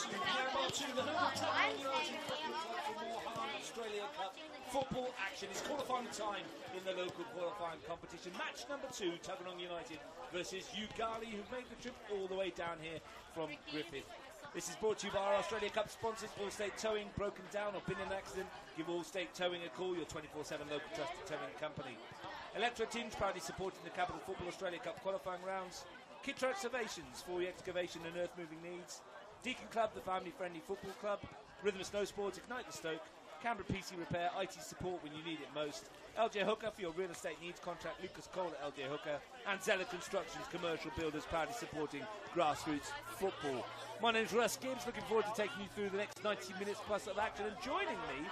to Canberra to the home Tuggeranong United Football Club for more Hahn Australia Cup football action. It's quarter-final time in the local qualifying competition. Match number 2, Tuggeranong United versus Yoogali, who've made the trip all the way down here from Griffith. This is brought to you by our Australia Cup sponsors, Allstate Towing. Broken down or been in an accident, give Allstate Towing a call, your 24/7 local trusted towing company. Electro Tinj, proudly supporting the Capital Football Australia Cup qualifying rounds. Kitro Excavations, for your excavation and earth-moving needs. Deakin Club, the family-friendly football club. Rhythm of Snowsports, Ignite the Stoke. Canberra PC Repair, IT support when you need it most. LJ Hooker for your real estate needs, contract Lukas at LJ Hooker. And Xela Constructions, commercial builders, proudly supporting grassroots football. My name's Russ Gibbs, looking forward to taking you through the next 90 minutes plus of action. And joining me,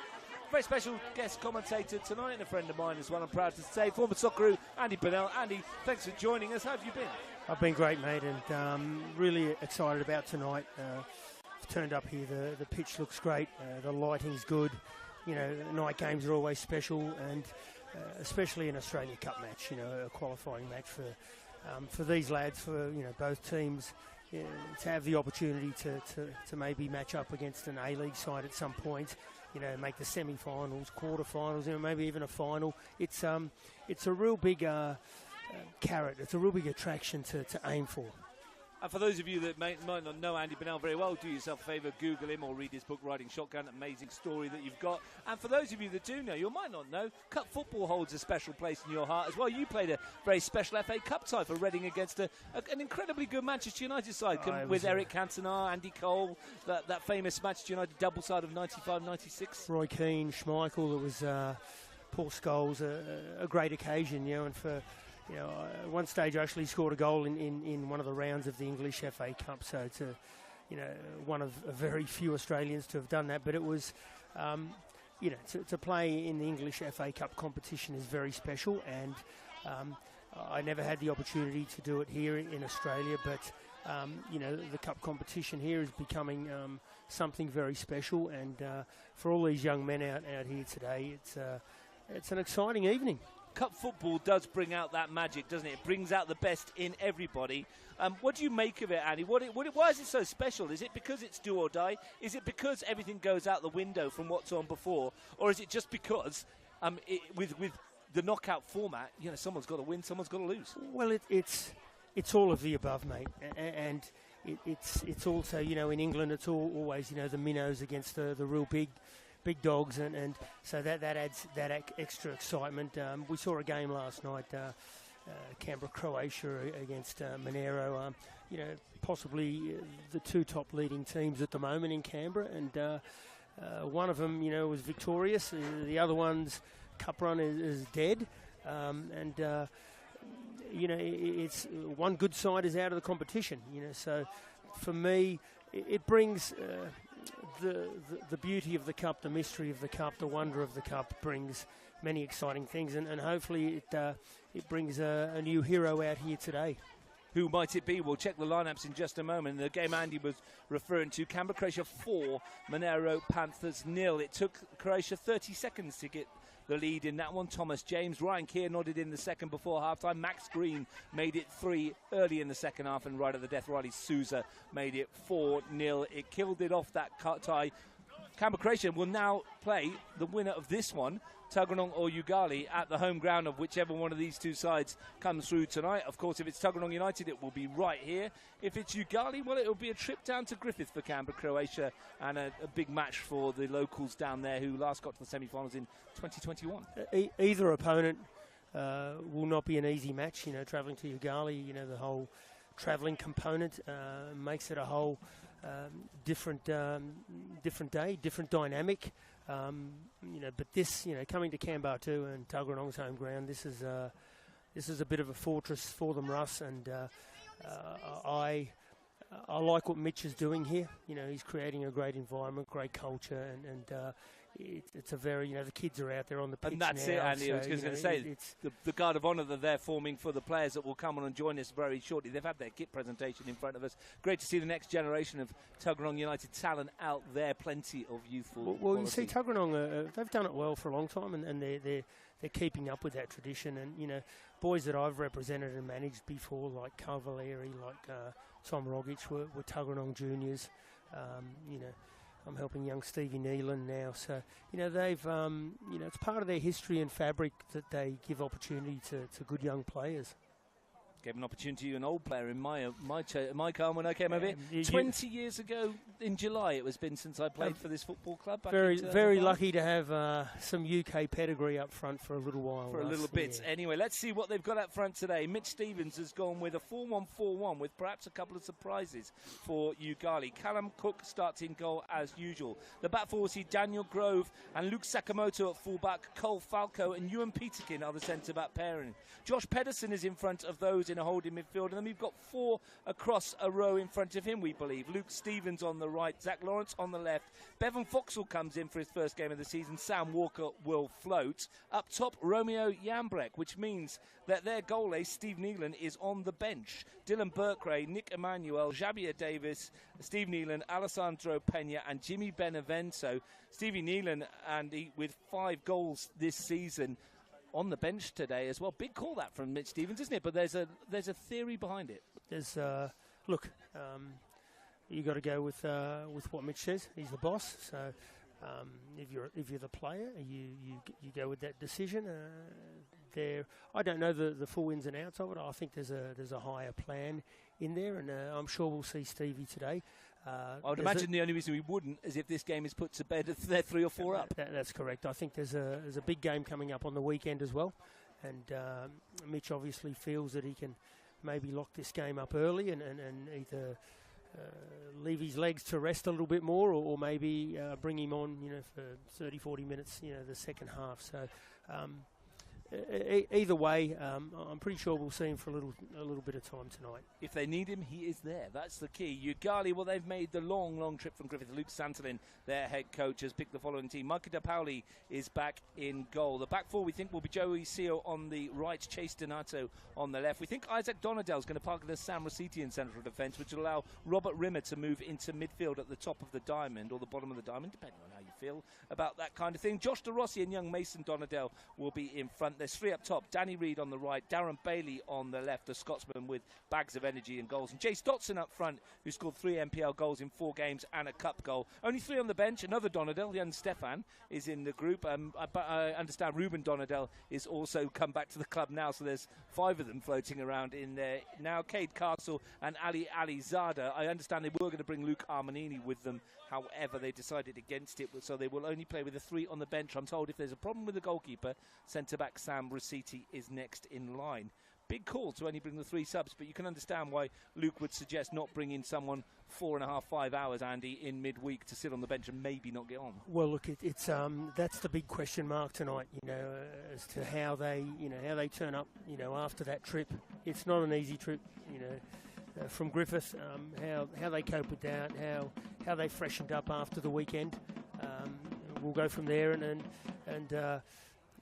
very special guest commentator tonight and a friend of mine as well, I'm proud to say, former Socceroo, Andy Burnell. Andy, thanks for joining us. How have you been? I've been great, mate, and really excited about tonight. I've turned up here, the pitch looks great, the lighting's good. You know, night games are always special, and especially an Australia Cup match, you know, a qualifying match for these lads, for, you know, both teams, to have the opportunity to maybe match up against an A-League side at some point, you know, make the semi-finals, quarter-finals, you know, maybe even a final. It's a real big carrot. It's a real big attraction to aim for. And for those of you that might not know Andy Burnell very well, do yourself a favour, Google him or read his book, Riding Shotgun, amazing story that you've got. And for those of you that do know, you might not know, Cup football holds a special place in your heart as well. You played a very special FA Cup tie for Reading against an incredibly good Manchester United side with Eric Cantona, Andy Cole, that famous Manchester United double side of 95-96. Roy Keane, Schmeichel, it was Paul Scholes, a great occasion, you know, and for... You know, at one stage I actually scored a goal in one of the rounds of the English FA Cup, so it's you know, one of very few Australians to have done that. But it was, you know, to play in the English FA Cup competition is very special, and I never had the opportunity to do it here in Australia. But you know, the cup competition here is becoming something very special, and for all these young men out here today, it's an exciting evening. Cup football does bring out that magic, doesn't it? It brings out the best in everybody. What do you make of it, Andy? Why is it so special? Is it because it's do or die? Is it because everything goes out the window from what's on before? Or is it just because with the knockout format, you know, someone's got to win, someone's got to lose? Well, it's all of the above, mate. And it's also, you know, in England, it's always, you know, the minnows against the real big dogs, and so that adds that extra excitement. We saw a game last night, Canberra Croatia against Monero, you know, possibly the two top leading teams at the moment in Canberra, and one of them, you know, was victorious, the other one's cup run is dead, and you know, it's one good side is out of the competition, you know, so for me it brings the beauty of the cup, the mystery of the cup, the wonder of the cup brings many exciting things, and hopefully it brings a new hero out here today. Who might it be? We'll check the lineups in just a moment. The game Andy was referring to, Canberra Croatia 4, Monero Panthers 0. It took Croatia 30 seconds to get the lead in that one. Thomas James, Ryan Keir nodded in the second before half-time. Max Green made it 3 early in the second half, and right at the death, Riley Souza made it 4-0. It killed it off that tie. Canberra Croatia will now play the winner of this one, Tuggeranong or Yoogali, at the home ground of whichever one of these two sides comes through tonight. Of course, if it's Tuggeranong United, it will be right here. If it's Yoogali, well, it will be a trip down to Griffith for Canberra Croatia, and a big match for the locals down there who last got to the semi-finals in 2021. Either opponent will not be an easy match. You know, travelling to Yoogali, you know, the whole travelling component makes it a whole different day, different dynamic. You know, but this, you know, coming to Kambah too, and Tuggeranong's home ground, this is a bit of a fortress for them, Russ, and I like what Mitch is doing here. You know, he's creating a great environment, great culture, and it's a very, you know, the kids are out there on the pitch. And that's now, it, Andy. so, I was going to say, it's the guard of honour that they're forming for the players that will come on and join us very shortly. They've had their kit presentation in front of us. Great to see the next generation of Tuggeranong United talent out there. Plenty of youthful quality. You see, Tuggeranong, they've done it well for a long time, and they're keeping up with that tradition. And, you know, boys that I've represented and managed before, like Cavalieri, like Tom Rogic, were Tuggeranong juniors. You know, I'm helping young Stevie Nealon now, so you know they've you know, it's part of their history and fabric that they give opportunity to good young players. Gave an opportunity to an old player in my car when I came over here. 20 years ago in July it was been since I played for this football club. Very lucky to have some UK pedigree up front for a little while. For a little bit. Yeah. Anyway, let's see what they've got up front today. Mitch Stevens has gone with a 4-1-4-1 with perhaps a couple of surprises for Yoogali. Callum Cook starts in goal as usual. The back four see Daniel Grove and Luke Sakamoto at fullback. Cole Falco and Ewan Peterkin are the centre-back pairing. Josh Pedersen is in front of those in a holding midfield, and then we've got four across a row in front of him, we believe. Luke Stevens on the right, Zach Lawrence on the left. Bevan Foxall comes in for his first game of the season. Sam Walker will float. Up top, Romeo Yambrek, which means that their goal ace, Steve Nealon, is on the bench. Dylan Burkray, Nick Emmanuel, Javier Davis, Steve Nealon, Alessandro Pena, and Jimmy Benevento. Stevie Nealon, and with 5 goals this season, on the bench today as well. Big call that from Mitch Stevens, isn't it? But there's a theory behind it. There's look, you got to go with what Mitch says. He's the boss. So if you're the player, you go with that decision. I don't know the full ins and outs of it. I think there's a higher plan in there, and I'm sure we'll see Stevie today. I would imagine the only reason we wouldn't is if this game is put to bed if they're 3 or 4 up. That's correct. I think there's a big game coming up on the weekend as well, and Mitch obviously feels that he can maybe lock this game up early and either leave his legs to rest a little bit more, or maybe bring him on, you know, for 30-40 minutes, you know, the second half. So either way, I'm pretty sure we'll see him for a little bit of time tonight. If they need him, he is there. That's the key. Yoogali, well, they've made the long trip from Griffith. Luke Santolin, their head coach, has picked the following team. Micah De Pauli is back in goal. The back four, we think, will be Joey Seo on the right, Chase Donato on the left. We think Isaac Donadell is going to park the Sam Rositi in central defence, which will allow Robert Rimmer to move into midfield at the top of the diamond, or the bottom of the diamond, depending on how you feel about that kind of thing. Josh De Rossi and young Mason Donadell will be in front. There's 3 up top. Danny Reid on the right, Darren Bailey on the left, the Scotsman with bags of energy and goals. And Jace Dotson up front, who scored 3 NPL goals in 4 games and a cup goal. Only 3 on the bench. Another Donadell, young Stefan, is in the group. I understand Ruben Donadell is also come back to the club now, so there's 5 of them floating around in there now. Cade Castle and Ali Alizada. I understand they were going to bring Luke Armanini with them. However, they decided against it, so they will only play with the 3 on the bench. I'm told if there's a problem with the goalkeeper, centre-back Sam Rositi is next in line. Big call to only bring the 3 subs, but you can understand why Luke would suggest not bringing someone 4.5-5 hours, Andy, in midweek to sit on the bench and maybe not get on. Well, look, it's that's the big question mark tonight. You know, as to how they turn up. You know, after that trip, it's not an easy trip. You know, from Griffith, how they cope with that, how they freshened up after the weekend. We'll go from there, and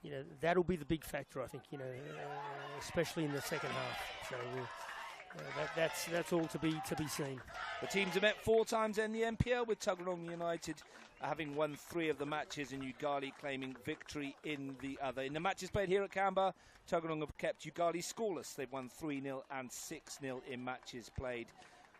you know, that'll be the big factor, I think. You know, especially in the second half. So that's all to be seen. The teams have met 4 times in the NPL, with Tuggeranong United having won 3 of the matches and Yoogali claiming victory in the other. In the matches played here at Kambah, Tuggeranong have kept Yoogali scoreless. They've won 3-0 and 6-0 in matches played.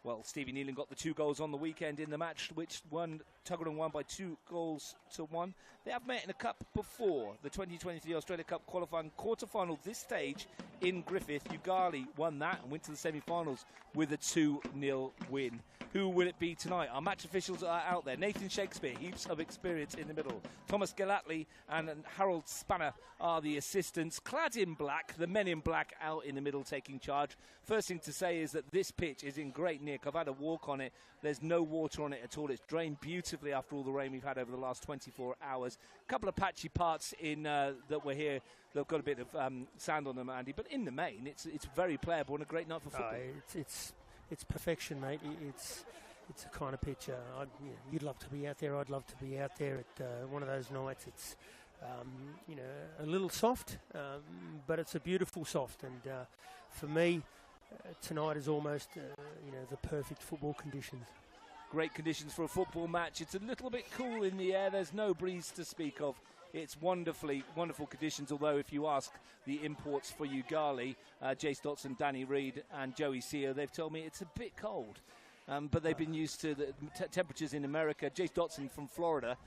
Well, Stevie Nealon got the 2 goals on the weekend in the match, which Tuggeranong won by 2-1. They have met in a cup before, the 2023 Australia Cup qualifying quarter-final this stage in Griffith. Yoogali won that and went to the semi-finals with a 2-0 win. Who will it be tonight? Our match officials are out there. Nathan Shakespeare, heaps of experience in the middle. Thomas Galatli and Harold Spanner are the assistants. Clad in black, the men in black out in the middle taking charge. First thing to say is that this pitch is in great nick. I've had a walk on it. There's no water on it at all. It's drained beautifully after all the rain we've had over the last 24 hours. A couple of patchy parts in that were here. They've got a bit of sand on them, Andy. But in the main, it's very playable and a great night for football. It's perfection, mate. It's a kind of pitch. You'd love to be out there. I'd love to be out there at one of those nights. It's you know, a little soft, but it's a beautiful soft. And for me, tonight is almost you know, the perfect football conditions. Great conditions for a football match. It's a little bit cool in the air. There's no breeze to speak of. It's wonderful conditions, although if you ask the imports for Yoogali, Jace Dotson, Danny Reid and Joey Seo, they've told me it's a bit cold. but they've been used to the temperatures in America. Jace Dotson from Florida,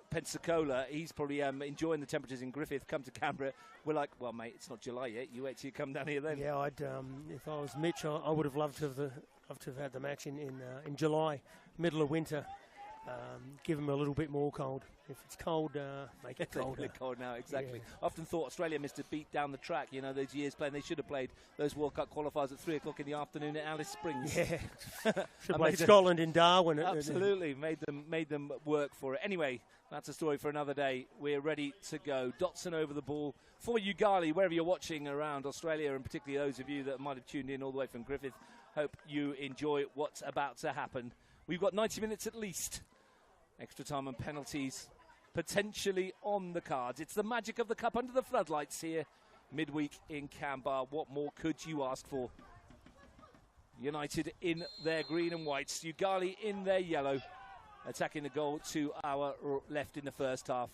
Pensacola, he's probably enjoying the temperatures in Griffith. Come to Canberra, we're like, well, mate, it's not July yet. You wait till you come down here then. Yeah, I'd if I was Mitch, I would have loved to have had the match in July, middle of winter. Give them a little bit more cold. If it's cold, make it colder. It's cold now, exactly. Yeah. I often thought Australia missed a beat down the track. You know, those years playing, they should have played those World Cup qualifiers at 3 o'clock in the afternoon at Alice Springs. Yeah, should have played Scotland in Darwin. Absolutely, made them work for it. Anyway, that's a story for another day. We're ready to go. Dotson over the ball for Yoogali, wherever you're watching around Australia, and particularly those of you that might have tuned in all the way from Griffith. Hope you enjoy what's about to happen. We've got 90 minutes at least. Extra time and penalties potentially on the cards. It's the magic of the cup under the floodlights here midweek in Kambah. What more could you ask for? United in their green and whites. Yoogali in their yellow. Attacking the goal to our left in the first half.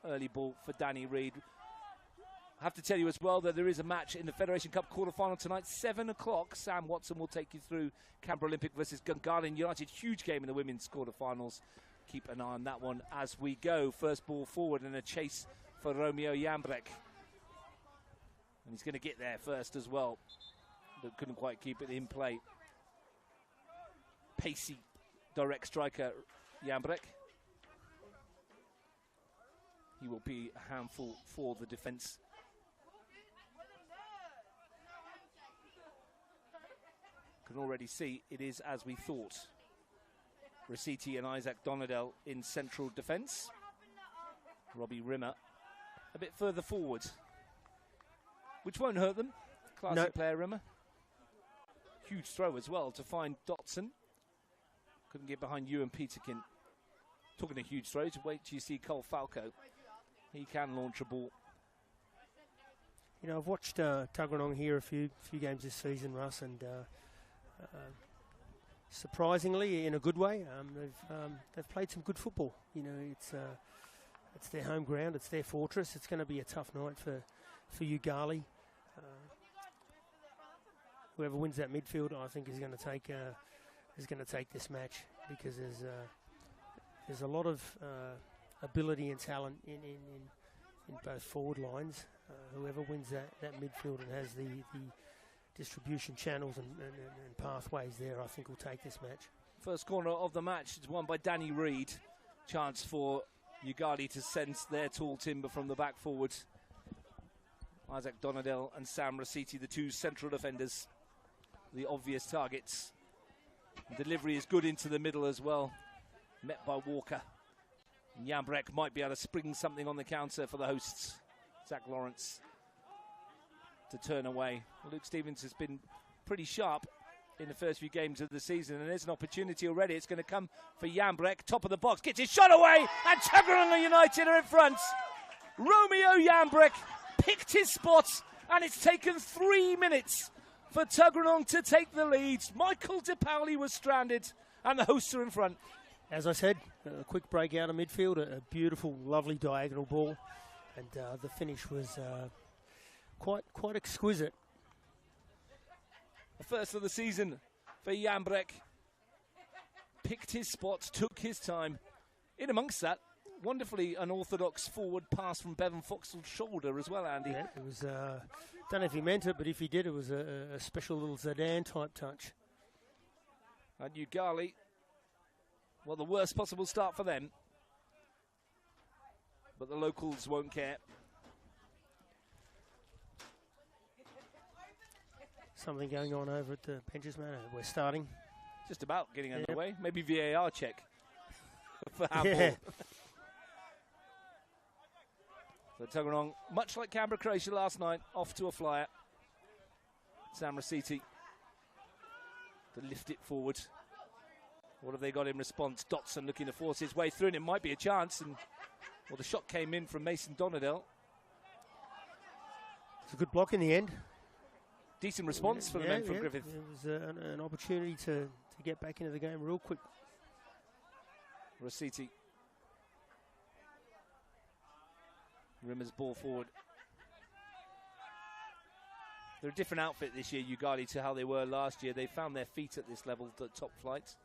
Early ball for Danny Reid. I have to tell you as well that there is a match in the Federation Cup quarter-final tonight, 7 o'clock. Sam Watson will take you through Canberra Olympic versus Gungahlin United. Huge game in the women's quarter-finals. Keep an eye on that one as we go. First ball forward and a chase for Romeo Jambrek. And he's going to get there first as well, but couldn't quite keep it in play. Pacey, direct striker, Jambrek. He will be a handful for the defence. Can already see it is as we thought. Rossetti and Isaac Donadell in central defence. Robbie Rimmer a bit further forward, which won't hurt them. Classy player, Rimmer. Huge throw as well to find Dotson. Couldn't get behind Ewan Peterkin. Talking of huge throws, wait till you see Cole Falco. He can launch a ball. You know, I've watched Tuggeranong here a few games this season, Russ, and surprisingly, in a good way, they've played some good football. You know, it's their home ground, it's their fortress. It's going to be a tough night for Yoogali. Whoever wins that midfield, I think, is going to take this match, because there's a lot of ability and talent in both forward lines. Whoever wins that midfield and has the distribution channels and pathways there, I think will take this match. First corner of the match is won by Danny Reid. Chance for Yoogali to sense their tall timber from the back forward. Isaac Donadell and Sam Rossetti, the two central defenders, the obvious targets. Delivery is good into the middle as well. Met by Walker. Jambrek might be able to spring something on the counter for the hosts. Zach Lawrence to turn away. Luke Stevens has been pretty sharp in the first few games of the season, and there's an opportunity already. It's going to come for Jambrek, top of the box, gets his shot away, and Tuggeranong United are in front. Romeo Jambrek picked his spot, and it's taken 3 minutes for Tuggeranong to take the lead. Michael De Pauli was stranded, and the hosts are in front. As I said, a quick break out of midfield, a beautiful, lovely diagonal ball, and the finish was quite exquisite. The first of the season for Jambrek. Picked his spots, took his time. In amongst that, wonderfully unorthodox forward pass from Bevan Foxall's shoulder as well, Andy. Yeah, it was, don't know if he meant it, but if he did, it was a special little Zidane-type touch. And Yoogali, well, the worst possible start for them. But the locals won't care. Something going on over at the benches, man. We're starting. Just about getting underway. Maybe VAR check for handball. Yeah. So Tuggeranong, much like Canberra Croatia last night, off to a flyer. Sam Rossetti to lift it forward. What have they got in response? Dotson looking to force his way through, and it might be a chance. And well, the shot came in from Mason Donadell. It's a good block in the end. Decent response for the men from Griffith. It was an opportunity to get back into the game real quick. Rossetti. Rimmer's ball forward. They're a different outfit this year, Yoogali, to how they were last year. They found their feet at this level, the top flight.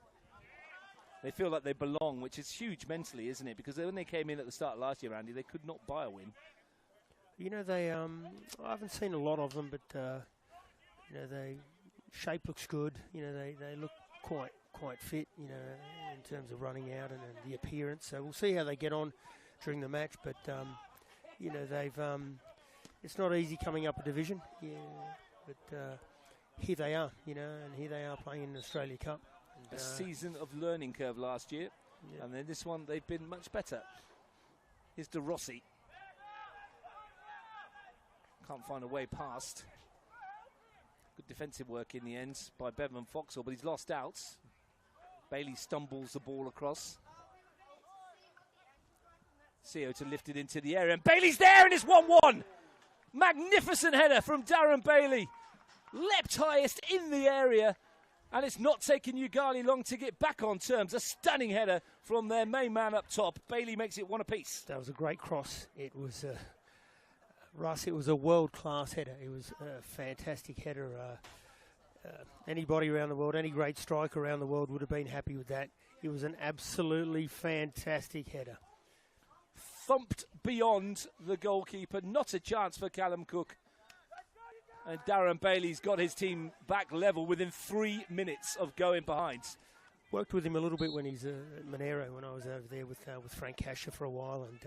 They feel like they belong, which is huge mentally, isn't it? Because when they came in at the start of last year, Andy, they could not buy a win. You know, they I haven't seen a lot of them, but you know, they shape looks good. You know, they look quite fit. You know, in terms of running out and the appearance. So we'll see how they get on during the match. But you know, they've it's not easy coming up a division. Yeah, but here they are. You know, and here they are playing in the Australia Cup. A season of learning curve last year, and then this one they've been much better. Here's De Rossi. Can't find a way past. Good defensive work in the end by Bevan Foxall, but he's lost out. Bailey stumbles the ball across. Seo to lift it into the area, and Bailey's there, and it's 1-1. Magnificent header from Darren Bailey. Leapt highest in the area. And it's not taken Yoogali long to get back on terms. A stunning header from their main man up top. Bailey makes it 1 apiece. That was a great cross. It was, Russ, it was a world-class header. It was a fantastic header. Anybody around the world, any great striker around the world would have been happy with that. It was an absolutely fantastic header. Thumped beyond the goalkeeper. Not a chance for Callum Cook. And Darren Bailey's got his team back level within 3 minutes of going behind. Worked with him a little bit when he's at Monero, when I was over there with Frank Casher for a while, and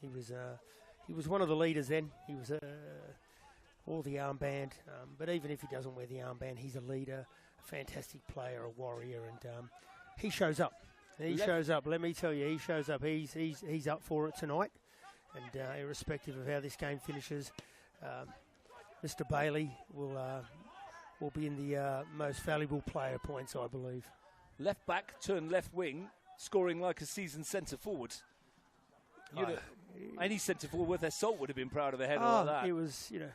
he was one of the leaders then. He was all the armband, but even if he doesn't wear the armband, he's a leader, a fantastic player, a warrior, and he shows up. He shows up. Let me tell you, he shows up. He's up for it tonight, and irrespective of how this game finishes. Mr. Bailey will be in the most valuable player points, I believe. Left back, turned left wing, scoring like a seasoned centre forward. Any centre forward worth their salt would have been proud of a header like that. It was, you know.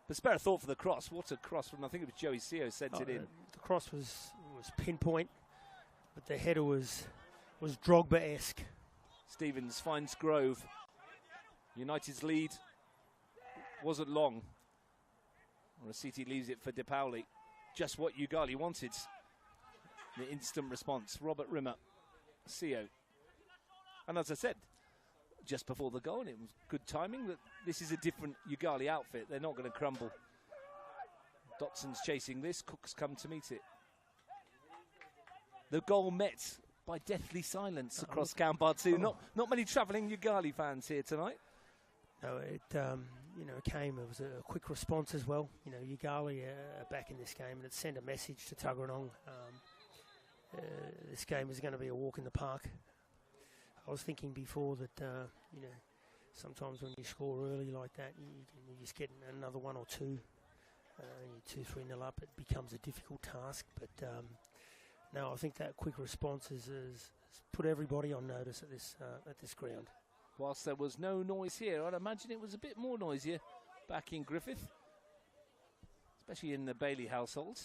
But spare a thought for the cross. What a cross from, I think it was Joey Seo sent it in. The cross was pinpoint, but the header was Drogba-esque. Stevens finds Grove. United's lead wasn't long. Rossetti leaves it for De Pauli. Just what Yoogali wanted. The instant response. Robert Rimmer. Seo. And as I said, just before the goal, and it was good timing, that this is a different Yoogali outfit. They're not going to crumble. Dotson's chasing this. Cook's come to meet it. The goal met by deathly silence across Kambah too. Not many travelling Yoogali fans here tonight. No, it came. It was a quick response as well. You know, Yoogali are back in this game, and it sent a message to Tuggeranong. This game is going to be a walk in the park. I was thinking before that, sometimes when you score early like that, you just get another 1 or 2. You're 2-3-0 up, it becomes a difficult task. But no, I think that quick response has put everybody on notice at this ground. Whilst there was no noise here, I'd imagine it was a bit more noisier back in Griffith, especially in the Bailey household.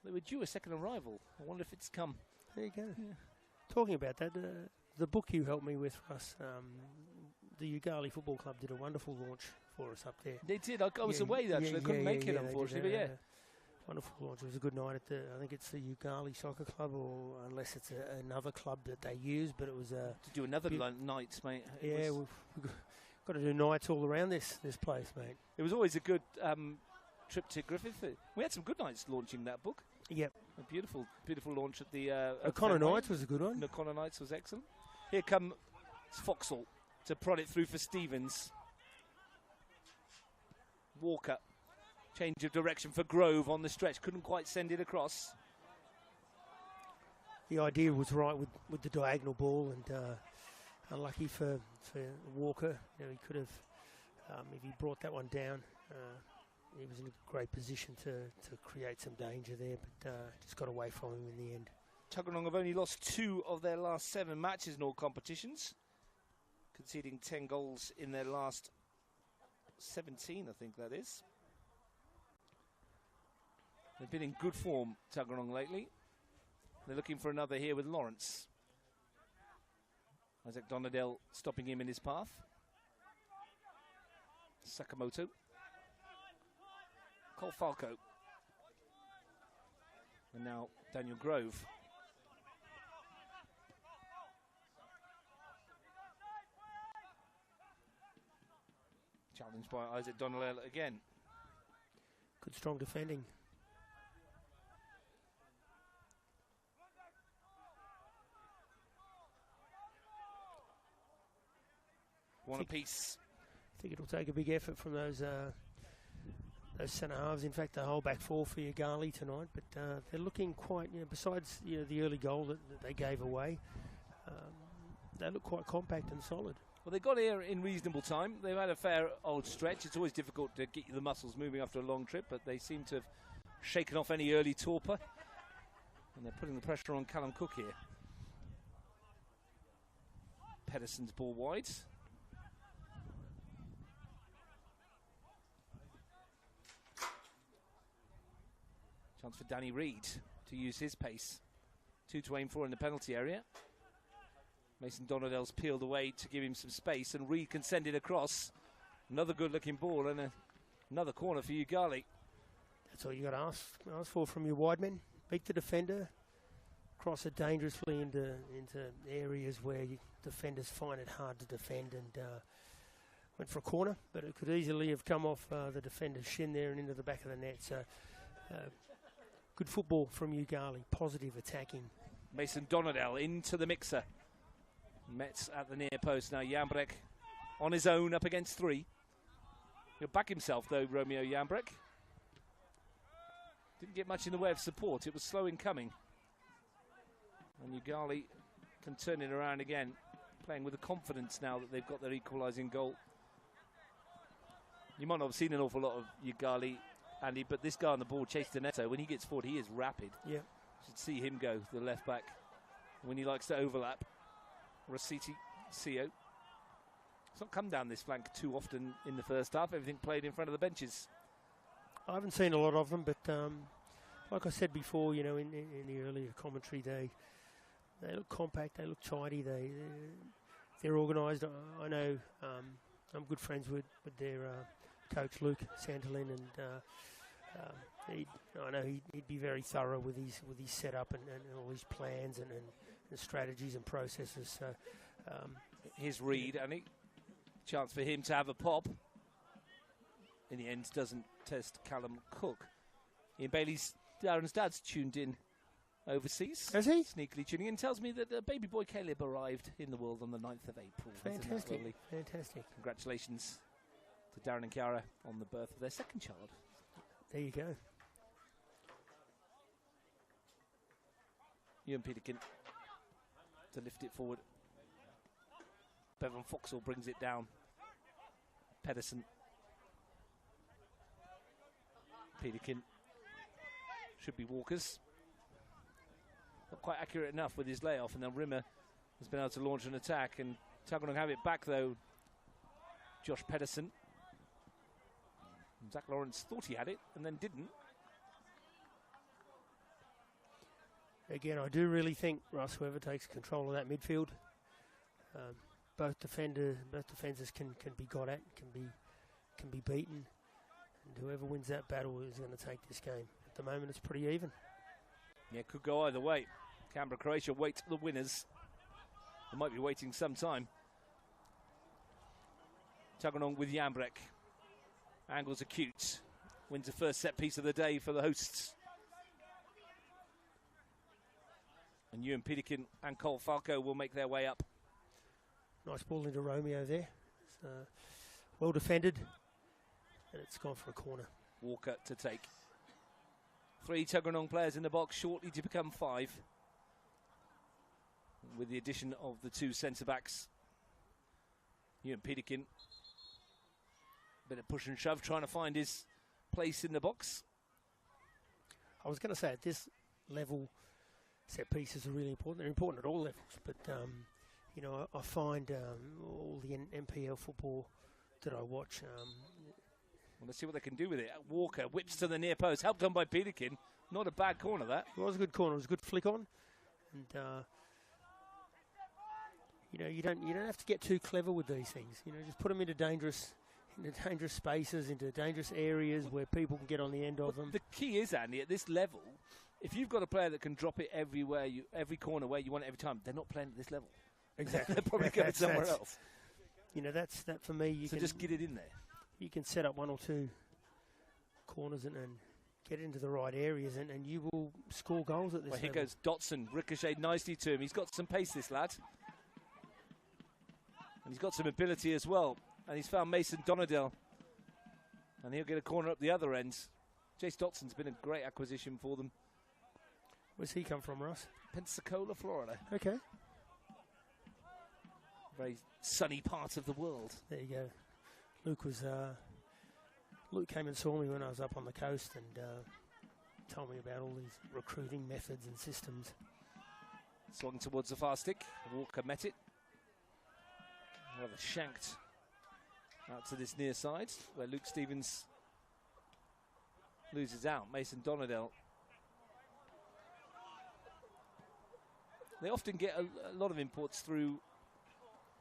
They were due a second arrival. I wonder if it's come. There you go. Yeah. Talking about that, the book you helped me with, Russ, the Yoogali Football Club did a wonderful launch for us up there. They did. I was away, actually. I couldn't make it, unfortunately, but yeah. Wonderful launch. It was a good night at I think it's the Yoogali Soccer Club, or unless it's another club that they use, but it was to do another night, mate. We've got to do nights all around this place, mate. It was always a good trip to Griffith. We had some good nights launching that book. Yep. A beautiful launch at the O'Connor Nights was a good one. O'Connor Nights was excellent. Here comes Foxall to prod it through for Stevens. Walker. Change of direction for Grove on the stretch. Couldn't quite send it across. The idea was right with the diagonal ball, and unlucky for Walker. You know, he could have, if he brought that one down, he was in a great position to create some danger there, but just got away from him in the end. Tuggeranong have only lost 2 of their last 7 matches in all competitions, conceding 10 goals in their last 17, I think that is. They've been in good form, Tuggeranong, lately. They're looking for another here with Lawrence. Isaac Donadell stopping him in his path. Sakamoto. Cole Falco. And now Daniel Grove. Challenged by Isaac Donnell again. Good strong defending. One apiece. I think it'll take a big effort from those centre halves. In fact, the whole back four for Yoogali tonight. But they're looking quite, besides the early goal that they gave away, they look quite compact and solid. Well, they got here in reasonable time. They've had a fair old stretch. It's always difficult to get the muscles moving after a long trip, but they seem to have shaken off any early torpor. And they're putting the pressure on Callum Cook here. Pedersen's ball wide. Chance for Danny Reid to use his pace. 2 to aim for in the penalty area. Mason Donnell's peeled away to give him some space, and Reid can send it across. Another good-looking ball and another corner for Yoogali. That's all you got to ask for from your wide men. Beat the defender, cross it dangerously into areas where defenders find it hard to defend, and went for a corner, but it could easily have come off the defender's shin there and into the back of the net. So good football from Yoogali, positive attacking. Mason Donnell into the mixer. Metz at the near post now. Jambrek on his own up against 3. He'll back himself though, Romeo Jambrek. Didn't get much in the way of support. It was slow in coming. And Yoogali can turn it around again, playing with the confidence now that they've got their equalising goal. You might not have seen an awful lot of Yoogali, Andy, but this guy on the ball, Chase Doneto, when he gets forward, he is rapid. Yeah. Should see him go, the left back, when he likes to overlap. Rositi Sio. It's not come down this flank too often in the first half. Everything played in front of the benches. I haven't seen a lot of them, but like I said before, in the earlier commentary, they look compact, they look tidy, they're organised. I know I'm good friends with their coach Luke Santolin, and I know he'd be very thorough with his setup and all his plans and strategies and processes. So here's Reid, and chance for him to have a pop. In the end, doesn't test Callum Cook. Ian Bailey's Darren's dad's tuned in overseas. Has he? Sneakily tuning in. Tells me that baby boy Caleb arrived in the world on the 9th of April. Fantastic. Fantastic. Congratulations to Darren and Kiara on the birth of their second child. There you go. Ewan Peterkin to lift it forward. Bevan Foxall brings it down. Pedersen. Peterkin. Should be Walker's. Not quite accurate enough with his layoff, and then Rimmer has been able to launch an attack, and Tuggeranong have it back though. Josh Pedersen. Zach Lawrence thought he had it and then didn't. Again, I do really think Russ, whoever takes control of that midfield, both defenders can be got at, can be beaten, and whoever wins that battle is going to take this game. At the moment, it's pretty even. Yeah, it could go either way. Canberra, Croatia wait the winners. They might be waiting some time. Tuggeranong with Jambrek. Angles acute. Wins the first set piece of the day for the hosts. And Ewan Peterkin and Cole Falco will make their way up. Nice ball into Romeo there. It's, well defended. And it's gone for a corner. Walker to take. 3 Tuggeranong players in the box, shortly to become 5. With the addition of the 2 centre-backs. Ewan Peterkin. Bit of push and shove, trying to find his place in the box. I was going to say, at this level, set pieces are really important. They're important at all levels, but I find all the NPL football that I watch. Well, let's see what they can do with it. Walker whips to the near post, helped on by Peterkin. Not a bad corner, that. It was a good corner. It was a good flick on, and you don't have to get too clever with these things. Just put them into dangerous dangerous spaces, into dangerous areas where people can get on the end of them. The key is, Andy, at this level, if you've got a player that can drop it everywhere, every corner where you want it every time, they're not playing at this level. Exactly. They're probably going somewhere else. You know, that for me. You so can just get it in there. You can set up one or two corners and get into the right areas, and you will score goals at this level. Here goes Dotson, ricocheted nicely to him. He's got some pace, this lad. And he's got some ability as well. And he's found Mason Donadell. And he'll get a corner up the other end. Jace Dotson's been a great acquisition for them. Where's he come from, Ross? Pensacola, Florida. Okay. Very sunny part of the world. There you go. Luke came and saw me when I was up on the coast and told me about all these recruiting methods and systems. Swung towards the far stick. Walker met it. Rather shanked out to this near side where Luke Stevens loses out. Mason Donadell. They often get a lot of imports through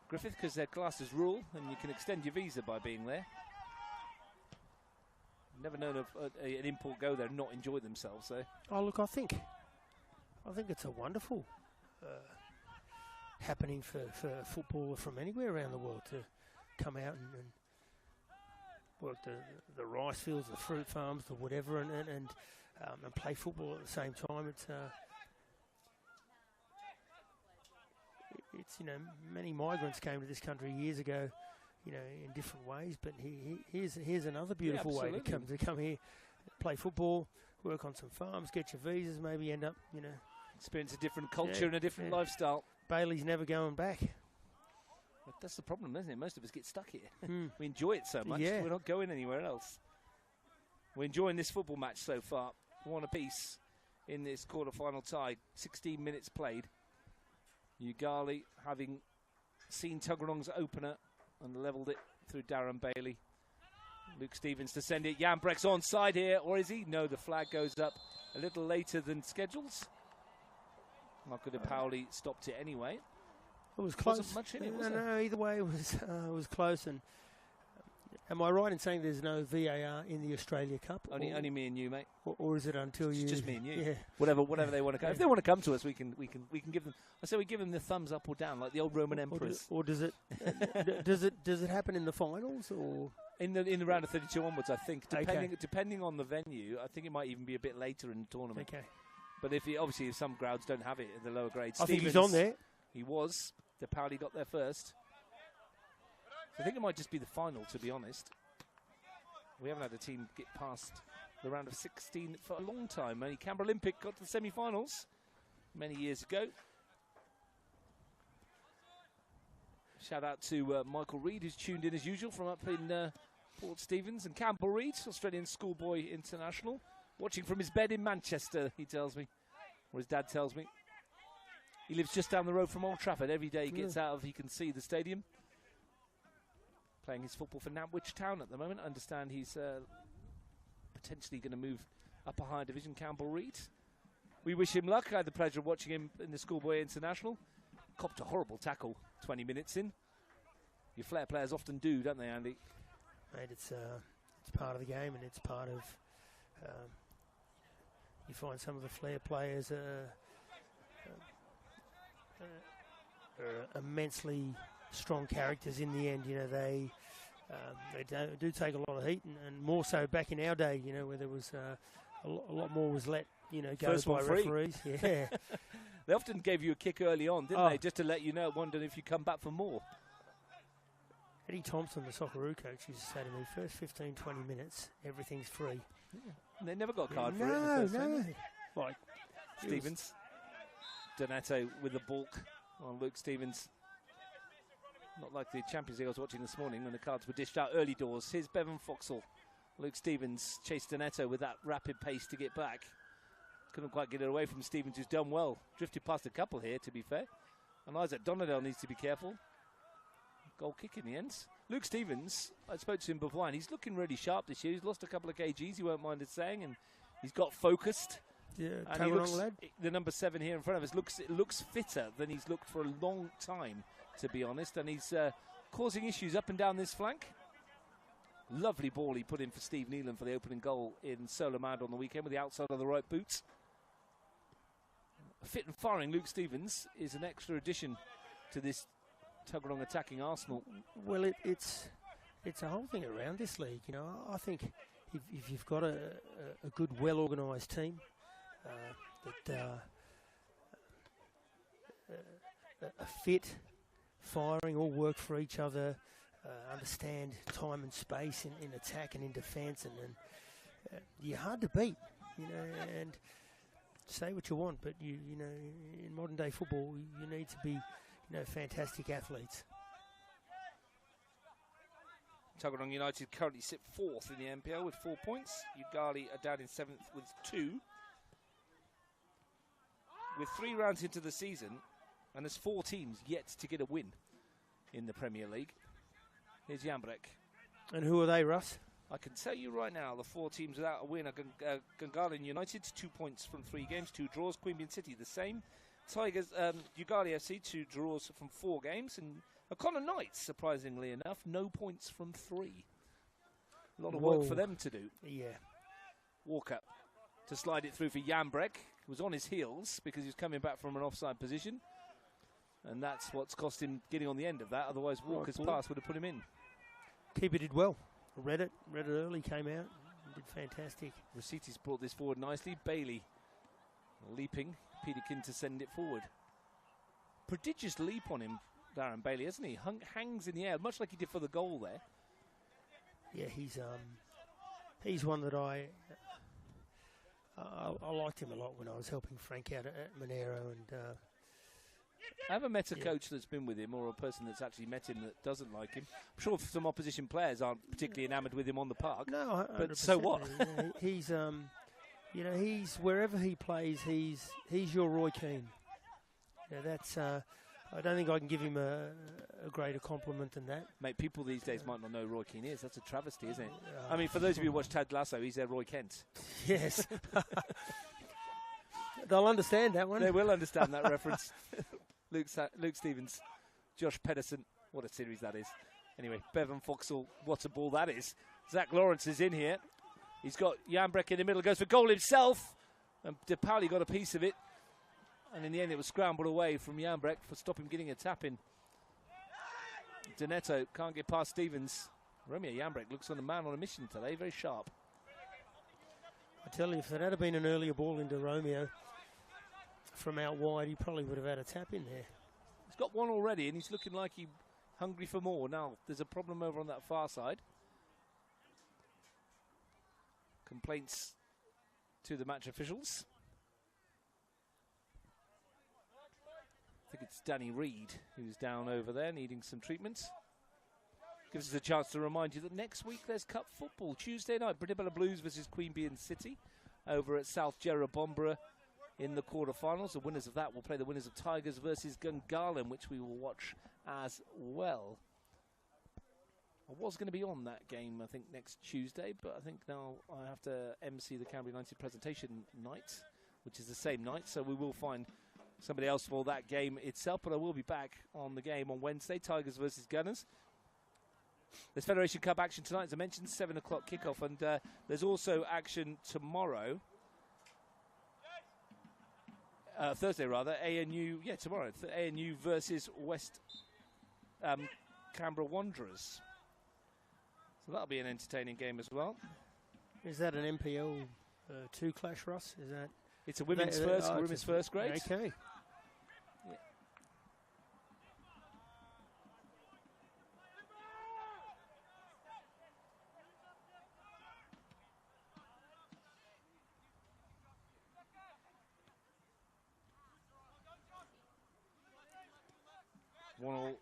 Griffith because they're classed as rural and you can extend your visa by being there. Never known of an import go there and not enjoy themselves. So. Oh, look, I think it's a wonderful happening for a footballer from anywhere around the world to come out and work the rice fields, the fruit farms, the whatever, and play football at the same time. It's you know, many migrants came to this country years ago, you know, in different ways. But here's another beautiful way to come here, play football, work on some farms, get your visas, maybe end up, you know, experience a different culture and a different lifestyle. Bailey's never going back. But that's the problem, isn't it? Most of us get stuck here. We enjoy it so much. Yeah. We're not going anywhere else. We're enjoying this football match so far. One apiece in this quarter-final tie. 16 minutes played. Yoogali having seen Tuggeranong's opener and levelled it through Darren Bailey. Luke Stevens to send it. Jan Brecht's onside here, or is he? No, the flag goes up a little later than scheduled. Marco De Pauli stopped it anyway. It was close. Wasn't much in it, was there? No, either way it was close. And am I right in saying there's no VAR in the Australia Cup? Only me and you, mate. Or is it until you? Just me and you. Yeah. Whatever they want to come. If they want to come to us, we can give them. I say we give them the thumbs up or down, like the old Roman emperors. Or does it? does it happen in the finals or in the round of 32 onwards? I think depending on the venue, I think it might even be a bit later in the tournament. Okay. But if some grounds don't have it in the lower grades, I think he's on there. He was. De Pauli got there first. I think it might just be the final, to be honest. We haven't had a team get past the round of 16 for a long time. Only Canberra Olympic got to the semi-finals many years ago. Shout out to Michael Reid, who's tuned in as usual from up in Port Stephens. And Campbell Reid, Australian schoolboy international, watching from his bed in Manchester, he tells me, or his dad tells me. He lives just down the road from Old Trafford. Every day he gets out he can see the stadium. Playing his football for Nantwich Town at the moment. I understand he's potentially going to move up a higher division, Campbell Reid. We wish him luck. I had the pleasure of watching him in the Schoolboy International. Copped a horrible tackle 20 minutes in. Your flair players often do, don't they, Andy? Mate, it's part of the game, and it's part of... you find some of the flair players are immensely strong characters in the end. You know, they do take a lot of heat, and more so back in our day, you know, where there was a lot more was let, you know, go by referees. Yeah. They often gave you a kick early on, didn't they, just to let you know, wondering if you come back for more. Eddie Thompson, the Socceroo coach, used to say to me, first 15, 20 minutes, everything's free. Yeah. And they never got a card for it in the first time. Like Stevens. Donato with the balk on Luke Stevens. Not like the Champions League I was watching this morning when the cards were dished out early doors. Here's Bevan Foxall. Luke Stevens chased Donato with that rapid pace to get back. Couldn't quite get it away from Stevens, who's done well. Drifted past a couple here, to be fair. And Isaac Donadell needs to be careful. Goal kick in the end. Luke Stevens, I spoke to him before, and he's looking really sharp this year. He's lost a couple of kgs, he won't mind us saying, and he's got focused. Yeah, and he looks, the number 7 here in front of us looks fitter than he's looked for a long time, to be honest. And he's causing issues up and down this flank. Lovely ball he put in for Steve Neelan for the opening goal in Solomad on the weekend with the outside of the right boot. Fit and firing Luke Stevens is an extra addition to this Tuggeranong attacking arsenal. Well, it's a whole thing around this league. You know, I think if you've got a good, well-organised team that are fit, firing, all work for each other, understand time and space in attack and in defence, and you're hard to beat. You know, and say what you want, but you know, in modern day football, you need to be, you know, fantastic athletes. Tuggeranong United currently sit 4th in the NPL with 4 points. Yoogali are down in 7th with 2. With 3 rounds into the season, and there's 4 teams yet to get a win in the Premier League. Here's Jambrek. And who are they, Russ? I can tell you right now, the 4 teams without a win are Gungahlin United, 2 points from 3 games, 2 draws. Queanbeyan City, the same. Tigers, Yoogali FC, 2 draws from 4 games. And O'Connor Knights, surprisingly enough, no points from 3. A lot of work for them to do. Yeah. Walker to slide it through for Jambrek, who was on his heels because he was coming back from an offside position. And that's what's cost him getting on the end of that. Otherwise, Walker's pass would have put him in. Keeper did well. Read it early, came out, did fantastic. Raciti's brought this forward nicely. Bailey leaping, Peterkin to send it forward. Prodigious leap on him, Darren Bailey, hasn't he? Hangs in the air, much like he did for the goal there. Yeah, he's one that I liked him a lot when I was helping Frank out at Monero, and I haven't met a coach that's been with him or a person that's actually met him that doesn't like him. I'm sure some opposition players aren't particularly enamoured with him on the park. No, but so what? He's you know, he's wherever he plays, he's your Roy Keane. Yeah, that's I don't think I can give him a greater compliment than that. Mate, people these days might not know Roy Keane is. That's a travesty, isn't it? I mean, for those of you who watch Ted Lasso, he's their Roy Kent. Yes. They'll understand that one. They will understand that reference. Luke Stevens, Josh Pedersen, what a series that is. Anyway, Bevan Foxall, what a ball that is. Zach Lawrence is in here. He's got Jambrek in the middle, goes for goal himself. And De Pauli got a piece of it. And in the end, it was scrambled away from Jambrek for stopping him getting a tap in. Donetto can't get past Stevens. Romeo Jambrek looks on a man on a mission today, very sharp. I tell you, if there had been an earlier ball into Romeo from out wide, he probably would have had a tap in there. He's got one already, and he's looking like he's hungry for more. Now, there's a problem over on that far side. Complaints to the match officials. I think it's Danny Reid who's down over there needing some treatment. Gives us a chance to remind you that next week there's Cup football. Tuesday night, Brindabella Blues versus Queanbeyan City over at South Jerrabomberra in the quarterfinals. The winners of that will play the winners of Tigers versus Gungahlin, which we will watch as well. I was going to be on that game, I think, next Tuesday, but I think now I have to MC the Canberra United presentation night, which is the same night, so we will find somebody else for that game itself, but I will be back on the game on Wednesday, Tigers versus Gunners. There's Federation Cup action tonight, as I mentioned, 7 o'clock kickoff, and there's also action tomorrow. Thursday, rather, ANU, tomorrow, ANU versus West Canberra Wanderers. So that'll be an entertaining game as well. Is that an NPL 2 clash, Russ? Is that? It's a women's first grade. Okay. Yeah. One all.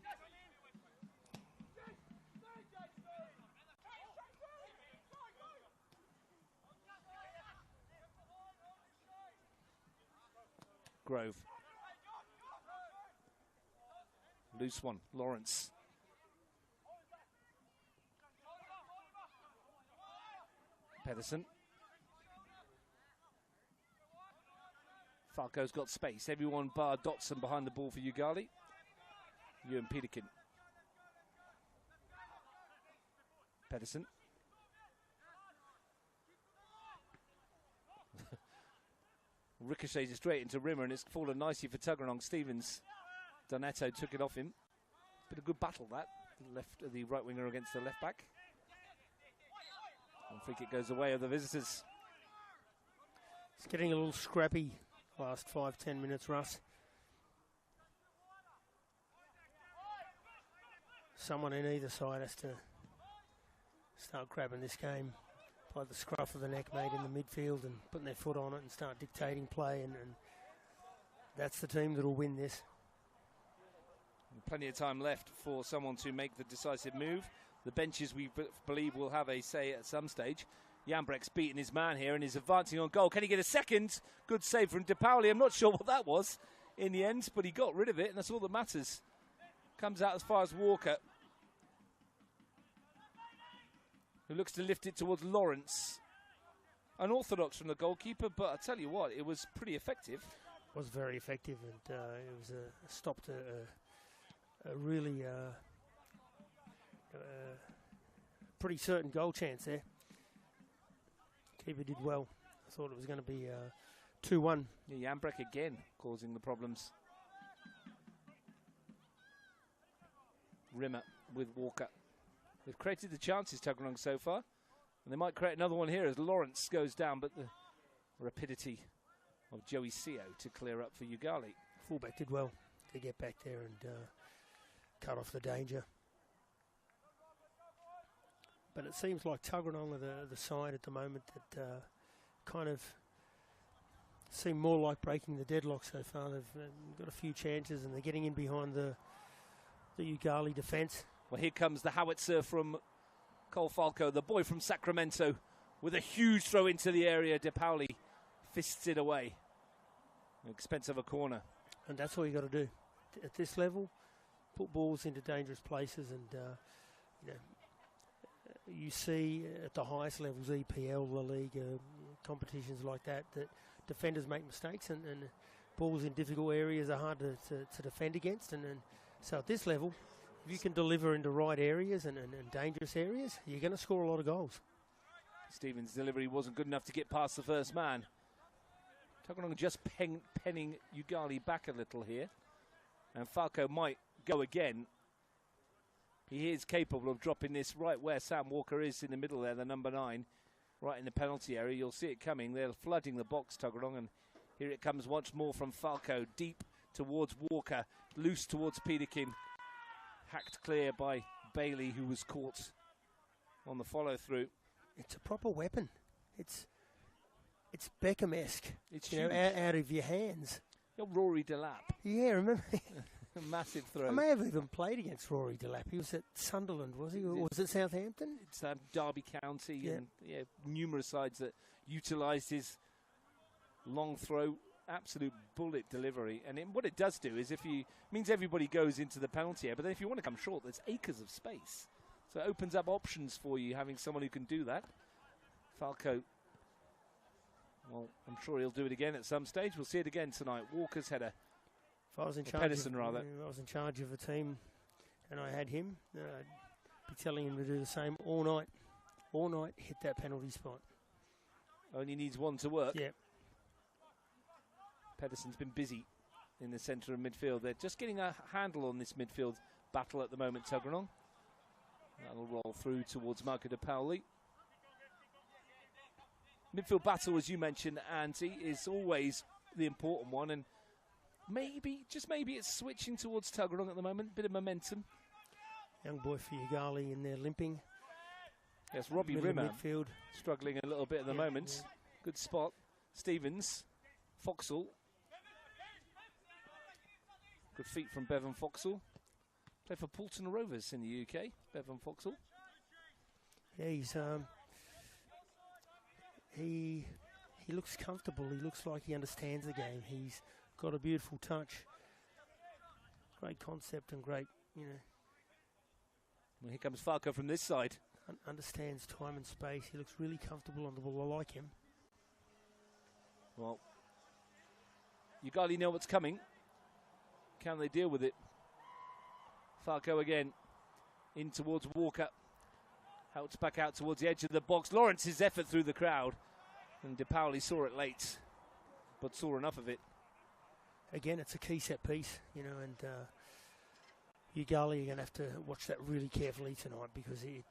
Grove. Loose one, Lawrence. Pedersen. Falco's got space. Everyone bar Dotson behind the ball for Yoogali. Ewan Peterkin. Pedersen ricocheted straight into Rimmer, and it's fallen nicely for Tuggeranong. Stevens, Donetto took it off him. It's been a good battle, that. The right winger against the left back. And free kick goes away of the visitors. It's getting a little scrappy last 5-10 minutes, Russ. Someone in either side has to start grabbing this game by the scruff of the neck, mate, in the midfield, and putting their foot on it and start dictating play, and that's the team that will win this. Plenty of time left for someone to make the decisive move. The benches, we believe, will have a say at some stage. Jambrek's beating his man here and is advancing on goal. Can he get a second? Good save from De Pauli. I'm not sure what that was in the end, but he got rid of it, and that's all that matters. Comes out as far as Walker, who looks to lift it towards Lawrence. Unorthodox from the goalkeeper, but I tell you what, it was pretty effective. It was very effective, and it was a stop to a really pretty certain goal chance there. Keeper did well. I thought it was going to be 2-1. Yeah, Jambrek again causing the problems. Rimmer with Walker. They've created the chances, Tuggeranong, so far. And they might create another one here as Lawrence goes down, but the rapidity of Joey Seo to clear up for Yoogali. Fullback did well to get back there and cut off the danger. But it seems like Tuggeranong are the side at the moment that kind of seem more like breaking the deadlock so far. They've got a few chances and they're getting in behind the Yoogali defence. Well, here comes the howitzer from Cole Falco, the boy from Sacramento, with a huge throw into the area. De Pauli fists it away. An expense of a corner. And that's all you got to do. At this level, put balls into dangerous places, and you see at the highest levels, EPL, La Liga, competitions like that, that defenders make mistakes, and balls in difficult areas are hard to defend against. And so at this level, if you can deliver into right areas and dangerous areas, you're going to score a lot of goals. Stevens' delivery wasn't good enough to get past the first man. Tuggeranong just penning Yoogali back a little here. And Falco might go again. He is capable of dropping this right where Sam Walker is in the middle there, the number 9, right in the penalty area. You'll see it coming. They're flooding the box, Tuggeranong, and here it comes once more from Falco, deep towards Walker, loose towards Deakin. Hacked clear by Bailey, who was caught on the follow-through. It's a proper weapon. It's Beckham-esque. It's out of your hands. You're Rory Delap. Yeah, remember? Massive throw. I may have even played against Rory Delap. He was at Sunderland, was he? Or was it Southampton? It's Derby County, and numerous sides that utilised his long throw. Absolute bullet delivery. And what it does do is means everybody goes into the penalty area, but then if you want to come short, there's acres of space. So it opens up options for you, having someone who can do that. Falco, well, I'm sure he'll do it again at some stage. We'll see it again tonight. Walker's header. If I was in charge of a team and I had him, I'd be telling him to do the same all night. All night, hit that penalty spot. Only needs one to work. Yeah. Pedersen's been busy in the centre of midfield. They're just getting a handle on this midfield battle at the moment, Tuggeranong. That'll roll through towards Marco De Pauli. Midfield battle, as you mentioned, Andy, is always the important one, and maybe, just maybe, it's switching towards Tuggeranong at the moment. Bit of momentum. Young boy for Yoogali in there limping. Yes, Robbie Rimmer midfield, struggling a little bit at the moment. Yeah. Good spot. Stevens, Foxall. Good feet from Bevan Foxall. Played for Poulton Rovers in the UK, Bevan Foxall. Yeah, he looks comfortable. He looks like he understands the game. He's got a beautiful touch. Great concept and great, Well, here comes Falco from this side. Understands time and space. He looks really comfortable on the ball. I like him. Well, Yoogali know what's coming. Can they deal with it? Falco again, in towards Walker. Helps back out towards the edge of the box. Lawrence's effort through the crowd. And De Pauli saw it late. but saw enough of it. Again, it's a key set piece, you know, and Yoogali, you're going to have to watch that really carefully tonight, because it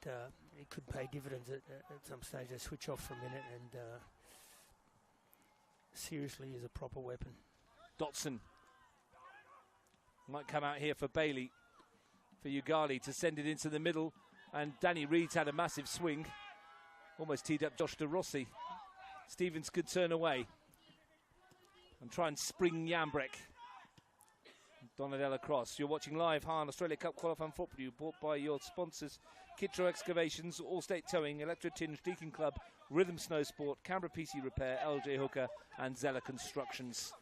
could pay dividends at some stage. They switch off for a minute, and seriously is a proper weapon. Dotson might come out here for Bailey, for Yoogali to send it into the middle, and Danny Reed's had a massive swing, almost teed up Josh De Rossi. Stevens could turn away and try and spring Jambrek. Donadell across. You're watching live Hahn Australia Cup qualifying football. You brought by your sponsors: Kitro Excavations, Allstate Towing, Electro Tinj, Deakin Club, Rhythm Snowsport, Canberra PC Repair, LJ Hooker, and Xela Constructions.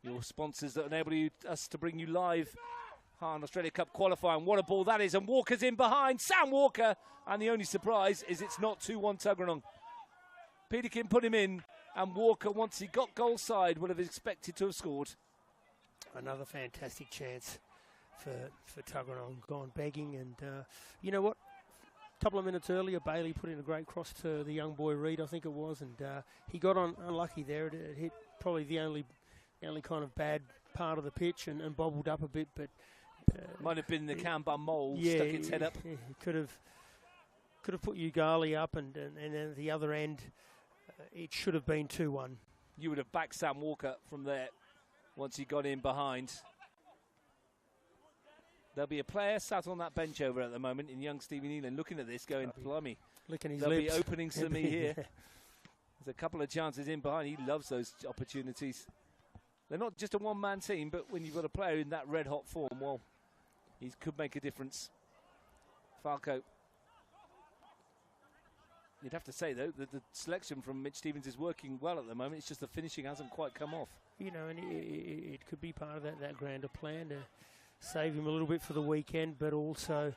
Your sponsors that enable us to bring you live Hahn Australia Cup qualifying. What a ball that is, and Walker's in behind. Sam Walker, and the only surprise is it's not 2-1 Tuggeranong. Peterkin put him in, and Walker, once he got goal side, would have expected to have scored. Another fantastic chance for Tuggeranong, gone begging, and you know what? A couple of minutes earlier, Bailey put in a great cross to the young boy Reed, I think it was, and he got on unlucky there. It hit probably the only kind of bad part of the pitch and bobbled up a bit, but might have been the Kambah mole, yeah, stuck its head up. He could have put Yoogali up, and then at the other end, it should have been 2-1. You would have backed Sam Walker from there once he got in behind. There'll be a player sat on that bench over at the moment in young Stevie Nealon looking at this going, blimey, licking his there'll lips. be openings for me here. There's a couple of chances in behind. He loves those opportunities. They're not just a one-man team, but when you've got a player in that red-hot form, well, he could make a difference. Falco. You'd have to say, though, that the selection from Mitch Stevens is working well at the moment. It's just the finishing hasn't quite come off. You know, and it could be part of that grander plan to save him a little bit for the weekend, but also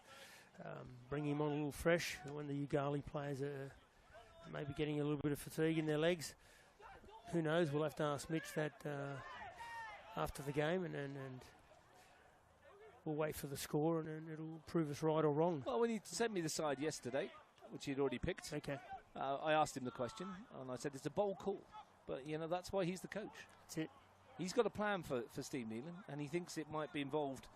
bring him on a little fresh when the Yoogali players are maybe getting a little bit of fatigue in their legs. Who knows? We'll have to ask Mitch that after the game, and we'll wait for the score, and it'll prove us right or wrong. Well, when he sent me the side yesterday, which he'd already picked, okay, I asked him the question, and I said it's a bold call, but you know that's why he's the coach. That's it. He's got a plan for Steve Nealon, and he thinks it might be involved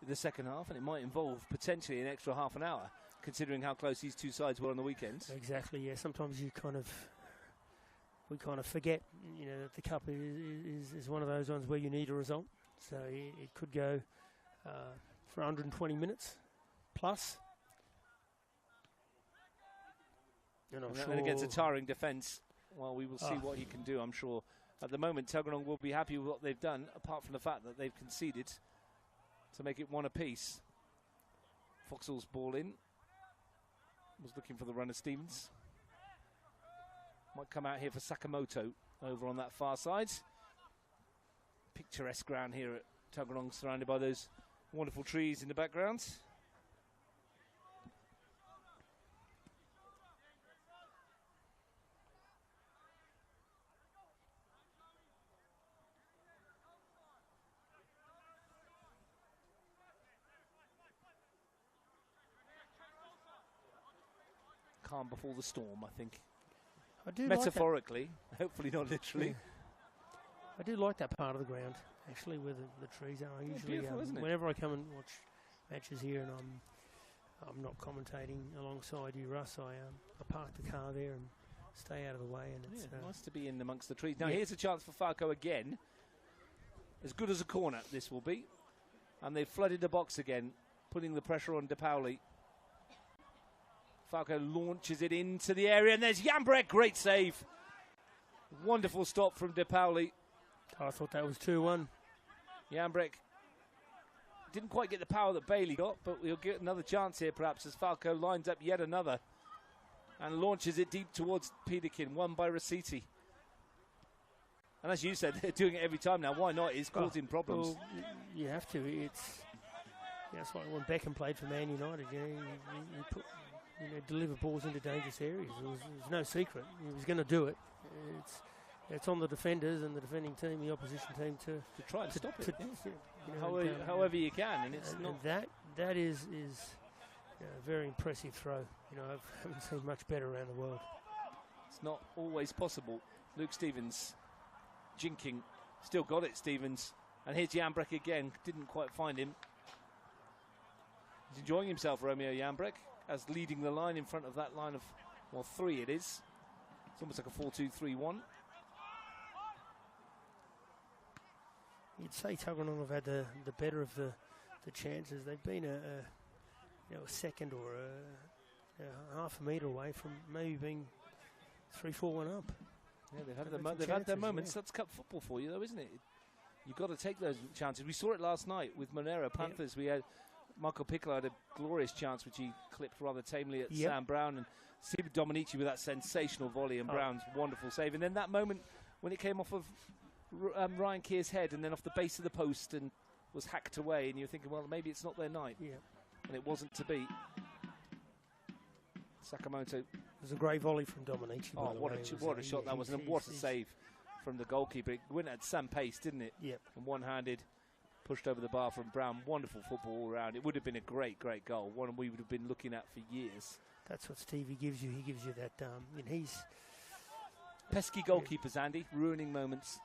in the second half, and it might involve potentially an extra half an hour, considering how close these two sides were on the weekends. Exactly. Yeah. Sometimes we kind of forget, you know, that the cup is one of those ones where you need a result. So it could go for 120 minutes plus. And against a tiring defence, well, we will see what he can do, I'm sure. At the moment, Tuggeranong will be happy with what they've done, apart from the fact that they've conceded to make it one apiece. Foxall's ball in. Was looking for the runner, Stevens. Might come out here for Sakamoto over on that far side. Picturesque ground here at Tuggeranong, surrounded by those wonderful trees in the background. Calm before the storm, I think. I do metaphorically, like hopefully not literally. Yeah. I do like that part of the ground, actually, where the trees are. I usually, isn't it? whenever I come and watch matches here, and I'm not commentating alongside you, Russ, I park the car there and stay out of the way. And it's nice to be in amongst the trees. Now here's a chance for Falco again. As good as a corner this will be, and they've flooded the box again, putting the pressure on De Pauli. Falco launches it into the area, and there's Jambrek. Great save. Wonderful stop from De Pauli. I thought that was 2-1. Jambrek didn't quite get the power that Bailey got, but we'll get another chance here perhaps as Falco lines up yet another and launches it deep towards Peterkin, won by Rossetti. And as you said, they're doing it every time now. Why not? It's causing problems. Well, you have to. It's like when Beckham played for Man United. You know, deliver balls into dangerous areas. There's no secret. He was going to do it. It's on the defenders and the defending team, the opposition team, to try and stop it. However you can, and it's not. And that is a very impressive throw. You know, I haven't seen much better around the world. It's not always possible. Luke Stevens jinking. Still got it, Stevens. And here's Jambrek again. Didn't quite find him. He's enjoying himself, Romeo Jambrek, as leading the line in front of that line of, well, 3 it is. It's almost like a 4-2-3-1. You'd say Tuggeranong have had the better of the chances. They've been a second or a half a metre away from maybe being 3-4-1 up. Yeah, they've had their moments. Yeah. That's cup football for you, though, isn't it? You've got to take those chances. We saw it last night with Monero Panthers. We had Michael Piccolo had a glorious chance, which he clipped rather tamely at Sam Brown, and Steve Dominici with that sensational volley, and Brown's wonderful save. And then that moment when it came off of Ryan Keir's head and then off the base of the post and was hacked away, and you're thinking, well, maybe it's not their night. Yeah. And it wasn't to be. Sakamoto. It was a great volley from Dominici. Oh, what a shot that was, and what a save from the goalkeeper. It went at some pace, didn't it? Yep. And one-handed, pushed over the bar from Brown. Wonderful football all around. It would have been a great, great goal. One we would have been looking at for years. That's what Stevie gives you. He gives you that. He's pesky goalkeepers, Andy, ruining moments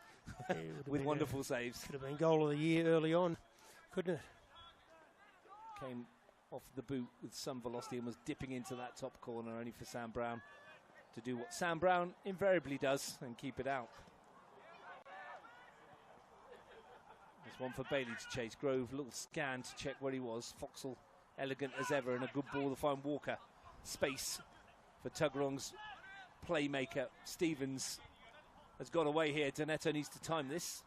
with wonderful saves. Could have been goal of the year early on, couldn't it? Came off the boot with some velocity and was dipping into that top corner, only for Sam Brown to do what Sam Brown invariably does and keep it out. There's one for Bailey to chase. Grove, little scan to check where he was. Foxall, elegant as ever, and a good ball to find Walker. Space for Tuggeranong's playmaker. Stevens has got away here. Doneto needs to time this.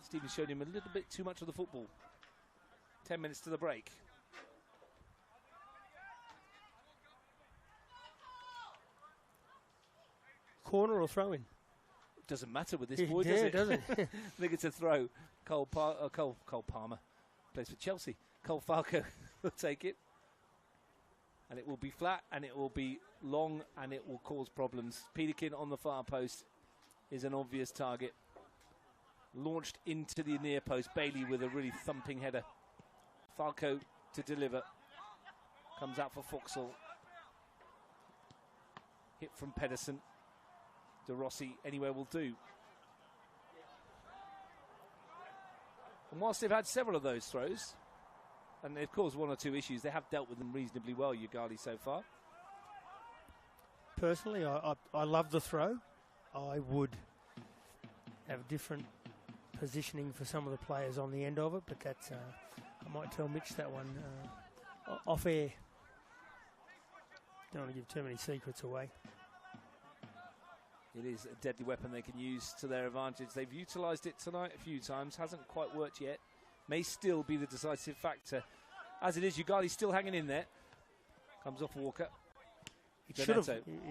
Stevens showed him a little bit too much of the football. 10 minutes to the break. Corner or throw in? Doesn't matter with this boy, does it? Doesn't. I think it's a throw. Cole Palmer plays for Chelsea. Cole Falco will take it. And it will be flat, and it will be long, and it will cause problems. Peterkin on the far post is an obvious target. Launched into the near post. Bailey with a really thumping header. Falco to deliver. Comes out for Foxall. Hit from Pedersen. De Rossi, anywhere will do. And whilst they've had several of those throws, and they've caused 1 or 2 issues, they have dealt with them reasonably well, Yoogali, so far. Personally, I love the throw. I would have different positioning for some of the players on the end of it, but that's I might tell Mitch that one off air. Don't want to give too many secrets away. It is a deadly weapon they can use to their advantage. They've utilised it tonight a few times. Hasn't quite worked yet. May still be the decisive factor. As it is, Yoogali still hanging in there. Comes off Walker. It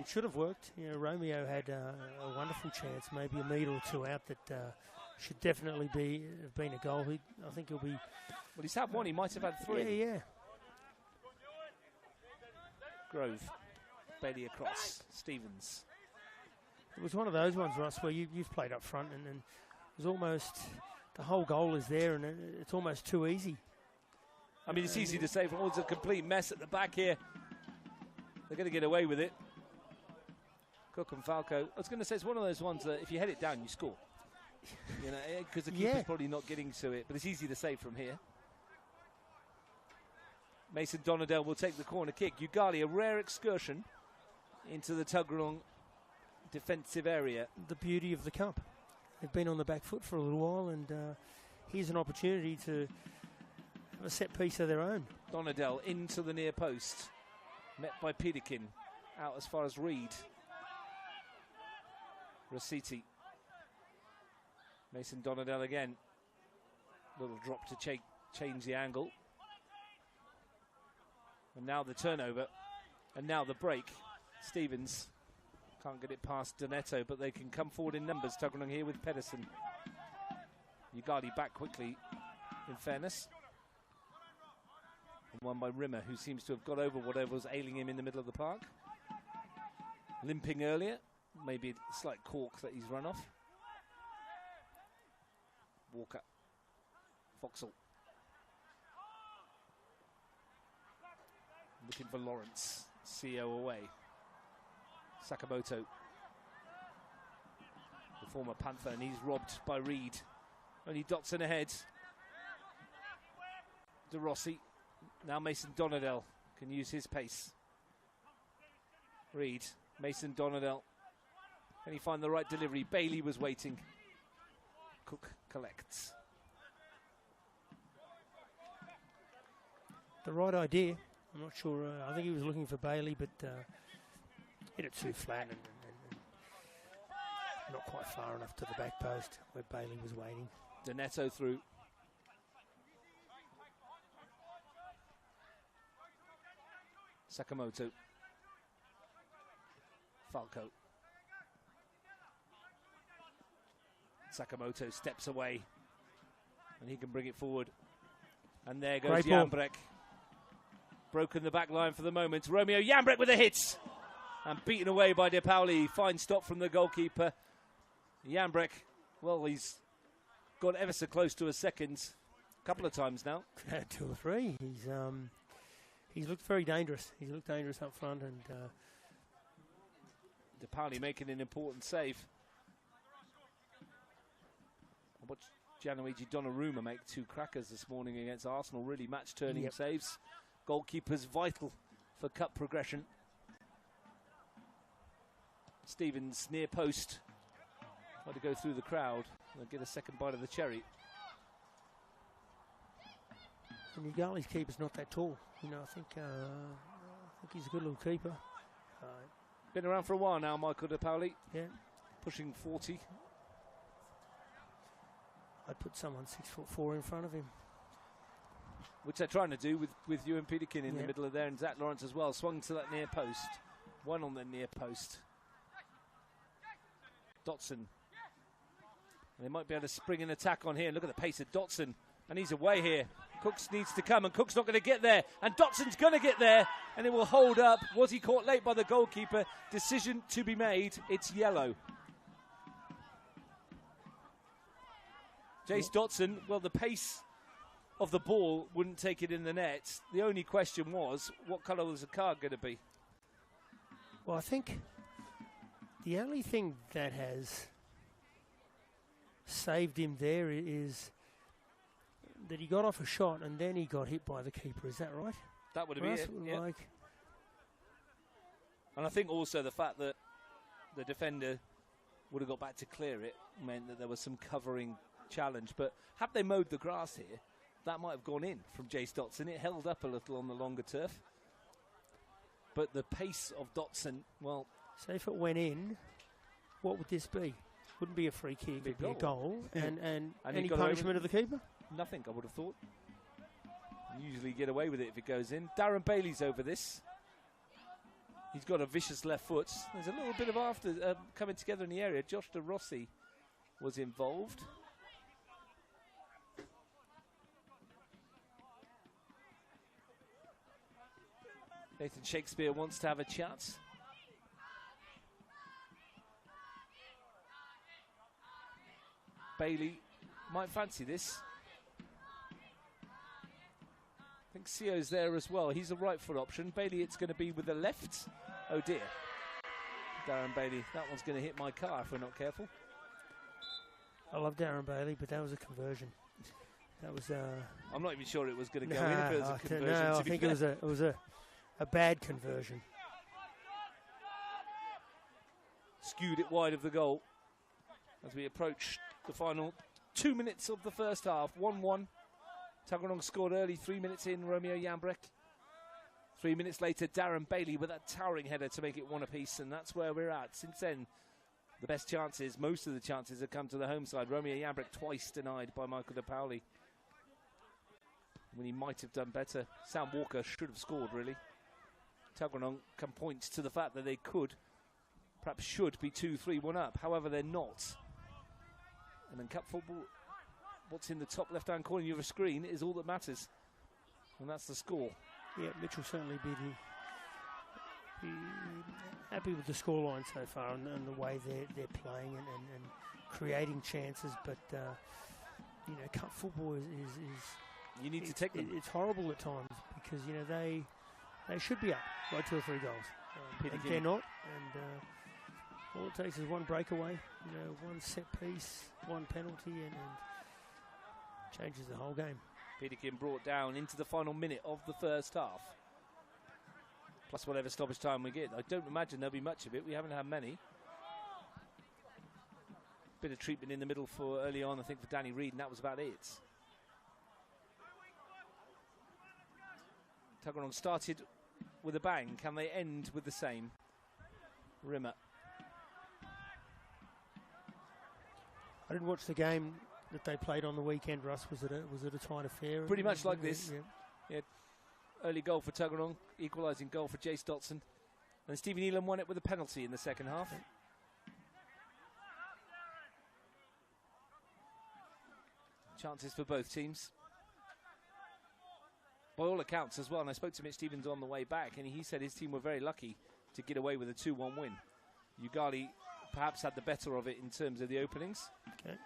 should have worked. You know, Romeo had a wonderful chance, maybe a metre or 2 out that should definitely have been a goal. I think he'll be... Well, he's had 1. He might have had 3. Yeah. Grove. Bailey across. Stevens. It was one of those ones, Russ, where you've played up front and it was almost, the whole goal is there and it's almost too easy. I mean, it's easy to say, but it's a complete mess at the back here. They're going to get away with it. Cook and Falco. I was going to say, it's one of those ones that if you head it down, you score. You know, because the keeper's probably not getting to it, but it's easy to save from here. Mason Donadell will take the corner kick. Yoogali, a rare excursion into the Tuggeranong defensive area. The beauty of the cup. They've been on the back foot for a little while, and here's an opportunity to have a set piece of their own. Donadell into the near post, met by Peterkin, out as far as Reed. Rossetti. Mason Donadell again. Little drop to change the angle. And now the turnover, and now the break. Stevens can't get it past Doneto, but they can come forward in numbers. Tuggeranong here with Pedersen. Yoogali back quickly, in fairness. And one by Rimmer, who seems to have got over whatever was ailing him in the middle of the park. Limping earlier, maybe a slight cork that he's run off. Walker. Foxall. Looking for Lawrence. CO away. Sakamoto. former Panther, and he's robbed by Reed. Only Dotson ahead. De Rossi. Now Mason Donadell can use his pace. Reed, Mason Donadell. Can he find the right delivery? Bailey was waiting. Cook collects. The right idea. I'm not sure. I think he was looking for Bailey, but hit it too flat and not quite far enough to the back post where Bailey was waiting. Doneto through. Sakamoto. Falco. Sakamoto steps away and he can bring it forward. And there goes Jambrek. Broken the back line for the moment. Romeo Jambrek with a hit. And beaten away by De Pauli. Fine stop from the goalkeeper. Jambrek, well, he's got ever so close to a second. A couple of times now. 2 or 3. He's looked very dangerous. He's looked dangerous up front. And De Pauli making an important save. I watched Gianluigi Donnarumma make 2 crackers this morning against Arsenal. Really match-turning saves. Goalkeepers vital for cup progression. Stevens near post. Tried to go through the crowd and get a second bite of the cherry. And Yoogali's keeper's not that tall. You know, I think he's a good little keeper. Been around for a while now, Michael De Pauli. Yeah. Pushing 40. I'd put someone 6'4" in front of him. Which they're trying to do with Ewan Peterkin in the middle of there, and Zach Lawrence as well. Swung to that near post. One on the near post. Dotson. And they might be able to spring an attack on here. Look at the pace of Dotson. And he's away here. Cooks needs to come, and Cook's not going to get there. And Dotson's going to get there, and it will hold up. Was he caught late by the goalkeeper? Decision to be made. It's yellow. Jace Dotson, well, the pace of the ball wouldn't take it in the net. The only question was, what colour was the card going to be? Well, I think the only thing that has saved him there is that he got off a shot and then he got hit by the keeper. Is that right? That would have been it. Yeah. Like, and I think also the fact that the defender would have got back to clear it meant that there was some covering challenge. But had they mowed the grass here, that might have gone in from Jace Dotson. It held up a little on the longer turf. But the pace of Dotson, well... So if it went in, what would this be? Wouldn't be a free kick, it'd be a goal. And any punishment of the keeper? Nothing, I would have thought. Usually get away with it if it goes in. Darren Bailey's over this. He's got a vicious left foot. There's a little bit of coming together in the area. Josh De Rossi was involved. Nathan Shakespeare wants to have a chat. Bailey might fancy this. I think Sio's there as well. He's a right foot option. Bailey, it's going to be with the left. Oh dear. Darren Bailey, that one's going to hit my car if we're not careful. I love Darren Bailey, but that was a conversion. That was I'm not even sure it was going to go in if it was a conversion. No, I think it was a bad conversion. Skewed it wide of the goal as we approach the final 2 minutes of the first half. 1-1. Tuggeranong scored early, 3 minutes in, Romeo Jambrek. 3 minutes later, Darren Bailey with that towering header to make it 1 apiece, and that's where we're at. Since then, the best chances, most of the chances have come to the home side. Romeo Jambrek twice denied by Michael De Pauli, when he might have done better. Sam Walker should have scored, really. Tuggeranong can point to the fact that they could, perhaps should, be 2-3-1 up. However, they're not. And in cup football, what's in the top left-hand corner of your screen is all that matters. And that's the score. Yeah, Mitch will certainly be happy with the scoreline so far and the way they're playing and creating chances. But, you know, cup football is you need to take them. It's horrible at times because, you know, they should be up by 2 or 3 goals. And they're not. And All it takes is one breakaway, one set piece, one penalty, and changes the whole game. Deakin brought down into the final minute of the first half. Plus whatever stoppage time we get. I don't imagine there'll be much of it. We haven't had many. Bit of treatment in the middle for early on, I think, for Danny Reid, and that was about it. Tuggeranong started with a bang. Can they end with the same? Rimmer. I didn't watch the game that they played on the weekend, Russ. Was it a tight affair? Pretty much like this. Yeah. Early goal for Tuggeranong, equalising goal for Jace Dotson. And Stephen Elam won it with a penalty in the second half. Okay. Chances for both teams. By all accounts as well, and I spoke to Mitch Stevens on the way back, and he said his team were very lucky to get away with a 2-1 win. Yoogali perhaps had the better of it in terms of the openings. Okay.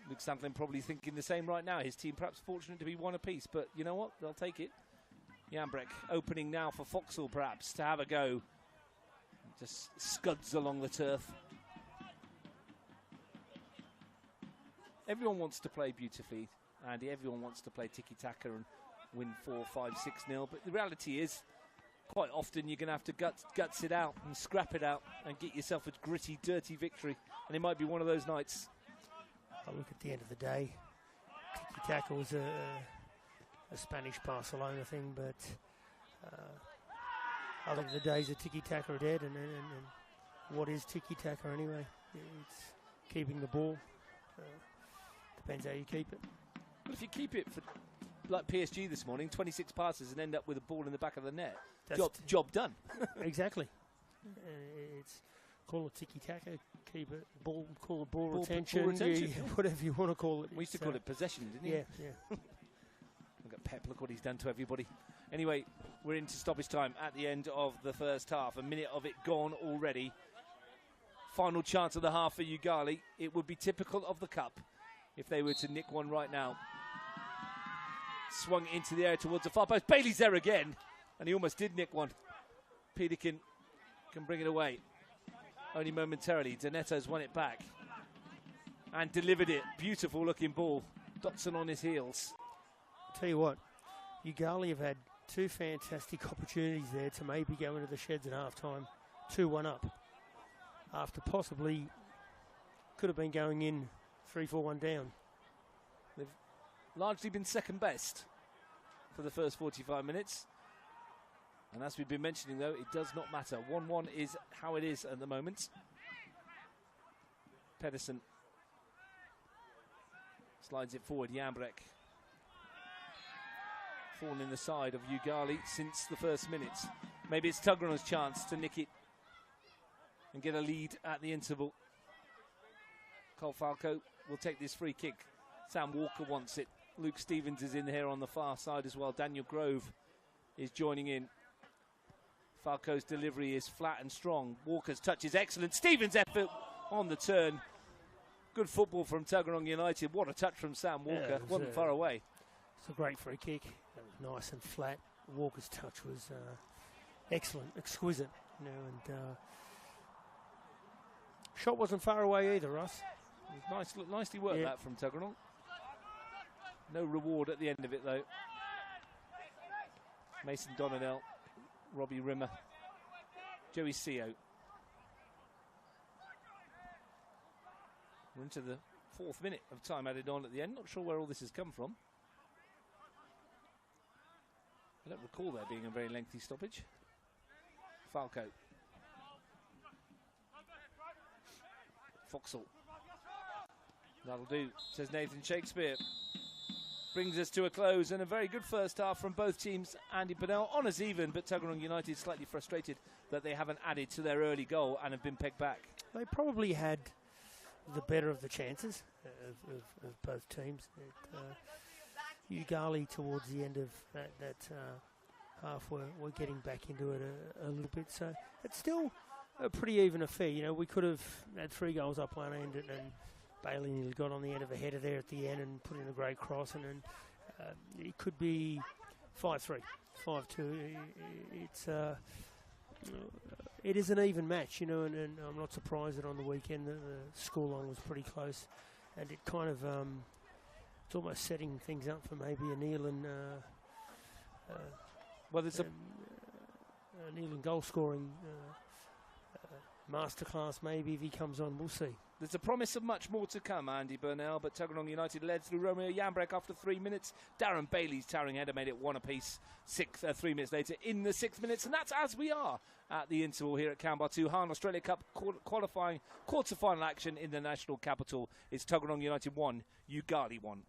Luke Santlin probably thinking the same right now. His team perhaps fortunate to be one apiece, but you know what? They'll take it. Yambrek opening now for Foxall perhaps to have a go. Just scuds along the turf. Everyone wants to play beautifully, Andy. Everyone wants to play tiki-taka and win 4-5-6-0. But the reality is, quite often you're going to have to guts it out and scrap it out and get yourself a gritty, dirty victory. And it might be one of those nights. I look at the end of the day, tiki-taka was a Spanish Barcelona thing, but I think the days of tiki-taka are dead. And what is tiki-taka anyway? It's keeping the ball. Depends how you keep it. But if you keep it for, like PSG this morning, 26 passes and end up with a ball in the back of the net, job done. Exactly. It's call it tiki-taka, keep it, call it ball retention, whatever you want to call it. We used to call it possession, didn't we? Yeah. Look at Pep, look what he's done to everybody. Anyway, we're into stoppage time at the end of the first half. A minute of it gone already. Final chance of the half for Yoogali. It would be typical of the cup if they were to nick one right now. Swung into the air towards the far post. Bailey's there again, and he almost did nick one. Deakin can bring it away. Only momentarily. Donetto's won it back and delivered it. Beautiful looking ball. Dotson on his heels. I'll tell you what, Yoogali have had two fantastic opportunities there to maybe go into the sheds at half time. 2-1 up. After possibly could have been going in 3-4-1 down. They've largely been second best for the first 45 minutes. And as we've been mentioning, though, it does not matter. 1-1 is how it is at the moment. Pedersen slides it forward. Yambrek fallen in the side of Yoogali since the first minutes. Maybe it's Tuggeranong's chance to nick it and get a lead at the interval. Cole Falco will take this free kick. Sam Walker wants it. Luke Stevens is in here on the far side as well. Daniel Grove is joining in. Falco's delivery is flat and strong. Walker's touch is excellent. Stevens' effort on the turn. Good football from Tuggeranong United. What a touch from Sam Walker. Wasn't far away. It's a great free kick. It was nice and flat. Walker's touch was excellent, exquisite. Shot wasn't far away either, Russ. Nicely worked that from Tuggeranong. No reward at the end of it, though. Mason Donadell, Robbie Rimmer, Joey Seo. We're into the 4th minute of time added on at the end. Not sure where all this has come from. I don't recall there being a very lengthy stoppage. Falco. Foxall. That'll do, says Nathan Shakespeare. Brings us to a close, and a very good first half from both teams. Andy Burnell, honours even, but Tuggeranong United slightly frustrated that they haven't added to their early goal and have been pegged back. They probably had the better of the chances of both teams. Yoogali towards the end of that half were getting back into it a little bit, so it's still a pretty even affair. We could have had 3 goals up one end, and Bailey nearly got on the end of a header there at the end and put in a great cross, and then it could be 5-3, 5-2. It's it is an even match, you know, and I'm not surprised that on the weekend the scoreline was pretty close, and it kind of it's almost setting things up for maybe a Neelan well, there's a Neelan goal scoring masterclass maybe if he comes on. We'll see. There's a promise of much more to come, Andy Burnell, but Tuggeranong United led through Romeo Yambrek after 3 minutes. Darren Bailey's towering header made it one apiece 3 minutes later in the 6 minutes, and that's as we are at the interval here at Kambah 2. Hahn Australia Cup qualifying quarter-final action in the national capital. It's Tuggeranong United 1, Yoogali 1.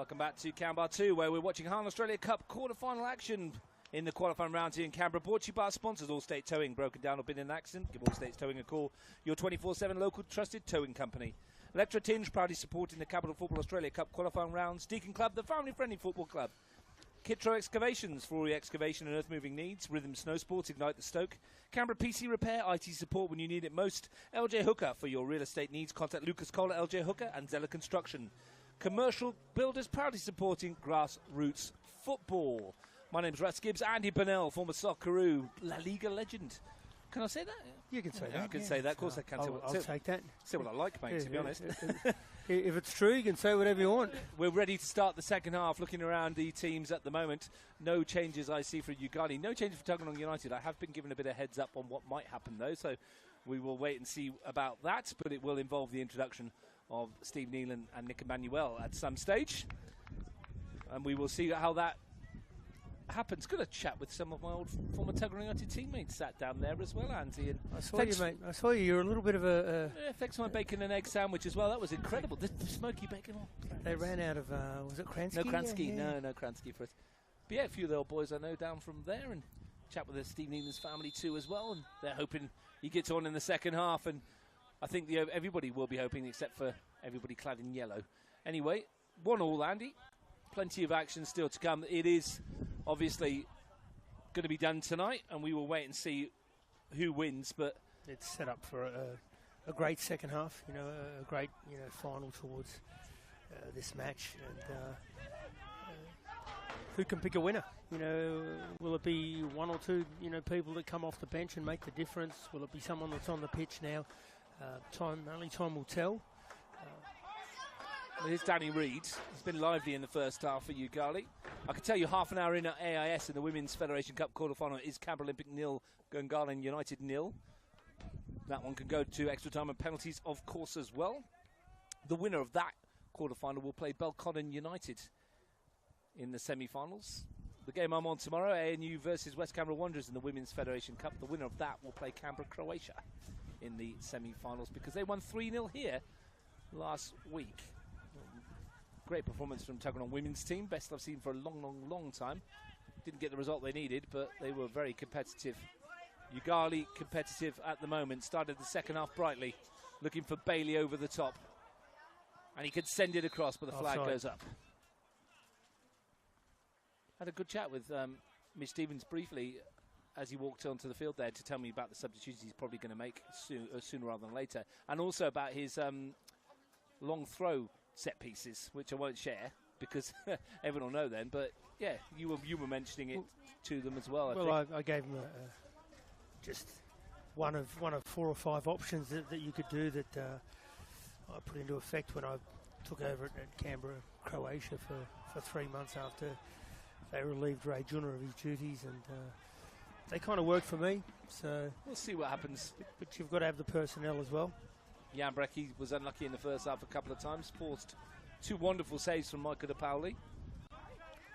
Welcome back to Kambah 2, where we're watching Hahn Australia Cup quarter-final action in the qualifying round here in Canberra. Brought to you by our sponsors, Allstate Towing. Broken down or been in an accident? Give Allstate Towing a call. Your 24/7 local trusted towing company. Electro Tinj, proudly supporting the Capital Football Australia Cup qualifying rounds. Deakin Club, the family-friendly football club. Kitro Excavations for all your excavation and earth-moving needs. Rhythm Snowsports, ignite the stoke. Canberra PC Repair, IT support when you need it most. LJ Hooker for your real estate needs. Contact Lukas at LJ Hooker and Xela Construction. Commercial builders proudly supporting grassroots football. My name's Russ Gibbs. Andy Burnell, former Socceroo, La Liga legend. Can I say that? You can say that. I can say that. Of course I can. I'll take that. Say what I like, mate, to be honest. If it's true, you can say whatever you want. We're ready to start the second half. Looking around the teams at the moment, no changes I see for Yoogali. No changes for Tuggeranong United. I have been given a bit of heads up on what might happen, though, so we will wait and see about that. But it will involve the introduction of Steve Neelan and Nick Emmanuel at some stage. And we will see how that happens. Got a chat with some of my old former Tuggeranong United teammates sat down there as well, Andy. And I saw you, mate. I saw you. You're a little bit of a... thanks for my bacon and egg sandwich as well. That was incredible. The smoky bacon. They ran out of... was it Kransky? No Kransky. Yeah. No Kransky for us. But yeah, a few of the old boys I know down from there, and chat with Steve Neelan's family too as well. And they're hoping he gets on in the second half. And I think everybody will be hoping, except for everybody clad in yellow. Anyway, 1-1, Andy. Plenty of action still to come. It is obviously going to be done tonight, and we will wait and see who wins. But it's set up for a great second half. A great final towards this match. And who can pick a winner? Will it be one or two people that come off the bench and make the difference? Will it be someone that's on the pitch now? Only time will tell. Here's Danny Reid. He's been lively in the first half for Yoogali. I can tell you half an hour in at AIS in the Women's Federation Cup quarter-final is Canberra Olympic 0, Gungahlin United 0. That one can go to extra time and penalties, of course, as well. The winner of that quarter-final will play Belconnen United in the semi-finals. The game I'm on tomorrow, ANU versus West Canberra Wanderers in the Women's Federation Cup. The winner of that will play Canberra, Croatia in the semi-finals because they won 3-0 here last week. Great performance from Tuggeranong women's team. Best I've seen for a long time. Didn't get the result they needed, but they were very competitive. Yoogali competitive at the moment. Started the second half brightly, looking for Bailey over the top. And he could send it across, but the flag goes up. Had a good chat with Mitch Stevens briefly as he walked onto the field there to tell me about the substitutions he's probably going to make sooner rather than later. And also about his long throw set pieces, which I won't share because everyone will know then. But yeah, you were mentioning it to them as well. I gave them just one of 4 or 5 options that you could do that I put into effect when I took over at Canberra, Croatia for 3 months after they relieved Ray Junner of his duties, and they kind of worked for me. So we'll see what happens. But you've got to have the personnel as well. Jan Brecky was unlucky in the first half a couple of times. Forced 2 wonderful saves from Michael De Pauli.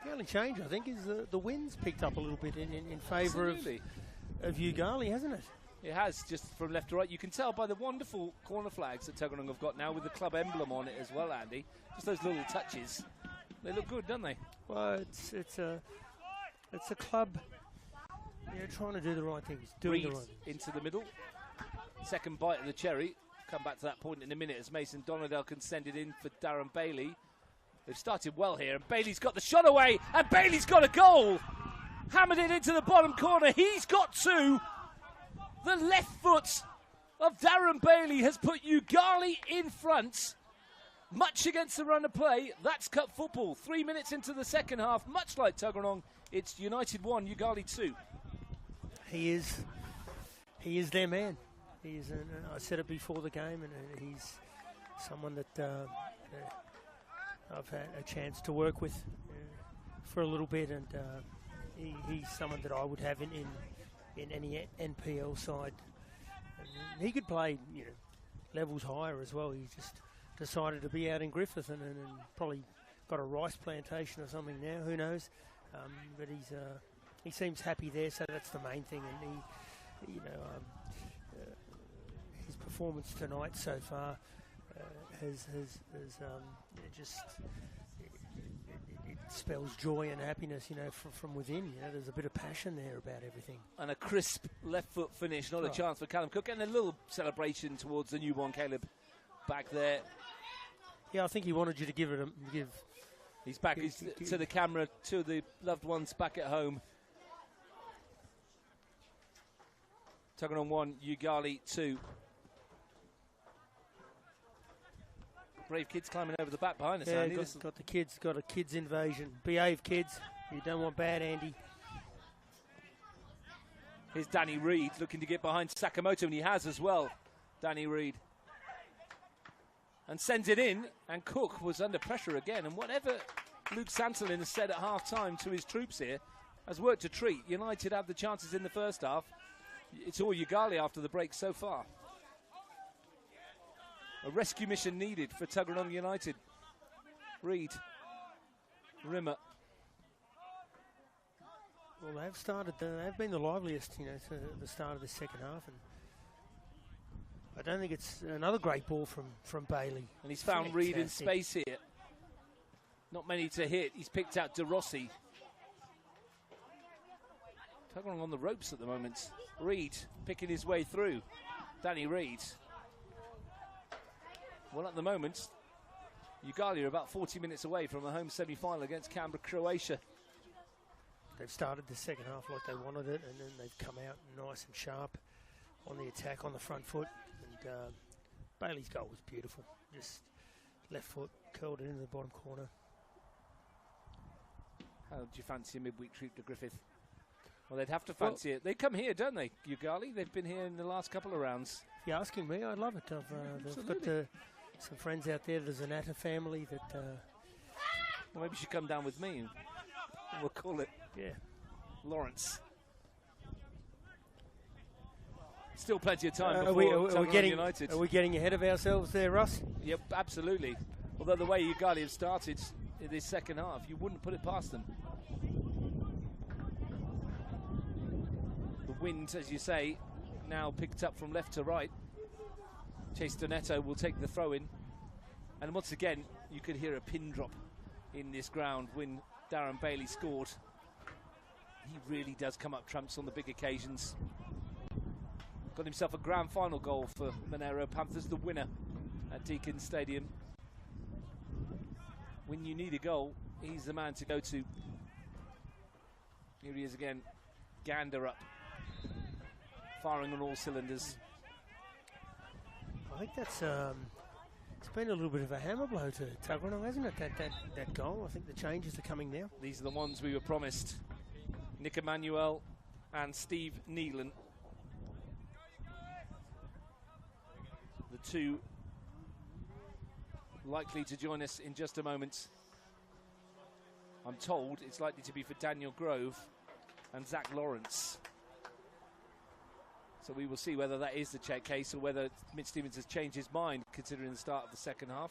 The only change, I think, is the wind's picked up a little bit in favour of Yoogali, hasn't it? It has, just from left to right. You can tell by the wonderful corner flags that Tuggeranong have got now with the club emblem on it as well, Andy. Just those little touches. They look good, don't they? Well, it's a club trying to do the right things. Doing the right things. Into the middle. Second bite of the cherry. Come back to that point in a minute as Mason Donadell can send it in for Darren Bailey. They've started well here, and Bailey's got the shot away, and Bailey's got a goal. Hammered it into the bottom corner. He's got 2. The left foot of Darren Bailey has put Yoogali in front. Much against the run of play. That's cup football. 3 minutes into the second half, much like Tuggeranong. It's United 1, Yoogali 2. He is their man. I said it before the game, and he's someone that I've had a chance to work with for a little bit, and he's someone that I would have in any NPL side. And he could play levels higher as well. He just decided to be out in Griffith and probably got a rice plantation or something now. Who knows? But he seems happy there, so that's the main thing. And his performance tonight so far has just spells joy and happiness, you know, from within. You know, there's a bit of passion there about everything. And a crisp left foot finish, not a chance for Callum Cook, and a little celebration towards the newborn Caleb back there. Yeah, I think he wanted you to give it a give. He's back to the camera, to the loved ones back at home. Tuggeranong 1, Yoogali 2. Brave kids climbing over the back behind us, Yeah, Andy. got the kids, got a kids invasion. Behave, kids. You don't want bad, Andy. Here's Danny Reid looking to get behind Sakamoto, and he has as well. Danny Reid. And sends it in, and Cook was under pressure again. And whatever Luke Santelin has said at half-time to his troops here has worked a treat. United had the chances in the first half. It's all Yoogali after the break so far. A rescue mission needed for Tuggeranong United. Reid. Rimmer. Well, they've been the liveliest, you know, to the start of the second half. And I don't think it's another great ball from Bailey. And he's found Reid in space here. Not many to hit. He's picked out De Rossi. Tuggeranong on the ropes at the moment. Reid picking his way through. Danny Reid. Well, at the moment, Yoogali are about 40 minutes away from a home semi-final against Canberra, Croatia. They've started the second half like they wanted it, and then they've come out nice and sharp on the attack on the front foot. And Bailey's goal was beautiful. Just left foot, curled it into the bottom corner. How do you fancy a midweek trip to Griffith? Well, they'd have to fancy it. They come here, don't they, Yoogali? They've been here in the last couple of rounds. If you're asking me, I'd love it. They've got some friends out there. There's an Atta family that... well, maybe you should come down with me. And we'll call it Lawrence. Still plenty of time before United. Are we getting ahead of ourselves there, Russ? Yep, absolutely. Although the way Yoogali have started in this second half, you wouldn't put it past them. The wind, as you say, now picked up from left to right. Chase Doneto will take the throw in. And once again, you could hear a pin drop in this ground when Darren Bailey scored. He really does come up trumps on the big occasions. Got himself a grand final goal for Monero Panthers, the winner at Deakin Stadium. When you need a goal, he's the man to go to. Here he is again, Gander up, firing on all cylinders. I think that's it's been a little bit of a hammer blow to Tuggeranong, hasn't it? That goal. I think the changes are coming now. These are the ones we were promised. Nick Emmanuel and Steve Neelan. The two likely to join us in just a moment. I'm told it's likely to be for Daniel Grove and Zach Lawrence. So we will see whether that is the check case or whether Mitch Stevens has changed his mind considering the start of the second half.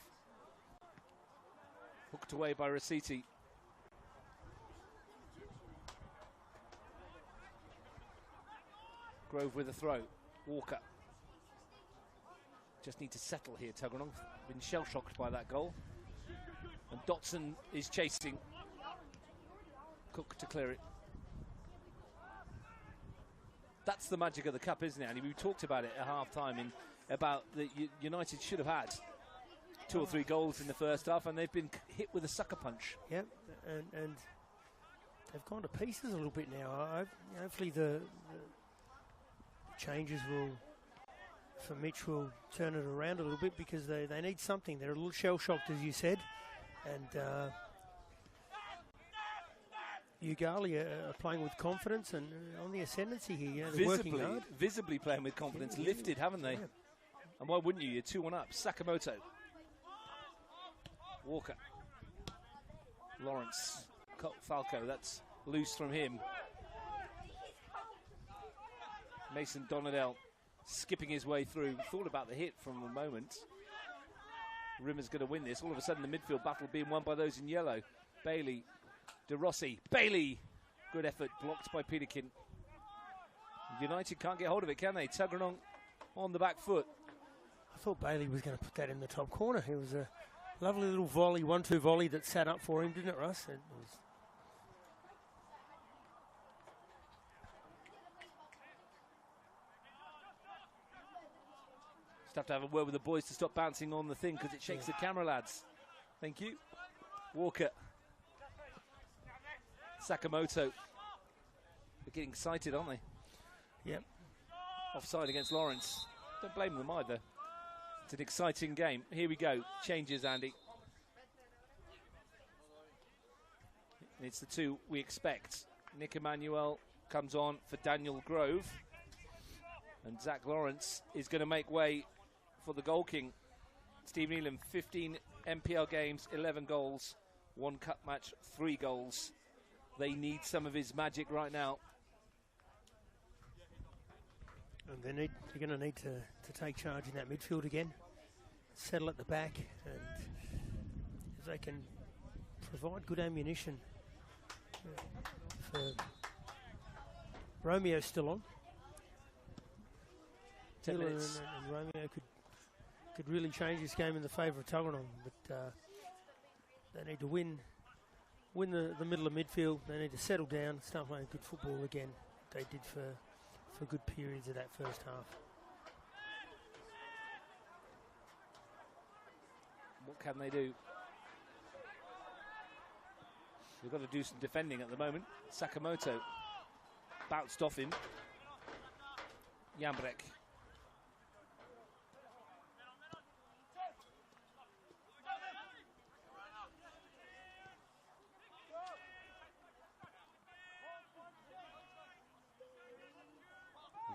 Hooked away by Rossetti. Grove with a throw. Walker. Just need to settle here, Tuggeranong. Been shell-shocked by that goal. And Dotson is chasing. Cook to clear it. That's the magic of the Cup, isn't it, Andy? We talked about it at half-time, about the United should have had 2 or 3 goals in the first half, and they've been hit with a sucker punch. Yep, and they've gone to pieces a little bit now. Hopefully the changes for Mitch will turn it around a little bit, because they need something. They're a little shell-shocked, as you said, and Yoogali are playing with confidence and on the ascendancy here. You know, they're working hard. Visibly playing with confidence. Lifted, haven't they? Yeah. And why wouldn't you? You're 2-1 up. Sakamoto. Walker. Lawrence. Falco. That's loose from him. Mason Donadell skipping his way through. Thought about the hit from a moment. Rimmer's going to win this. All of a sudden, the midfield battle being won by those in yellow. Bailey. De Rossi. Bailey. Good effort. Blocked by Peterkin. United can't get hold of it, can they? Tuggeranong on the back foot. I thought Bailey was going to put that in the top corner. It was a Lovely little volley, 1-2 volley that sat up for him, didn't it, Russ? It was just have to have a word with the boys to stop bouncing on the thing because it shakes the camera, lads. Thank you. Walker. Sakamoto. They're getting excited, aren't they? Yep. Offside against Lawrence. Don't blame them either. It's an exciting game. Here we go. Changes, Andy. It's the two we expect. Nick Emmanuel comes on for Daniel Grove. And Zach Lawrence is going to make way for the goal king. Stephen Elam, 15 MPL games, 11 goals, 1 cup match, 3 goals. They need some of his magic right now. And they're going to need to take charge in that midfield again, settle at the back, and if they can provide good ammunition for Romeo still on. 10 minutes. And Romeo could really change this game in the favour of Tuggeranong, but they need to win the middle of midfield. They need to settle down, start playing good football again. They did for good periods of that first half. What can they do? They've got to do some defending at the moment. Sakamoto bounced off him. Jambrek.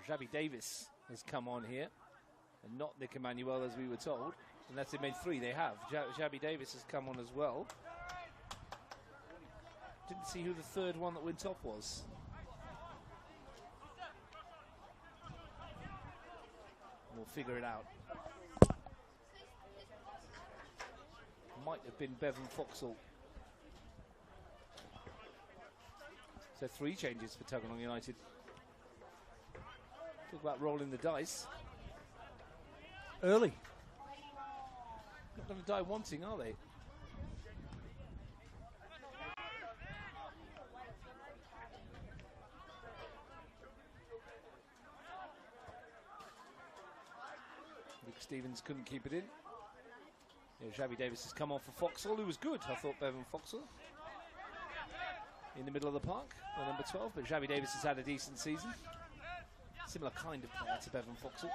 Xavi Davis has come on here, and not Nick Emmanuel as we were told. Unless they made 3, they have. Xavi Davis has come on as well. Didn't see who the third one that went off was. We'll figure it out. Might have been Bevan Foxall. So 3 changes for Tuggeranong United. Talk about rolling the dice. Early. Not going to die wanting, are they? Luke Stevens couldn't keep it in. Yeah, Xavi Davis has come on for Foxall, who was good. I thought Bevan Foxall in the middle of the park, by number 12, but Xavi Davis has had a decent season. Similar kind of player to Bevan Foxall.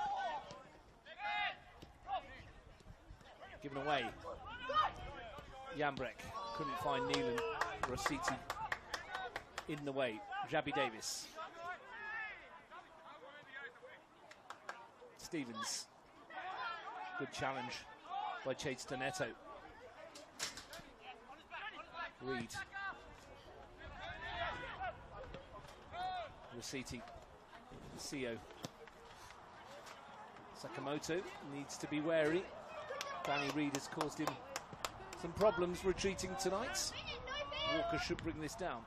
Given away. Jambrek couldn't find Neelan. Rositi in the way. Xavi Davis. Stevens. Good challenge by Chase Donetto. Reed. Rositi. CEO. Sakamoto needs to be wary. Danny Reed has caused him some problems retreating tonight. Walker should bring this down.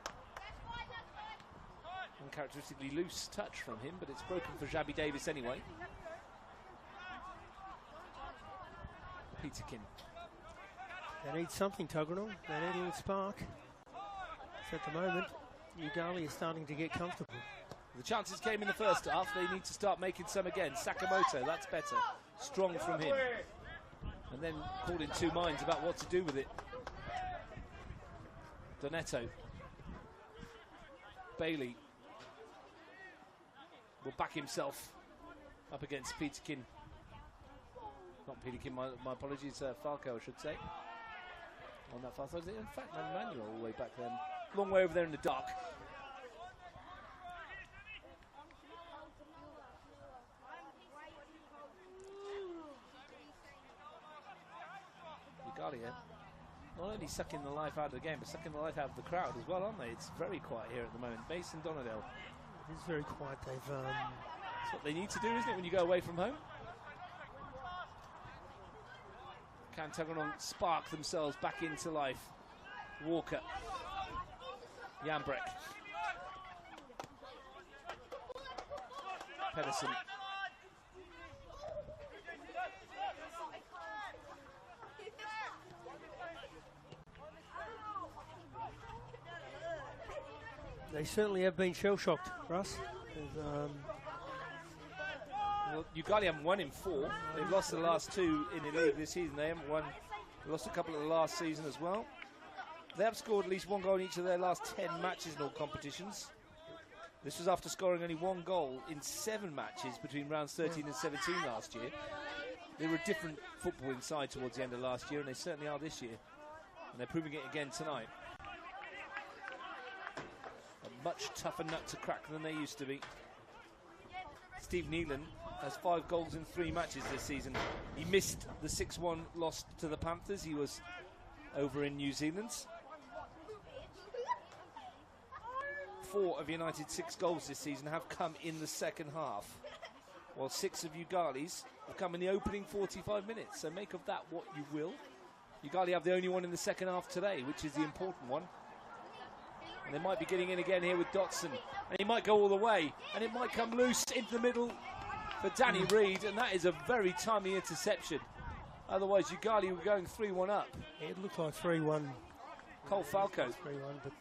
Uncharacteristically loose touch from him, but it's broken for Xavi Davis anyway. Peterkin. They need something, Tuggeranong. They need a little spark. So at the moment, Yoogali is starting to get comfortable. The chances came in the first half. They need to start making some again. Sakamoto, that's better. Strong from him. And then called in 2 minds about what to do with it. Donetto. Bailey will back himself up against Peterkin. Not Peterkin, my apologies, Falco, I should say. On that far side. In fact, Manuel all the way back then. Long way over there in the dark. Yoogali, not only sucking the life out of the game, but sucking the life out of the crowd as well, aren't they? It's very quiet here at the moment. Mason Donadell. It is very quiet. That's what they need to do, isn't it, when you go away from home? Can Tuggeranong spark themselves back into life? Walker. Jambrek. Pedersen. They certainly have been shell-shocked, Russ. Well, Yoogali haven't won in 4. They've lost the last 2 in the league this season. They haven't won. They lost a couple of the last season as well. They have scored at least 1 goal in each of their last 10 matches in all competitions. This was after scoring only 1 goal in 7 matches between rounds 13 and 17 last year. They were a different footballing side towards the end of last year, and they certainly are this year. And they're proving it again tonight. A much tougher nut to crack than they used to be. Steve Neelan has 5 goals in 3 matches this season. He missed the 6-1 loss to the Panthers. He was over in New Zealand. 4 of United's 6 goals this season have come in the second half, while 6 of Yoogali's have come in the opening 45 minutes. So make of that what you will. Yoogali have the only one in the second half today, which is the important one. And they might be getting in again here with Dotson. And he might go all the way. And it might come loose into the middle for Danny Reid. And that is a very timely interception. Otherwise, Yoogali were going 3-1 up. It looked like 3-1. Cole Falco. 3-1, but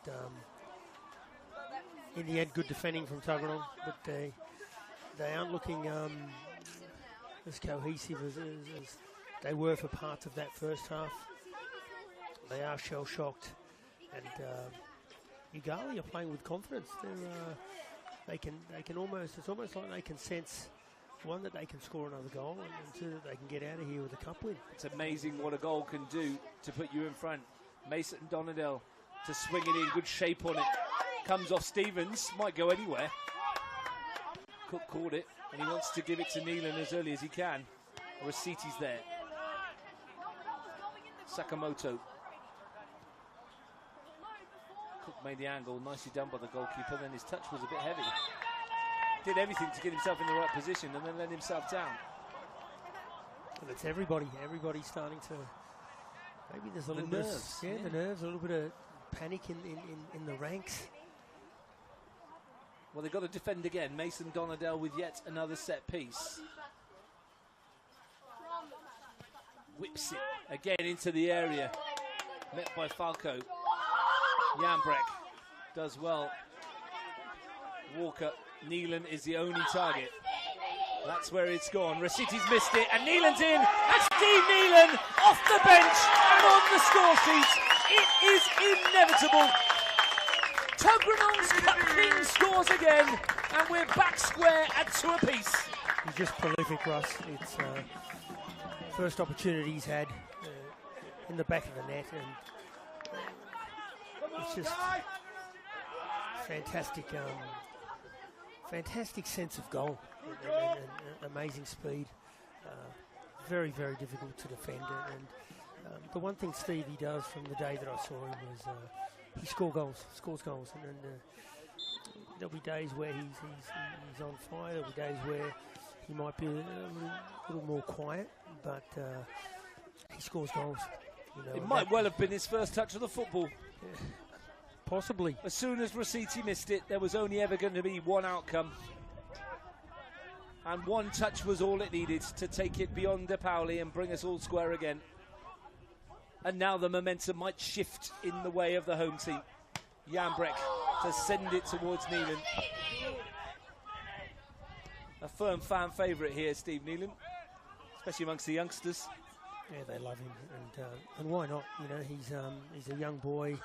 in the end, good defending from Tuggeranong. But they aren't looking as cohesive as they were for parts of that first half. They are shell-shocked. And Yoogali are playing with confidence. They can almost, it's almost like they can sense, 1, that they can score another goal, and 2, that they can get out of here with a cup win. It's amazing what a goal can do to put you in front. Mason Donadell to swing it in, good shape on it. Comes off Stevens, might go anywhere. Cook caught it, and he wants to give it to Neelan as early as he can. Rasiti's there. Sakamoto. Cook made the angle, nicely done by the goalkeeper, then his touch was a bit heavy. Did everything to get himself in the right position and then let himself down. Well, it's everybody's starting to, maybe there's a little bit nerves, of, the nerves, a little bit of panic in the ranks. Well, they've got to defend again. Mason Donadell with yet another set piece. Whips it again into the area. Met by Falco. Jambrek does well. Walker. Neelan is the only target. That's where it's gone. Rasiti's missed it, and Neelan's in. And Steve Neelan off the bench and on the score sheet. It is inevitable. Tuggeranong's Cup King scores again, and we're back square at 2 apiece. He's just prolific, Russ. It's first opportunity he's had in the back of the net, and it's just fantastic. Fantastic sense of goal and amazing speed. Very, very difficult to defend. And the one thing Stevie does from the day that I saw him was he scores goals. And there'll be days where he's on fire. There'll be days where he might be a little more quiet, but he scores goals. You know, it might well have been his first touch of the football. Yeah. Possibly. As soon as Rasiti missed it, there was only ever going to be one outcome. And one touch was all it needed to take it beyond De Pauli and bring us all square again. And now the momentum might shift in the way of the home team. Jambrek to send it towards Neelan. A firm fan favourite here, Steve Neelan, especially amongst the youngsters. Yeah, they love him, and why not? You know, he's a young boy,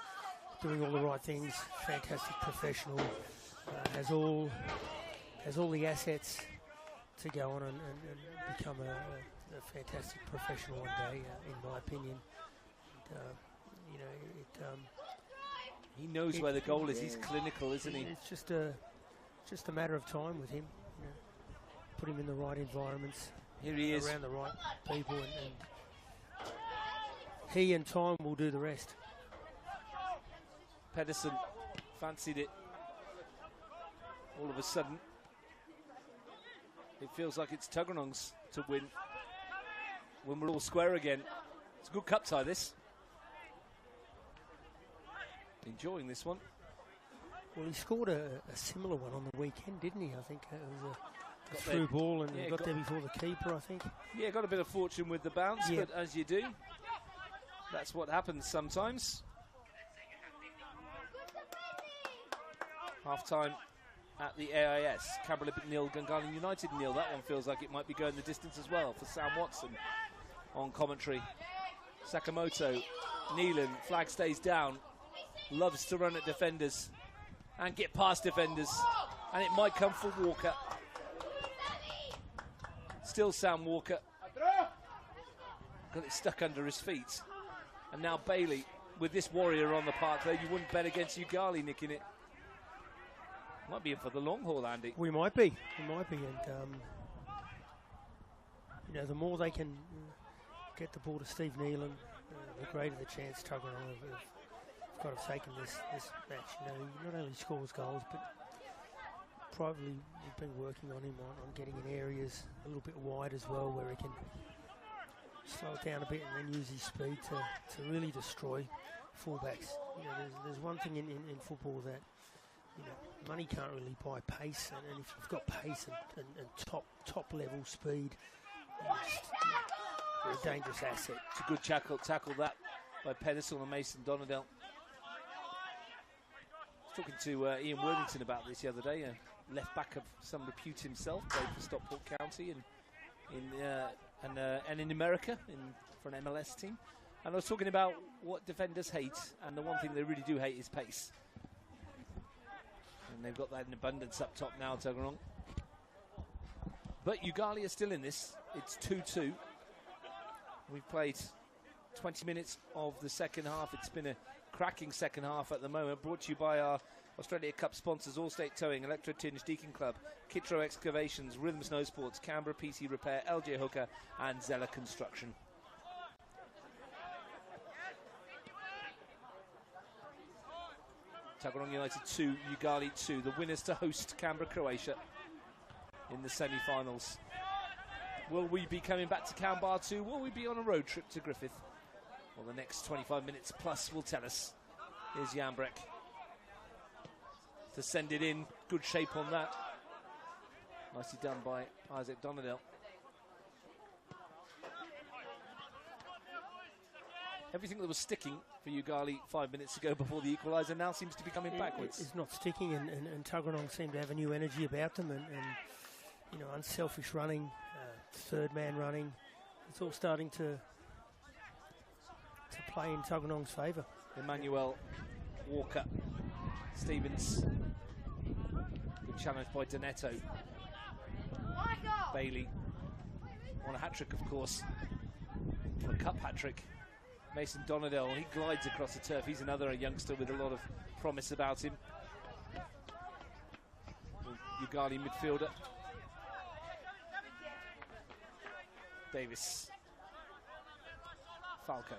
doing all the right things. Fantastic professional, has all the assets to go on and become a fantastic professional one day, in my opinion. And, you know, he knows where the goal is. He's clinical, isn't he? It's just a matter of time with him. You know, put him in the right environments. Here he is, around the right people, and he and time will do the rest. Pedersen fancied it. All of a sudden, it feels like it's Tuggeranong's to win when we're all square again. It's a good cup tie, this. Enjoying this one. Well, he scored a similar one on the weekend, didn't he? I think it was a through ball, and got there before the keeper, I think. Yeah, got a bit of fortune with the bounce, but as you do, that's what happens sometimes. Half-time at the AIS. Canberra 0, Gungahlin United 0. That one feels like it might be going the distance as well for Sam Watson on commentary. Sakamoto, Neelan, flag stays down. Loves to run at defenders and get past defenders. And it might come for Walker. Still Sam Walker. Got it stuck under his feet. And now Bailey, with this warrior on the park there, you wouldn't bet against Yoogali nicking it. Might be in for the long haul, Andy. We might be. And you know, the more they can get the ball to Steve Neelan, the greater the chance Tuggeranong have got of taking this match. You know, he not only scores goals, but privately we've been working on him on getting in areas a little bit wide as well, where he can slow it down a bit and then use his speed to really destroy fullbacks. You know, there's one thing in football that, you know, money can't really buy pace, and if you've got pace and top level speed, you're a dangerous asset. It's a good tackle that by Pennisel and Mason Donadell. I was talking to Ian Worthington about this the other day, a left back of some repute himself, played for Stockport County and in America for an MLS team. And I was talking about what defenders hate, and the one thing they really do hate is pace. And they've got that in abundance up top now, Tuggeranong. But Yoogali are still in this. It's 2-2. We've played 20 minutes of the second half. It's been a cracking second half at the moment, brought to you by our Australia Cup sponsors, Allstate Towing, Electro Tinj, Deakin Club, Kitro Excavations, Rhythm Snowsports, Canberra PC Repair, LJ Hooker and Xela Construction. Tuggeranong United 2, Yoogali 2, the winners to host Canberra, Croatia in the semi-finals. Will we be coming back to Kambah 2? Will we be on a road trip to Griffith? Well, the next 25 minutes plus will tell us. Here's Jambrek to send it in. Good shape on that. Nicely done by Isaac Donadell. Everything that was sticking for Yoogali 5 minutes ago before the equaliser now seems to be coming backwards. It's not sticking, and Tuggeranong seem to have a new energy about them, and you know, unselfish running, third man running. It's all starting to play in Tuggeranong's favour. Emmanuel Walker, Stevens, good challenge by Doneto. Bailey on a hat-trick, of course, on a cup hat-trick. Mason Donadell, he glides across the turf. He's another youngster with a lot of promise about him. Yoogali midfielder. Davis. Falco.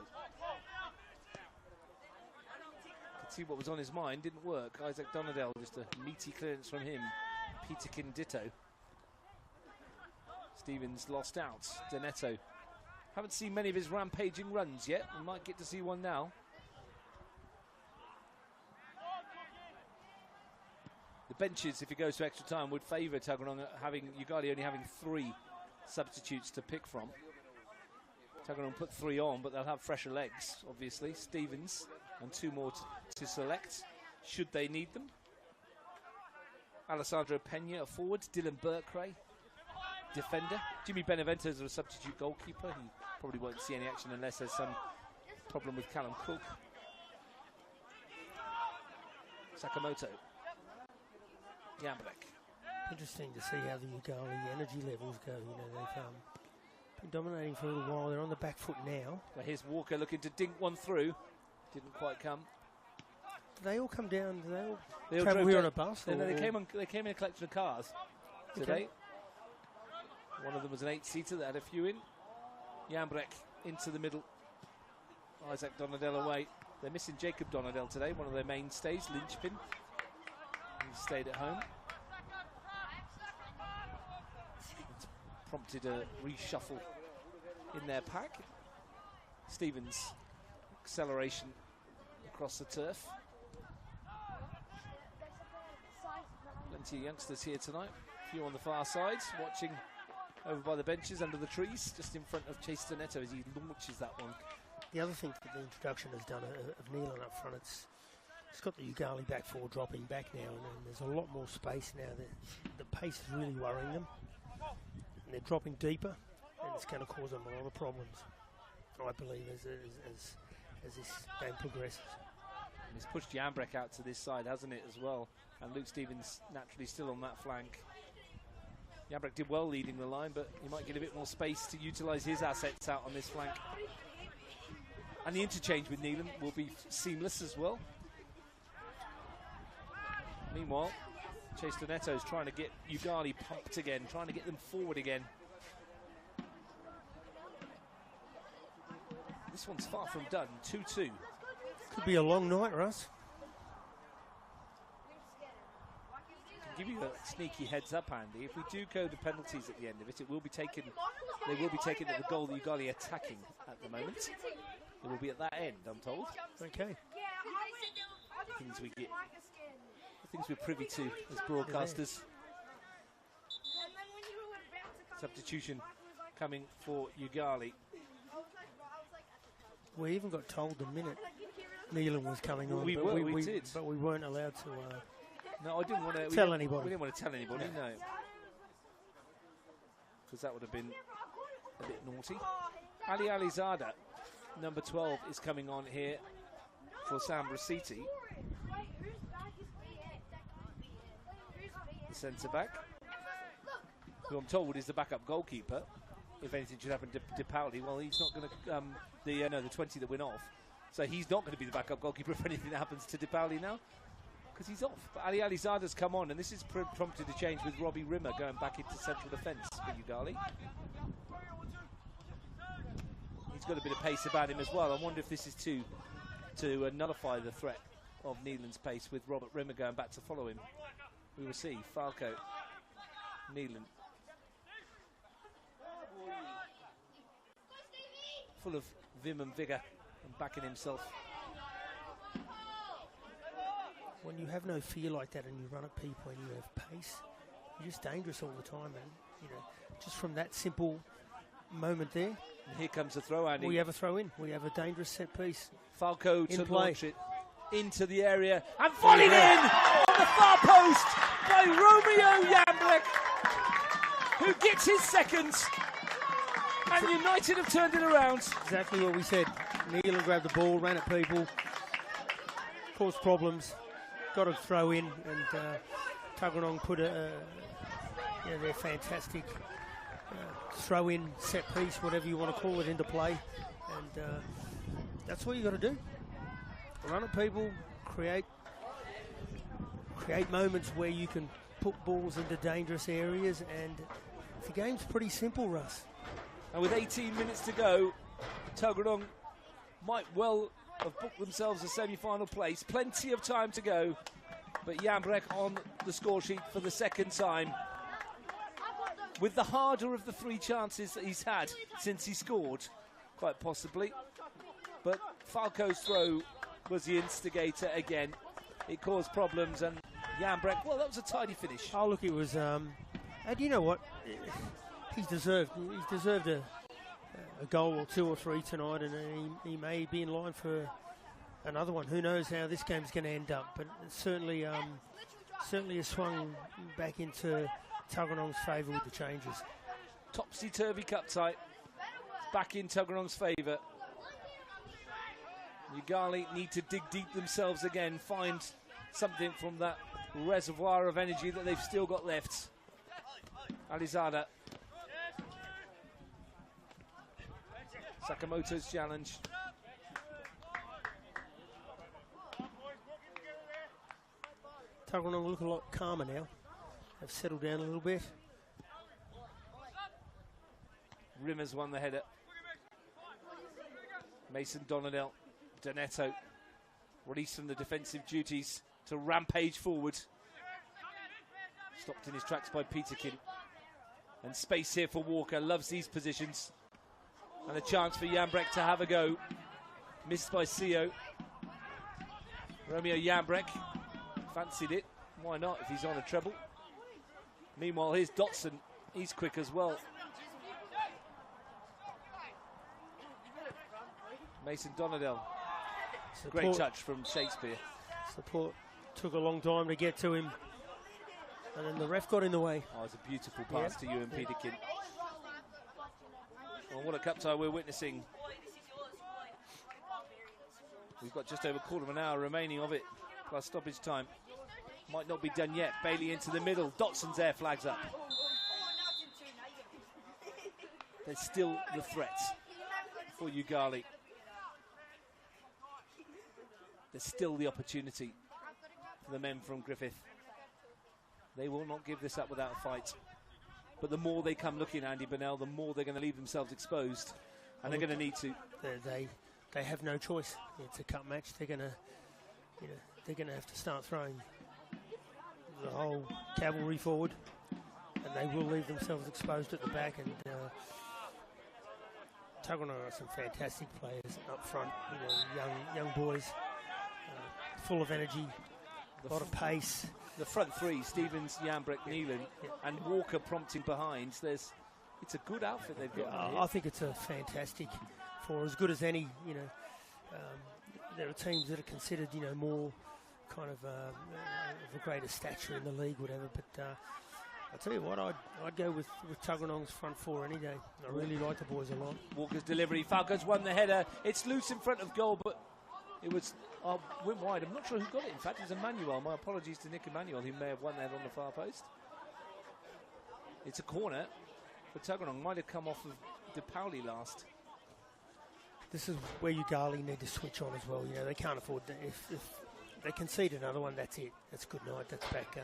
Could see what was on his mind, didn't work. Isaac Donadell, just a meaty clearance from him. Peterkin ditto. Stevens lost out. Doneto. Haven't seen many of his rampaging runs yet. We might get to see one now. The benches, if it goes to extra time, would favour Tuggeranong having Yoogali only having 3 substitutes to pick from. Tuggeranong put 3 on, but they'll have fresher legs, obviously. Stevens and 2 more to select, should they need them. Alessandro Pena, a forward. Dylan Burkray, defender. Jimmy Benevento is a substitute goalkeeper. He probably won't see any action unless there's some problem with Callum Cook. Sakamoto. Jambrek. Interesting to see how the Yoogali energy levels go. You know, they've been dominating for a little while. They're on the back foot now. Well, here's Walker looking to dink one through. Didn't quite come. Do they all come down? Do they all travel here on a bus? No, they came in a collection of cars today. Okay. One of them was an 8-seater that had a few in. Jambrek into the middle. Isaac Donadell away. They're missing Jacob Donadell today, one of their mainstays, linchpin. He stayed at home. It's prompted a reshuffle in their pack. Stevens, acceleration across the turf. Plenty of youngsters here tonight. A few on the far side, watching over by the benches under the trees, just in front of Chase Doneto as he launches that one. The other thing that the introduction has done of Neelan up front, it's It's got the Yoogali back four dropping back now, and there's a lot more space now. The pace is really worrying them. And they're dropping deeper, and it's going to cause them a lot of problems, I believe, as this game progresses. And it's pushed Jambrek out to this side, hasn't it, as well? And Luke Stevens naturally still on that flank. Jambrek did well leading the line, but he might get a bit more space to utilise his assets out on this flank. And the interchange with Neelan will be seamless as well. Meanwhile, Chase Doneto is trying to get Yoogali pumped again, trying to get them forward again. This one's far from done, 2-2. Could be a long night, Russ. Give you a sneaky heads up, Andy. If we do go to penalties at the end of it, it will be taken. They will be taken at the goal that Yoogali attacking at the moment. It will be at that end, I'm told. Okay. Things we get, things we're privy to as broadcasters. Substitution coming for Yoogali. We even got told the minute Neelan was coming on. We did, but we weren't allowed to. No, I didn't want to tell anybody. We didn't want to tell anybody, no. Because that would have been a bit naughty. Ali Alizada, number 12, is coming on here for Sam Braciti. The centre-back, who I'm told is the backup goalkeeper. If anything should happen to DePauli, well, he's not going to, the 20 that went off. So he's not going to be the backup goalkeeper if anything happens to DePauli now, because he's off. But Ali Alizada's come on, and this has prompted a change with Robbie Rimmer going back into central defence for Yoogali. He's got a bit of pace about him as well. I wonder if this is to nullify the threat of Neelan's pace with Robert Rimmer going back to follow him. We will see. Falco, Neelan. Full of vim and vigour and backing himself. When you have no fear like that and you run at people and you have pace, you're just dangerous all the time. And just from that simple moment there. And here comes the throw, Andy. We have a throw in. We have a dangerous set piece. Falco to launch it into the area and volleyed in on the far post by Romeo Jambrek, who gets his second. And United have turned it around. Exactly what we said. Neelan grabbed the ball, ran at people, caused problems, got a throw in, and Tuggeranong put their fantastic throw in, set piece, whatever you want to call it, into play. And that's what you got to do. Run at people, create moments where you can put balls into dangerous areas, and the game's pretty simple, Russ. And with 18 minutes to go, Tuggeranong might well have booked themselves a semi-final place. Plenty of time to go, but Jambrek on the score sheet for the second time, with the harder of the three chances that he's had since he scored, quite possibly. But Falco's throw was the instigator again. It caused problems, and Jambrek, well, that was a tidy finish. Oh, look, it was, and you know what? He's deserved a goal or two or three tonight, and he may be in line for another one. Who knows how this game's going to end up? But it certainly has swung back into Tuggeranong's favour with the changes. Topsy-turvy cup tie. Back in Tuggeranong's favour. Yoogali need to dig deep themselves again, find something from that reservoir of energy that they've still got left. Alizada. Sakamoto's challenge. Tuggeranong look a lot calmer now. They've settled down a little bit. Rimmer's won the header. Mason Doneto released from the defensive duties to rampage forward. Stopped in his tracks by Peterkin. And space here for Walker. Loves these positions. And a chance for Jambrek to have a go. Missed by Sio. Romeo Jambrek fancied it. Why not if he's on a treble? Meanwhile, here's Dotson. He's quick as well. Mason Donadell. Great touch from Shakespeare. Support took a long time to get to him, and then the ref got in the way. Oh, it's a beautiful pass to UMP Deakin. Well, what a cup tie we're witnessing. We've got just over a quarter of an hour remaining of it, plus stoppage time. Might not be done yet. Bailey into the middle. Dotson's there, flags up. There's still the threat for Yoogali. There's still the opportunity for the men from Griffith. They will not give this up without a fight. But the more they come looking, Andy Burnell, the more they're going to leave themselves exposed. And they're going to need to. They have no choice. It's a cup match. They're going to, they're going to have to start throwing the whole cavalry forward, and they will leave themselves exposed at the back. And Tuggeranong are some fantastic players up front. Young boys, full of energy, a lot of pace. The front three, Stevens, Yambrick, Neelan, and Walker prompting behind. It's a good outfit they've got. I think it's a fantastic, for as good as any. There are teams that are considered, more kind of a greater stature in the league, whatever. But I'll tell you what, I'd go with Tuggeranong's front four any day. I really like the boys a lot. Walker's delivery. Falcons won the header. It's loose in front of goal, but it was went wide. I'm not sure who got it. In fact, it was Emmanuel. My apologies to Nick Emmanuel, who may have won that on the far post. It's a corner for Tuggeranong. Might have come off of De Pauli last. This is where Yoogali need to switch on as well. They can't afford that. If they concede another one, that's it. That's good night. That's back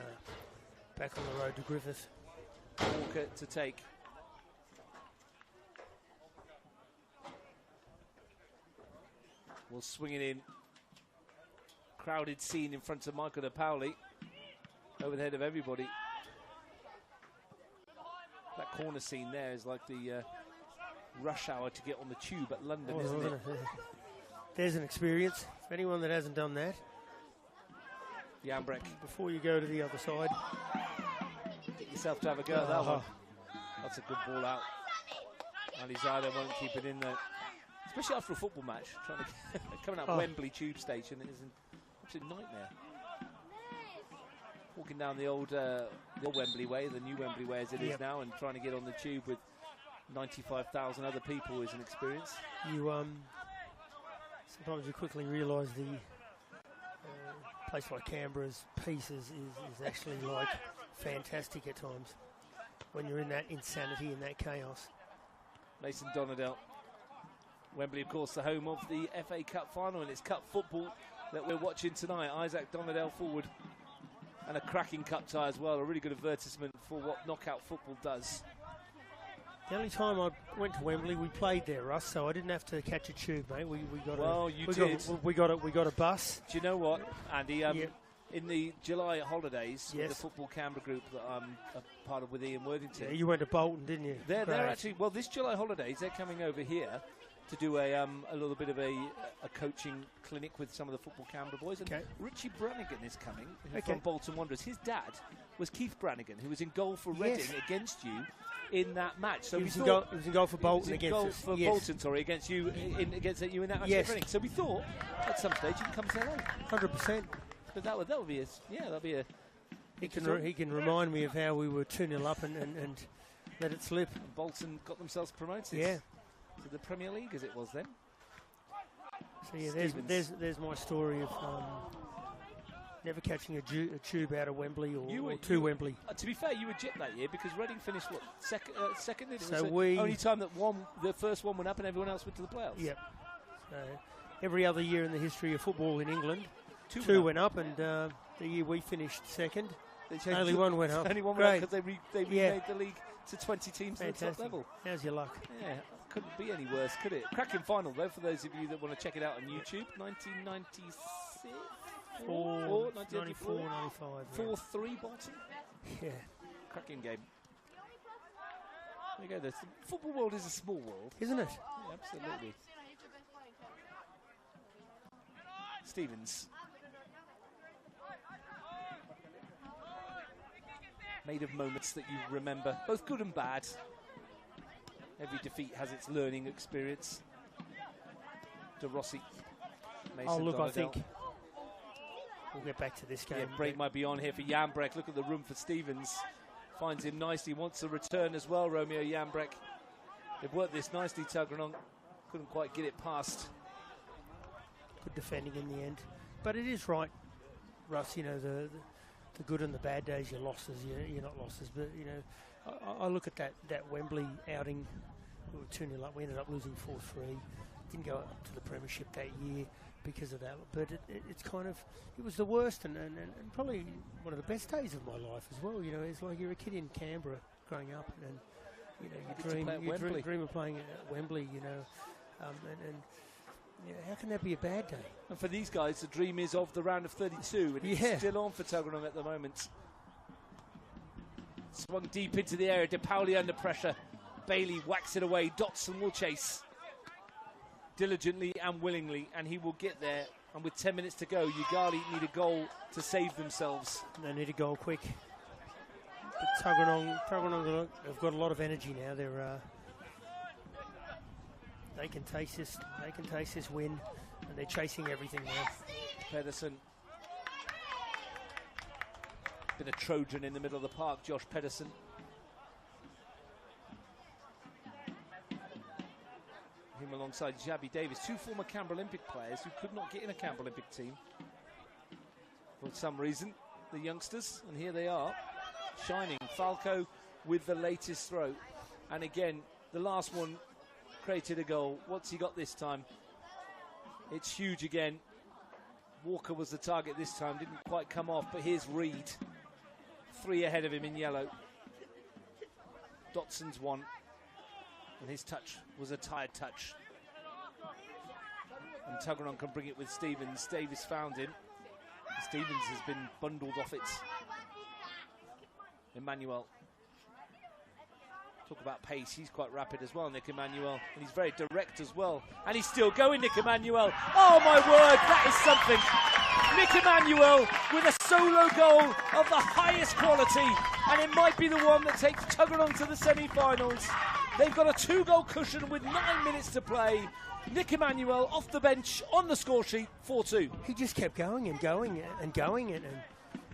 on the road to Griffith. Walker to take. We'll swing it in. Crowded scene in front of Michael De Pauli. Over the head of everybody. That corner scene there is like the rush hour to get on the tube at London, isn't it? There's an experience for anyone that hasn't done that. Yambrick. Before you go to the other side. Get yourself to have a go at that one. That's a good ball out. Alizada won't keep it in there. Especially after a football match. Coming out Wembley tube station is an absolute nightmare. Walking down the old Wembley way, the new Wembley way as it is now, and trying to get on the tube with 95,000 other people is an experience. Sometimes you quickly realise the place like Canberra's pieces is actually like fantastic at times when you're in that insanity and that chaos. Mason Donadell. Wembley, of course, the home of the FA Cup final, and it's cup football that we're watching tonight. Isaac Donadell forward, and a cracking cup tie as well. A really good advertisement for what knockout football does. The only time I went to Wembley, we played there, Russ, so I didn't have to catch a tube, mate. We got a bus. Do you know what, Andy? In the July holidays, with the Football Canberra group that I'm a part of with Ian Worthington. Yeah, you went to Bolton, didn't you? They're actually, well, this July holidays, they're coming over here to do a little bit of a coaching clinic with some of the Football Canberra boys. And Richie Brannigan is coming from Bolton Wanderers. His dad was Keith Brannigan, who was in goal for Reading against you in that match. So he was in goal for Bolton against us. Bolton, sorry, against you in that match at Reading. So we thought at some stage you can come to LA. 100%. But that would be a. He can remind me of how we were 2-0 up and let it slip. And Bolton got themselves promoted. Yeah. To the Premier League as it was then. So there's my story of never catching a tube out of Wembley or to Wembley. To be fair, you were jet that year because Reading finished what second. It so was the only time that the first one went up and everyone else went to the playoffs. Yep. So every other year in the history of football in England, two went up, and the year we finished second, only one went up. Only one went up because they remade the league to 20 teams at the top level. How's your luck? Yeah. Couldn't be any worse, could it? Cracking final, though, for those of you that want to check it out on YouTube. 1996? 94, 95. 4-3 Bolton. Yeah. Cracking game. There you go. The football world is a small world. Isn't it? Yeah, absolutely. Stevens. Made of moments that you remember, both good and bad. Every defeat has its learning experience. De Rossi. Mason Donadell. I think we'll get back to this game. Yeah, break might be on here for Jambrecht. Look at the room for Stevens. Finds him nicely. Wants a return as well, Romeo Jambrecht. They've worked this nicely, Tuggeranong. Couldn't quite get it past. Good defending in the end. But it is right, Russ, you know, the good and the bad days, your losses, you're not losses. But, you know, I look at that Wembley outing. We were 2-0 up. We ended up losing 4-3. Didn't go up to the premiership that year because of that. But it's kind of, it was the worst and probably one of the best days of my life as well. You know, it's like you're a kid in Canberra growing up and you know, you dream of playing at Wembley, you know, and yeah, how can that be a bad day? And for these guys, the dream is of the round of 32, and it's still on for Tuggeranong at the moment. Swung deep into the area, De Pauli under pressure. Bailey whacks it away. Dotson will chase diligently and willingly, and he will get there. And with 10 minutes to go, Yoogali need a goal to save themselves. They need a goal quick. But Tuggeranong have got a lot of energy now. They can taste this. They can taste this win, and they're chasing everything now. Pedersen, been a Trojan in the middle of the park. Josh Pedersen. Him alongside Jabby Davis, two former Canberra Olympic players who could not get in a Canberra Olympic team for some reason. The youngsters, and here they are, shining. Falco with the latest throw, and again, the last one created a goal. What's he got this time? It's huge again. Walker was the target this time, didn't quite come off, but here's Reed. 3 ahead of him in yellow. Dotson's one, and his touch was a tired touch. And Tuggeranong can bring it with Stevens. Davis found him. Stevens has been bundled off it. Emmanuel. Talk about pace, he's quite rapid as well, Nick Emmanuel, and he's very direct as well. And he's still going, Nick Emmanuel. Oh my word, that is something. Nick Emmanuel with a solo goal of the highest quality, and it might be the one that takes Tuggeranong to the semi-finals. They've got a 2-goal cushion with 9 minutes to play. Nick Emmanuel off the bench on the score sheet, 4-2. He just kept going and going and going and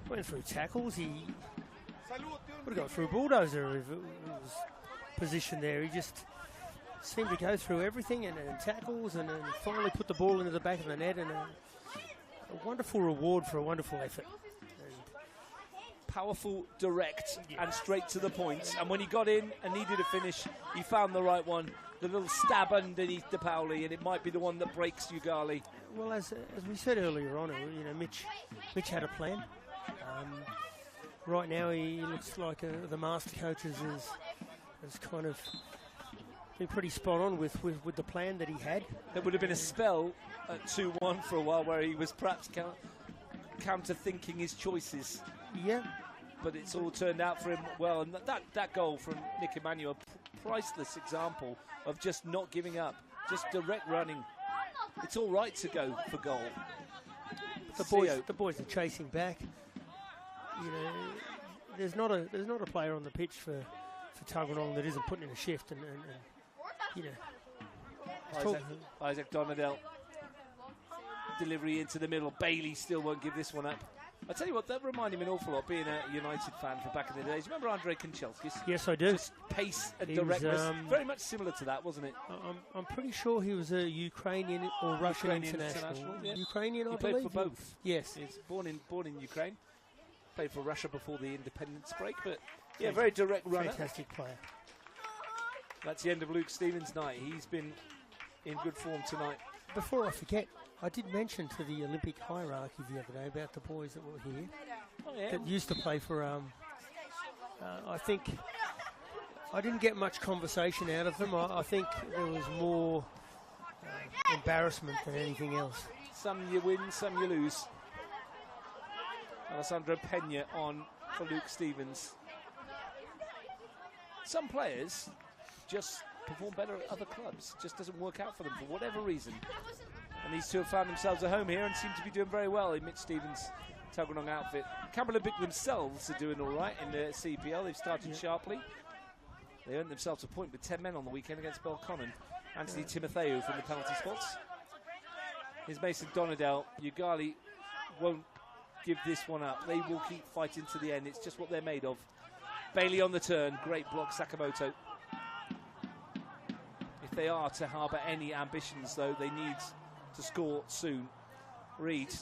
went through tackles. He would have got through a bulldozer if it was positioned there. He just seemed to go through everything and tackles and finally put the ball into the back of the net, and a wonderful reward for a wonderful effort. Powerful, direct, and straight to the point. And when he got in and needed a finish, he found the right one. The little stab underneath De Pauli, and it might be the one that breaks Yoogali. Well, as we said earlier on, you know, Mitch had a plan. Right now, he looks like the master coach has kind of been pretty spot on with the plan that he had. There would have been a spell at 2-1 for a while where he was perhaps counter-thinking his choices. Yeah. But it's all turned out for him well. And that goal from Nick Emmanuel, priceless example of just not giving up, just direct running. It's all right to go for goal. The boys are chasing back. You know, there's not a player on the pitch for Tuggeranong that isn't putting in a shift, and you know. Isaac Donadell. Delivery into the middle. Bailey still won't give this one up. I tell you what, that reminded me an awful lot, being a United fan from back in the days. Remember Andrei Kanchelskis? Yes, I do. Just pace and directness. Very much similar to that, wasn't it? I'm pretty sure he was a Ukrainian or Russian international. Yeah. Ukrainian, I believe. He played for both. Yes. He's born in Ukraine. Played for Russia before the independence break, but yeah, very direct runner. Fantastic player. That's the end of Luke Stevens' night. He's been in good form tonight. Before I forget, I did mention to the Olympic hierarchy the other day about the boys that were here that used to play for. I think I didn't get much conversation out of them. I think there was more embarrassment than anything else. Some you win, some you lose. Alessandro Pena on for Luke Stevens. Some players just perform better at other clubs. Just doesn't work out for them for whatever reason. And these two have found themselves at home here and seem to be doing very well in Mitch Stevens' Tuggeranong outfit. Canberra Olympic themselves are doing all right in the CPL. They've started sharply. They earned themselves a point with 10 men on the weekend against Belconnen. Anthony Timotheo from the penalty spots. Here's Mason Donadell. Yoogali won't give this one up. They will keep fighting to the end. It's just what they're made of. Bailey on the turn. Great block, Sakamoto. If they are to harbour any ambitions, though, they need to score soon. Reed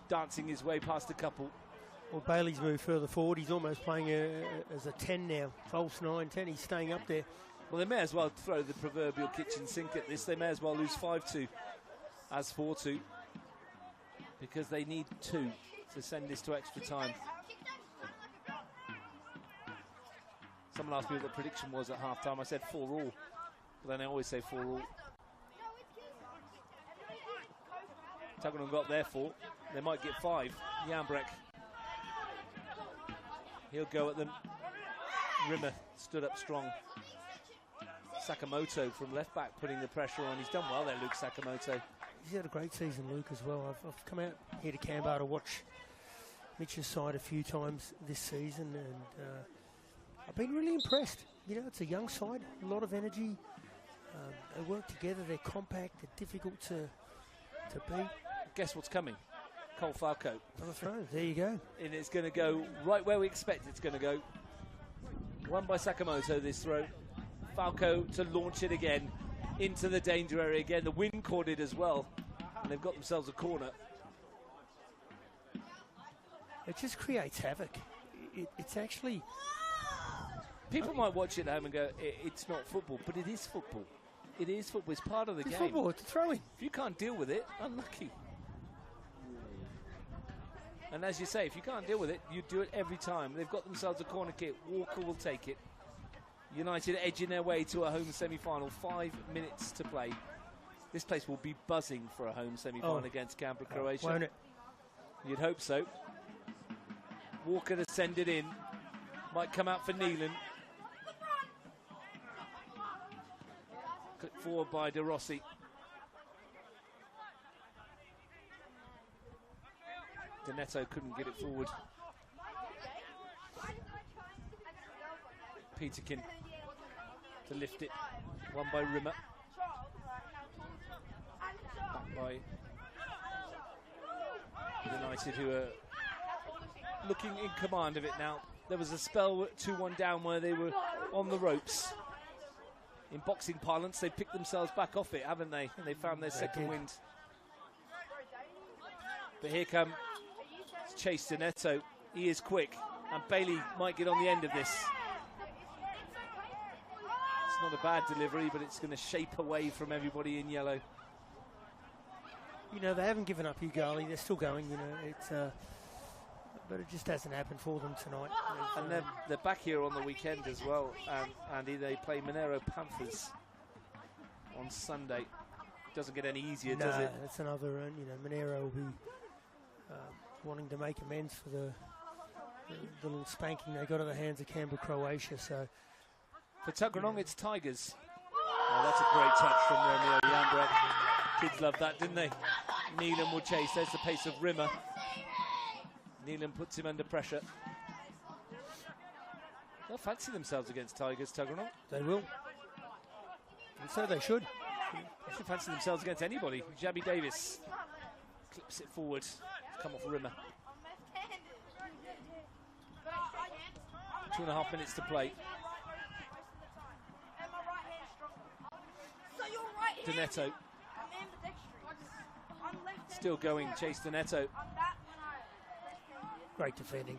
dancing his way past a couple. Well, Bailey's moved further forward. He's almost playing as a 10 now. False 9, 10. He's staying up there. Well, they may as well throw the proverbial kitchen sink at this. They may as well lose 5-2 as 4-2 because they need 2 to send this to extra time. Someone asked me what the prediction was at half-time. I said 4-all. But then I always say 4-all. Tuggeranong got their 4. They might get 5. Jambrek. He'll go at them. Rimmer stood up strong. Sakamoto from left back putting the pressure on. He's done well there, Luke Sakamoto. He's had a great season, Luke, as well. I've come out here to Kambah to watch Mitch's side a few times this season, and I've been really impressed. You know, it's a young side, a lot of energy. They work together, they're compact, they're difficult to beat. Guess what's coming? Cole Falco. On the throw, there you go. And it's going to go right where we expect it's going to go. Won by Sakamoto this throw. Falco to launch it again into the danger area again. The wind caught it as well, and they've got themselves a corner. It just creates havoc. It's actually... People might watch it at home and go, it's not football, but it is football. It is football. It's part of the game. It's football. It's a throw-in. If you can't deal with it, unlucky. And as you say, if you can't deal with it, you do it every time. They've got themselves a corner kick. Walker will take it. United edging their way to a home semi-final. 5 minutes to play. This place will be buzzing for a home semi-final against Canberra, Croatia. Won't it? You'd hope so. Walker to send it in. Might come out for Neelan. Clipped forward by De Rossi. Donetto couldn't get it forward. Peterkin to lift it. Won by Rimmer. Back by United, who are looking in command of it now. There was a spell 2-1 down where they were on the ropes. In boxing parlance, they picked themselves back off it, haven't they? And they found their second wind. But here come Chase Donetto. He is quick, and Bailey might get on the end of this. It's not a bad delivery, but it's going to shape away from everybody in yellow. You know, they haven't given up Yoogali. They're still going, you know. It's but it just hasn't happened for them tonight. And they're back here on the weekend as well. And they play Monero Panthers on Sunday. Doesn't get any easier, does it? That's another, you know, Monero will be wanting to make amends for the little spanking they got at the hands of Canberra, Croatia. So for Tuggeranong, it's Tigers. Oh, that's a great touch from Romeo Jambrek. Kids loved that, didn't they? Neelan will chase. There's the pace of Rimmer. Neelan puts him under pressure. They'll fancy themselves against Tigers, Tuggeranong. They will. And so they should. They should fancy themselves against anybody. Jabby Davis clips it forward. Come off Rimmer. 2.5 minutes to play. Donetto. Still going, Chase Donetto. Great defending.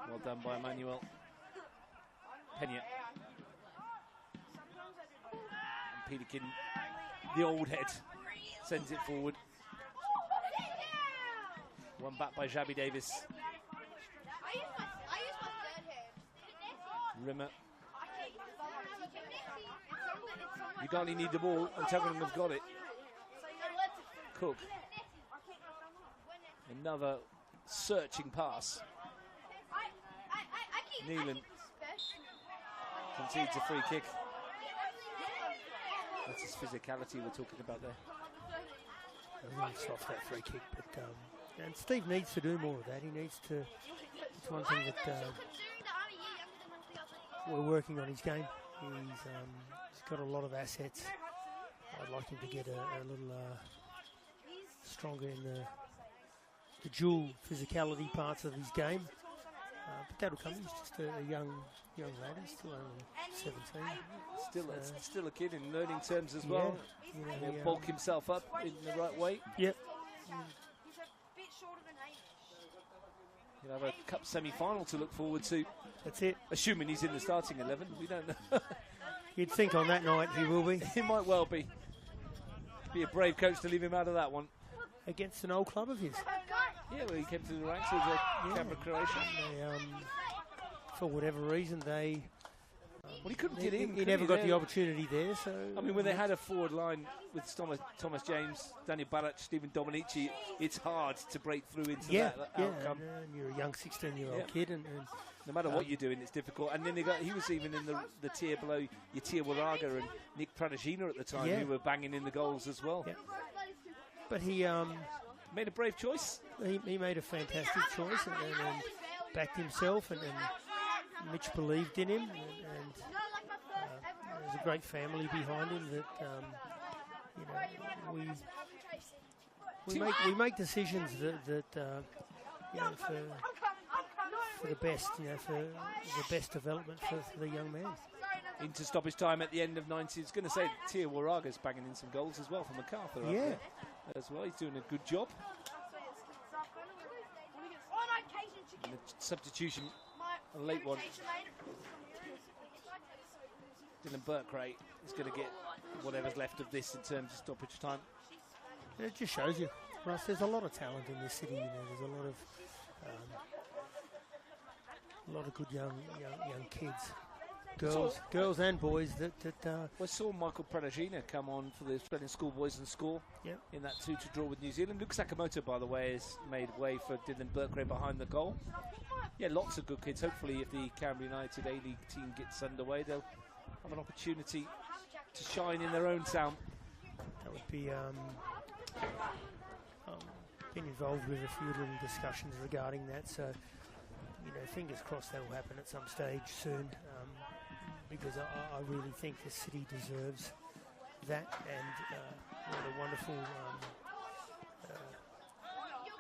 Well done by Emmanuel. Pena. And Peterkin, the old head, sends it forward. One back by Jabby Davis. Rimmer. Yoogali need the ball, and Tuggeranong have got it. Cook. Another searching pass. Neelan concedes a free kick. That's his physicality we're talking about there. Really soft, that free kick, but and Steve needs to do more of that. He needs to. It's one thing that we're working on his game. He's got a lot of assets. I'd like him to get a little stronger in the the dual physicality parts of his game. But that'll come. He's just a young lad. He's still only 17. Still a kid in learning terms as well. Yeah, He'll bulk himself up in the right way. Yep. He's a bit shorter than Hamish. He'll have a cup semi-final to look forward to. That's it. Assuming he's in the starting 11, we don't know. You'd think on that night he will be. He might well be. Be a brave coach to leave him out of that one. Against an old club of his. Yeah, well, he came through the ranks of the Canberra Croatia. For whatever reason, they... well, he couldn't get in. He never got the opportunity there, so... I mean, when they had a forward line with Thomas James, Daniel Barac, Stephen Dominici, it's hard to break through into that outcome. And you're a young 16-year-old kid, and no matter what you're doing, it's difficult. And then he was even in the tier below Yatir Waraga and Nick Pradajina at the time, who were banging in the goals as well. Yeah. But he made a brave choice. He made a fantastic choice and backed himself, and Mitch believed in him, and there's a great family behind him that we make decisions that for the best, for the best development for the young man. Into stoppage time at the end of 90. I was going to say Tia Waraga's banging in some goals as well for MacArthur. Yeah. As well, he's doing a good job. And the substitution, a late one. Dylan Burkray is going to get whatever's left of this in terms of stoppage time. It just shows you, Russ, there's a lot of talent in this city. There's a lot of good young kids. Girls and boys that we saw Michael Pradajina come on for the Australian schoolboys and score in that 2-2 draw with New Zealand. Luke Sakamoto, by the way, has made way for Dylan Burkray behind the goal. Yeah, lots of good kids. Hopefully, if the Canberra United A-League team gets underway, they'll have an opportunity to shine in their own town. That would be been involved with a few little discussions regarding that. So, fingers crossed that will happen at some stage soon. Because I really think the city deserves that, and what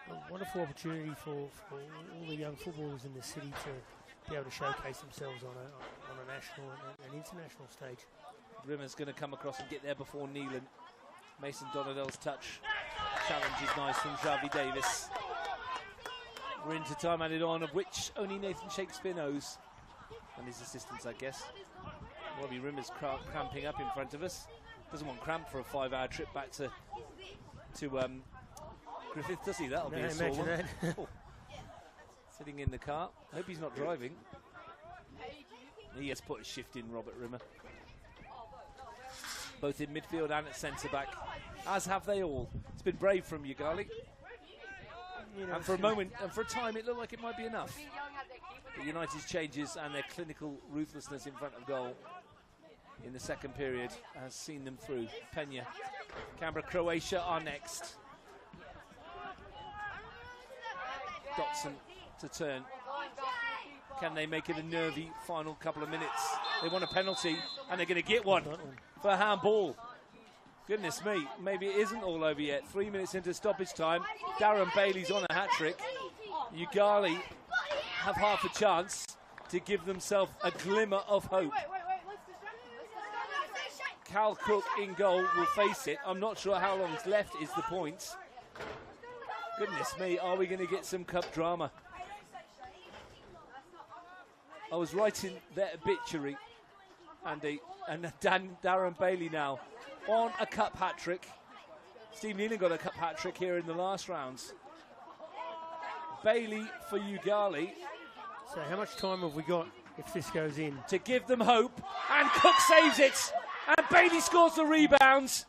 a wonderful opportunity for all the young footballers in the city to be able to showcase themselves on a national and international stage. Rimmer's going to come across and get there before Neelan. Mason Donadell's touch. Challenge is nice from Javi Davis. We're into time added on, of which only Nathan Shakespeare knows. And his assistants, I guess. Robbie Rimmer's cramping up in front of us. Doesn't want cramp for a 5-hour trip back to Griffith, does he? That'll be a sore one. Oh. Sitting in the car. Hope he's not driving. He has put a shift in, Robert Rimmer. Both in midfield and at centre-back, as have they all. It's been brave from Yoogali. And for a moment, and for a time, it looked like it might be enough. But United's changes and their clinical ruthlessness in front of goal in the second period has seen them through. Pena, Canberra, Croatia are next. Dotson to turn. Can they make it a nervy final couple of minutes? They want a penalty, and they're going to get one for a handball. Goodness me, maybe it isn't all over yet. 3 minutes into stoppage time. Darren Bailey's on a hat-trick. Yoogali have half a chance to give themselves a glimmer of hope. Cal Cook in goal will face it. I'm not sure how long's left is the point. Goodness me, are we going to get some cup drama? I was writing their obituary, Andy, and Darren Bailey now on a cup hat-trick. Steve Neelan got a cup hat-trick here in the last rounds. Bailey for Yoogali. So how much time have we got if this goes in? To give them hope, and Cook saves it, and Bailey scores the rebounds,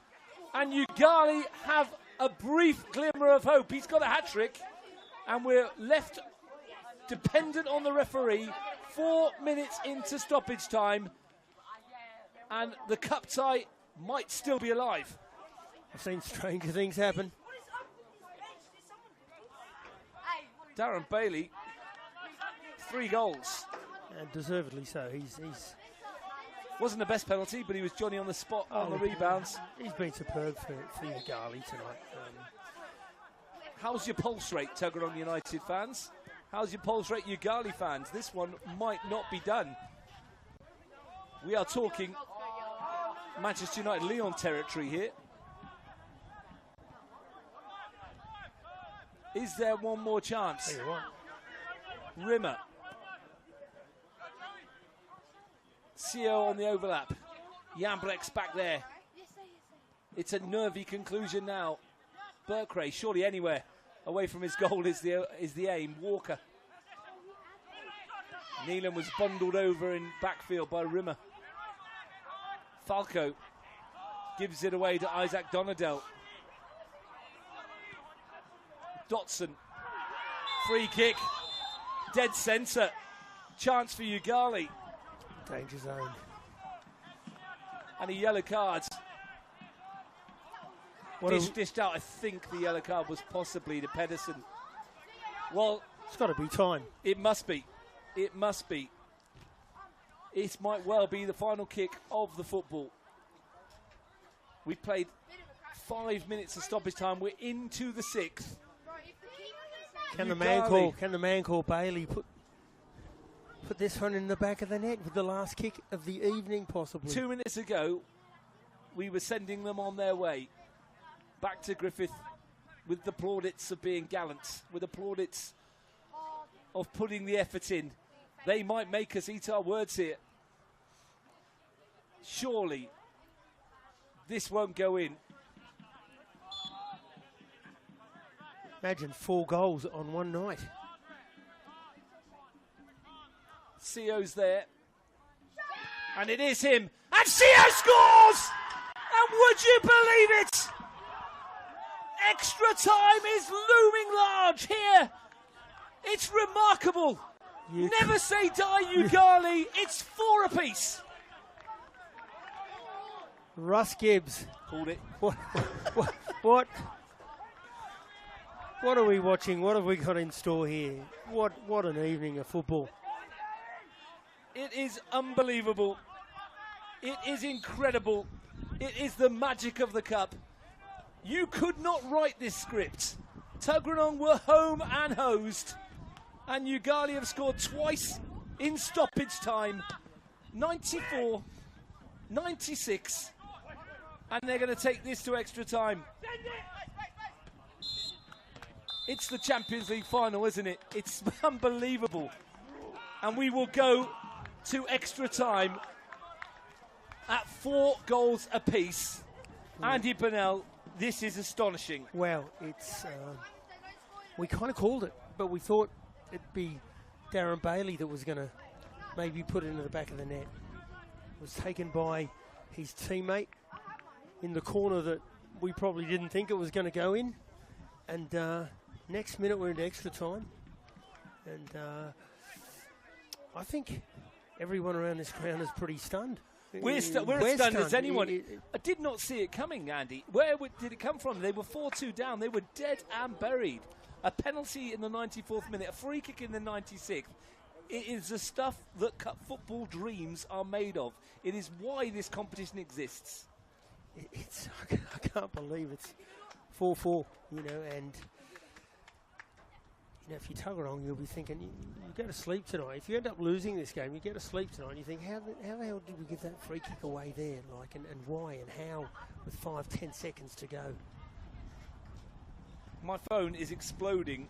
and Yoogali have a brief glimmer of hope. He's got a hat-trick, and we're left dependent on the referee. 4 minutes into stoppage time, and the cup tie might still be alive. I've seen stranger things happen. Darren Bailey, 3 goals. And deservedly so. He's wasn't the best penalty, but he was Johnny on the spot on the rebounds. He's been superb for Yoogali tonight. How's your pulse rate, Tuggeranong United fans? How's your pulse rate, Yoogali fans? This one might not be done. We are talking Manchester United Lyon territory here. Is there one more chance? Rimmer. CO on the overlap. Jambrek's back there. It's a nervy conclusion now. Berkray, surely anywhere away from his goal is the aim. Walker. Neelan was bundled over in backfield by Rimmer. Falco gives it away to Isaac Donadell. Dotson. Free kick. Dead centre. Chance for Yoogali. Danger zone. And a yellow card. Dished out. I think the yellow card was possibly to Pedersen. Well, it's got to be time. It must be. It must be. It might well be the final kick of the football. We've played 5 minutes of stoppage time. We're into the 6th. Can the man called Bailey put this one in the back of the net with the last kick of the evening, possibly? 2 minutes ago, we were sending them on their way back to Griffith with the plaudits of being gallant, with the plaudits of putting the effort in. They might make us eat our words here. Surely this won't go in. Imagine 4 goals on one night. CO's there. And it is him. And CO scores! And would you believe it? Extra time is looming large here. It's remarkable. Never say die, Yoogali. It's 4 apiece. Russ Gibbs. Called it. What are we watching? What have we got in store here? What an evening of football. It is unbelievable. It is incredible. It is the magic of the cup. You could not write this script. Tuggeranong were home and hosed. And Yoogali have scored twice in stoppage time. 94, 96. And they're going to take this to extra time. It's the Champions League final, isn't it? It's unbelievable. And we will go to extra time at 4 goals apiece. Andy Burnell, this is astonishing. Well, it's we kind of called it, but we thought it'd be Darren Bailey that was going to maybe put it into the back of the net. It was taken by his teammate in the corner that we probably didn't think it was going to go in. And next minute we're into extra time. And I think everyone around this ground is pretty stunned. We're as stunned as anyone. I did not see it coming, Andy. Where did it come from? They were 4-2 down. They were dead and buried. A penalty in the 94th minute, a free kick in the 96th. It is the stuff that cup football dreams are made of. It is why this competition exists. I can't believe it's 4-4, and if you're Tuggeranong, you'll be thinking, you go to sleep tonight. If you end up losing this game, you go to sleep tonight and you think, how the hell did we give that free kick away there? And why and how with 5-10 seconds to go? My phone is exploding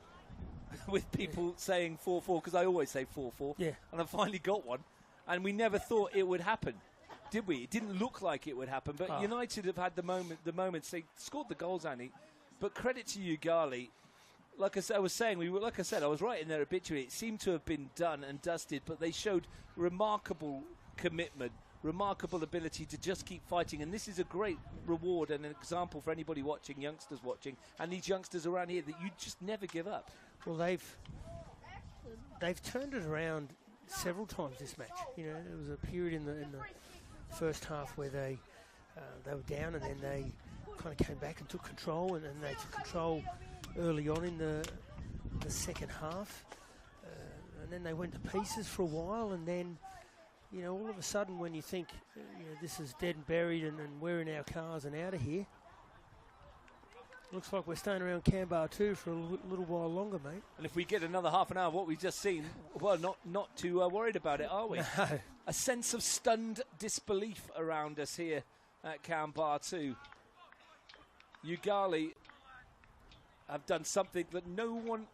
with people saying 4-4, because I always say 4-4. Yeah. And I finally got one. And we never thought it would happen, did we? It didn't look like it would happen. But United have had the moments. They scored the goals, Annie. But credit to Yoogali. Like I was saying, I was right in their obituary. It seemed to have been done and dusted, but they showed remarkable commitment, remarkable ability to just keep fighting. And this is a great reward and an example for anybody watching, youngsters watching, and these youngsters around here, that you just never give up. Well, they've turned it around several times this match. There was a period in the first half where they were down, and then they kind of came back and took control, and they took control early on in the second half, and then they went to pieces for a while, and then all of a sudden when you think this is dead and buried and we're in our cars and out of here, Looks like we're staying around Kambah too for a little while longer, mate. And if we get another half an hour of what we've just seen, well, not too worried about it, are we? No. A sense of stunned disbelief around us here at Kambah too. Yoogali have done something that no one,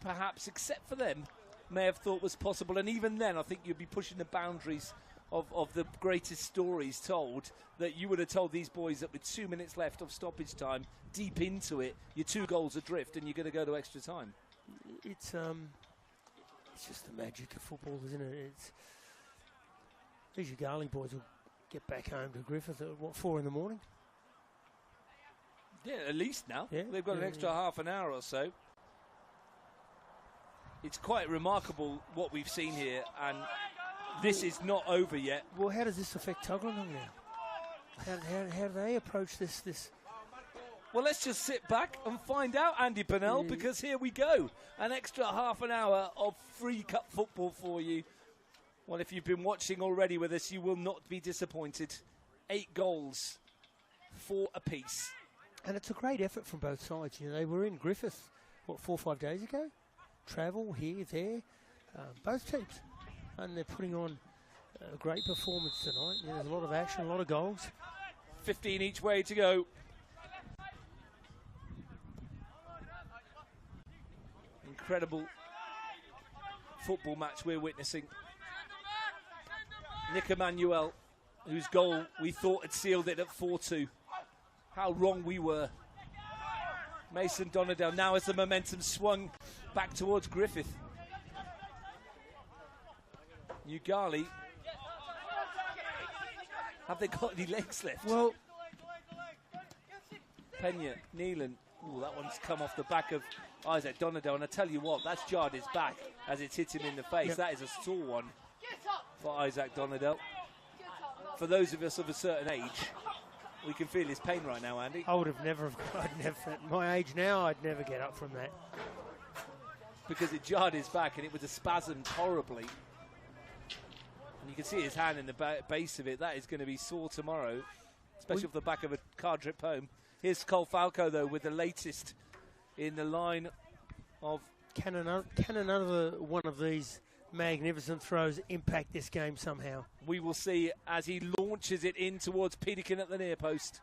perhaps except for them, may have thought was possible. And even then, I think you'd be pushing the boundaries of the greatest stories told, that you would have told these boys that with 2 minutes left of stoppage time, deep into it, you're 2 goals adrift and you're going to go to extra time. It's just the magic of football, isn't it? These Yoogali boys will get back home to Griffith at, what, 4 in the morning? Yeah, at least now. Yeah, They've got an extra half an hour or so. It's quite remarkable what we've seen here, and this is not over yet. Well, how does this affect Tuggeranong now? How do they approach this? Well, let's just sit back and find out, Andy Pennell, because here we go. An extra half an hour of free cup football for you. Well, if you've been watching already with us, you will not be disappointed. 8 goals, 4 apiece. And it's a great effort from both sides. You know, they were in Griffith, what, 4 or 5 days ago? Travel here, there, both teams. And they're putting on a great performance tonight. You know, there's a lot of action, a lot of goals. 15 each way to go. Incredible football match we're witnessing. Nick Emmanuel, whose goal we thought had sealed it at 4-2. How wrong we were. Mason Donadell now as the momentum swung back towards Griffith. Yoogali, have they got any legs left? Well, Pena, Neelan, ooh, that one's come off the back of Isaac Donadell, and I tell you what, that's jarred his back as it's hit him in the face. Yep. That is a sore one for Isaac Donadell. For those of us of a certain age, we can feel his pain right now, Andy. I would have never, at my age now, I'd never get up from that. Because it jarred his back and it was a spasm horribly. And you can see his hand in the base of it. That is going to be sore tomorrow, especially off the back of a car trip home. Here's Cole Falco, though, with the latest in the line of... Can another one of these magnificent throws impact this game somehow? We will see as he launches it in towards Deakin at the near post.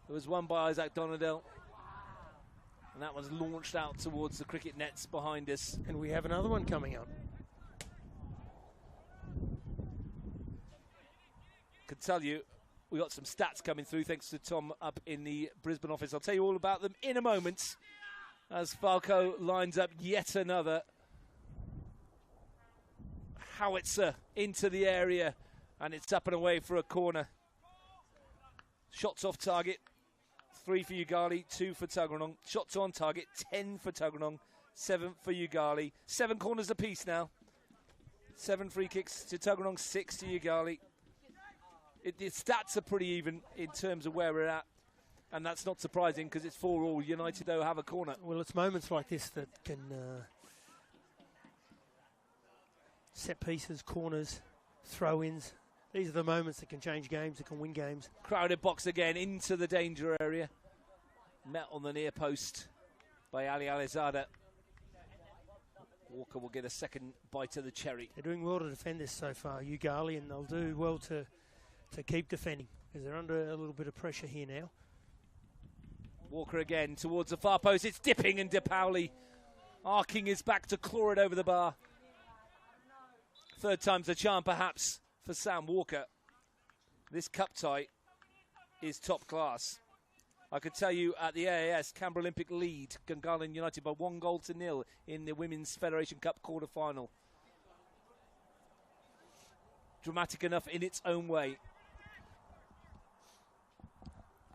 It was won by Isaac Donadell. And that one's launched out towards the cricket nets behind us. And we have another one coming up. Can tell you, we got some stats coming through thanks to Tom up in the Brisbane office. I'll tell you all about them in a moment as Falco lines up yet another howitzer into the area, and it's up and away for a corner. Shots off target, 3 for Yoogali, 2 for Tuggeranong. Shots on target, 10 for Tuggeranong, 7 for Yoogali. 7 corners apiece now. 7 free kicks to Tuggeranong, 6 to Yoogali. The stats are pretty even in terms of where we're at, and that's not surprising because it's 4-4. United, though, have a corner. Well, it's moments like this that can set pieces, corners, throw-ins. These are the moments that can change games, that can win games. Crowded box again into the danger area. Met on the near post by Ali Alizada. Walker will get a second bite of the cherry. They're doing well to defend this so far, Yoogali, and they'll do well to keep defending because they're under a little bit of pressure here now. Walker again towards the far post. It's dipping, and De Pauli arcing his back to claw it over the bar. Third time's the charm, perhaps, for Sam Walker. This cup tie is top class. I could tell you at the AAS, Canberra Olympic lead Gungahlin United by 1-0 in the Women's Federation Cup quarter-final. Dramatic enough in its own way,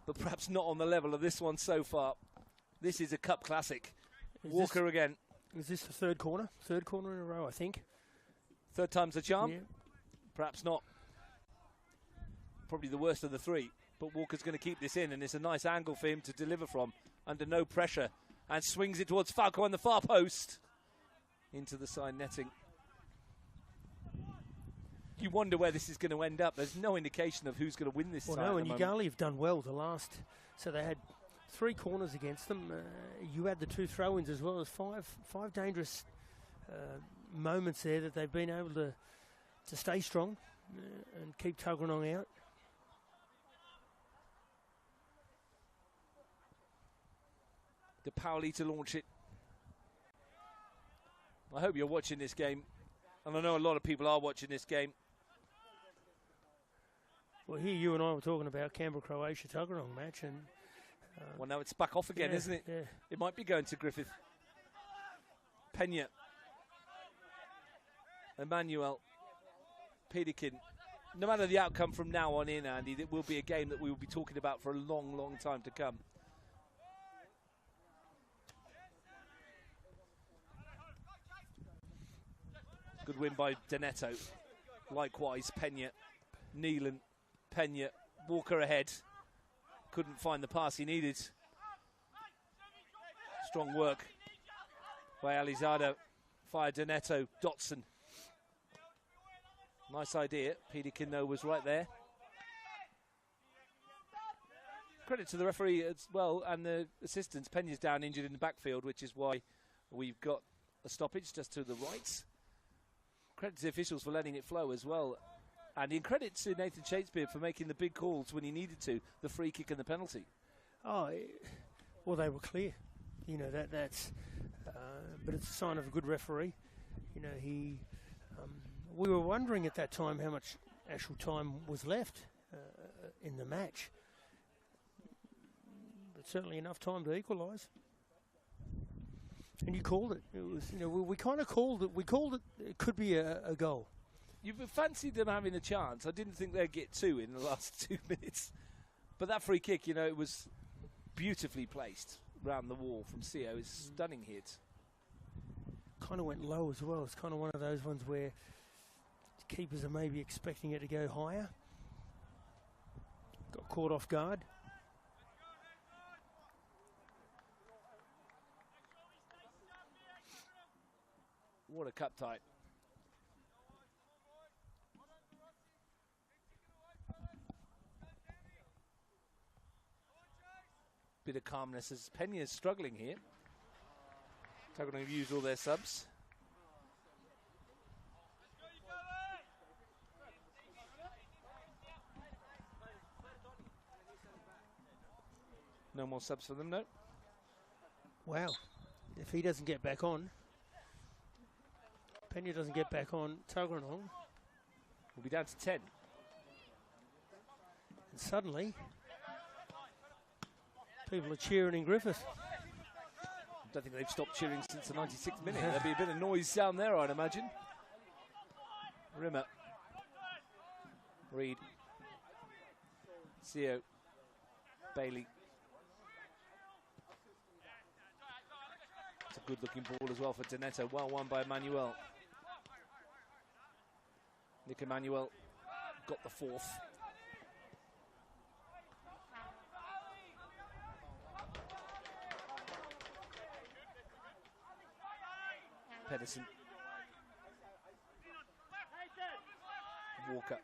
but perhaps not on the level of this one so far. This is a cup classic. Walker again. Is this the third corner? Third corner in a row, I think. Third time's the charm? Yeah. Perhaps not. Probably the worst of the 3. But Walker's going to keep this in, and it's a nice angle for him to deliver from under no pressure. And swings it towards Falco on the far post. Into the side netting. You wonder where this is going to end up. There's no indication of who's going to win this. Well, no, and Yoogali have done well the last. So they had 3 corners against them. You add the 2 throw-ins as well as five dangerous moments there that they've been able to stay strong and keep Tuggeranong out. De Pauli to launch it. I hope you're watching this game, and I know a lot of people are watching this game. Well, here you and I were talking about Canberra Croatia Tuggeranong match, and well, now it's back off again, isn't it? Yeah. It might be going to Griffith. Pena. Emmanuel. Deakin. No matter the outcome from now on in, Andy, it will be a game that we will be talking about for a long, long time to come. Good win by Doneto. Likewise, Pena. Neelan. Pena. Walker ahead. Couldn't find the pass he needed. Strong work by Alizada. Fired Doneto. Dotson. Nice idea. Deakin, though, was right there. Credit to the referee as well and the assistants. Pena's down injured in the backfield, which is why we've got a stoppage just to the right. Credit to the officials for letting it flow as well. And in credit to Nathan Shakespeare for making the big calls when he needed to, the free kick and the penalty. Oh, well, they were clear. You know, that's... but it's a sign of a good referee. You know, he... we were wondering at that time how much actual time was left in the match. But certainly enough time to equalise. And you called it. It was, you know, we kind of called it. We called it. It could be a goal. You fancied them having a chance. I didn't think they'd get 2 in the last 2 minutes. But that free kick, you know, it was beautifully placed round the wall from CO. It's a stunning hit. Kind of went low as well. It's kind of one of those ones where keepers are maybe expecting it to go higher. Got caught off guard. What a cup tie. Bit of calmness as Pena's struggling here. Tuggeranong have used all their subs. No more subs for them, no. Wow. If he doesn't get back on, Pena doesn't get back on, Tuggeranong We'll be down to 10. And suddenly, people are cheering in Griffith. I don't think they've stopped cheering since the 96th minute. There'll be a bit of noise down there, I'd imagine. Rimmer. Reed. CO. Bailey. It's a good-looking ball as well for Doneto. Well won by Emmanuel. Nick Emmanuel got the 4th. Pedersen. Walker.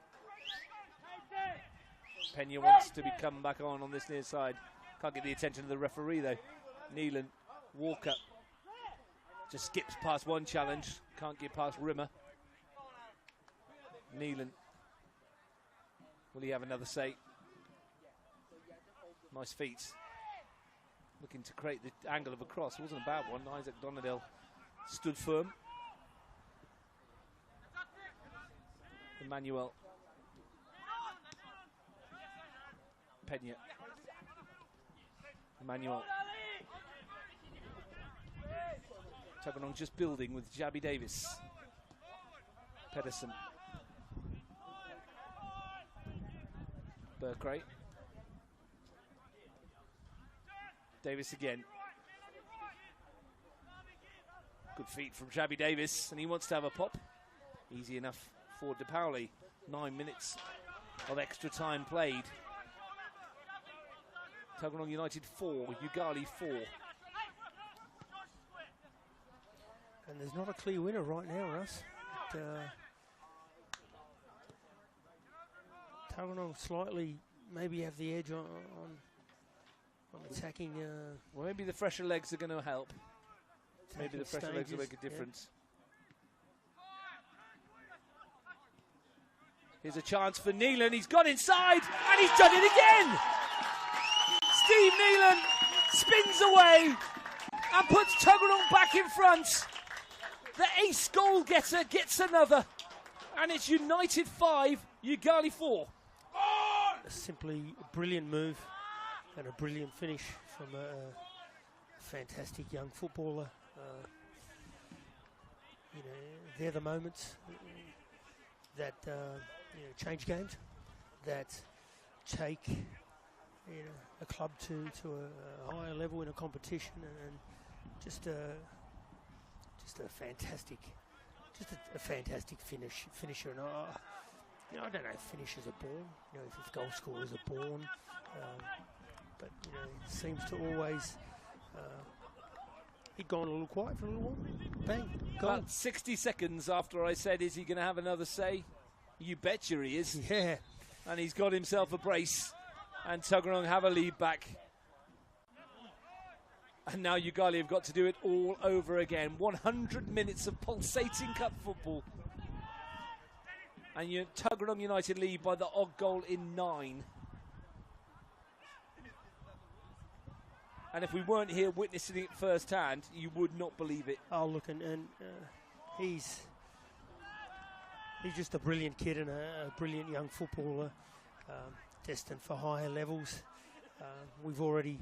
Pena wants to be coming back on this near side. Can't get the attention of the referee though. Neelan. Walker. Just skips past one challenge. Can't get past Rimmer. Neelan. Will he have another say? Nice feet. Looking to create the angle of a cross. It wasn't a bad one. Isaac Donadell stood firm. Emmanuel. Pena. Emmanuel. Tuggeranong just building with Jabby Davis. Pedersen. Burkray. Davis again. Good feet from Jabby Davis, and he wants to have a pop. Easy enough for De Pauli. 9 minutes of extra time played. Tuggeranong United 4, Yoogali 4. And there's not a clear winner right now, Russ. Tuggeranong slightly maybe have the edge on attacking. Well, maybe the fresher legs are going to help. Maybe the fresher legs will make a difference. Here's a chance for Neelan. He's got inside, and he's done it again. Steve Neelan spins away and puts Tuggeranong back in front. The ace goal getter gets another, and it's United 5, Yoogali 4. A simply brilliant move and a brilliant finish from a fantastic young footballer. You know, they're the moments that change games, that take a club to a higher level in a competition, and just a fantastic finisher. And I don't know if finishers are born, if goal scorers are born, but it seems to always. He'd gone a little quiet for a little while. Bang, goal. About 60 seconds after I said, is he going to have another say? You betcha he is. Yeah. And he's got himself a brace. And Tuggeranong have a lead back. And now Yoogali have got to do it all over again. 100 minutes of pulsating cup football. And Tuggeranong United lead by the odd goal in 9. And if we weren't here witnessing it firsthand, you would not believe it. Oh, look, and he's just a brilliant kid and a brilliant young footballer, destined for higher levels. We've already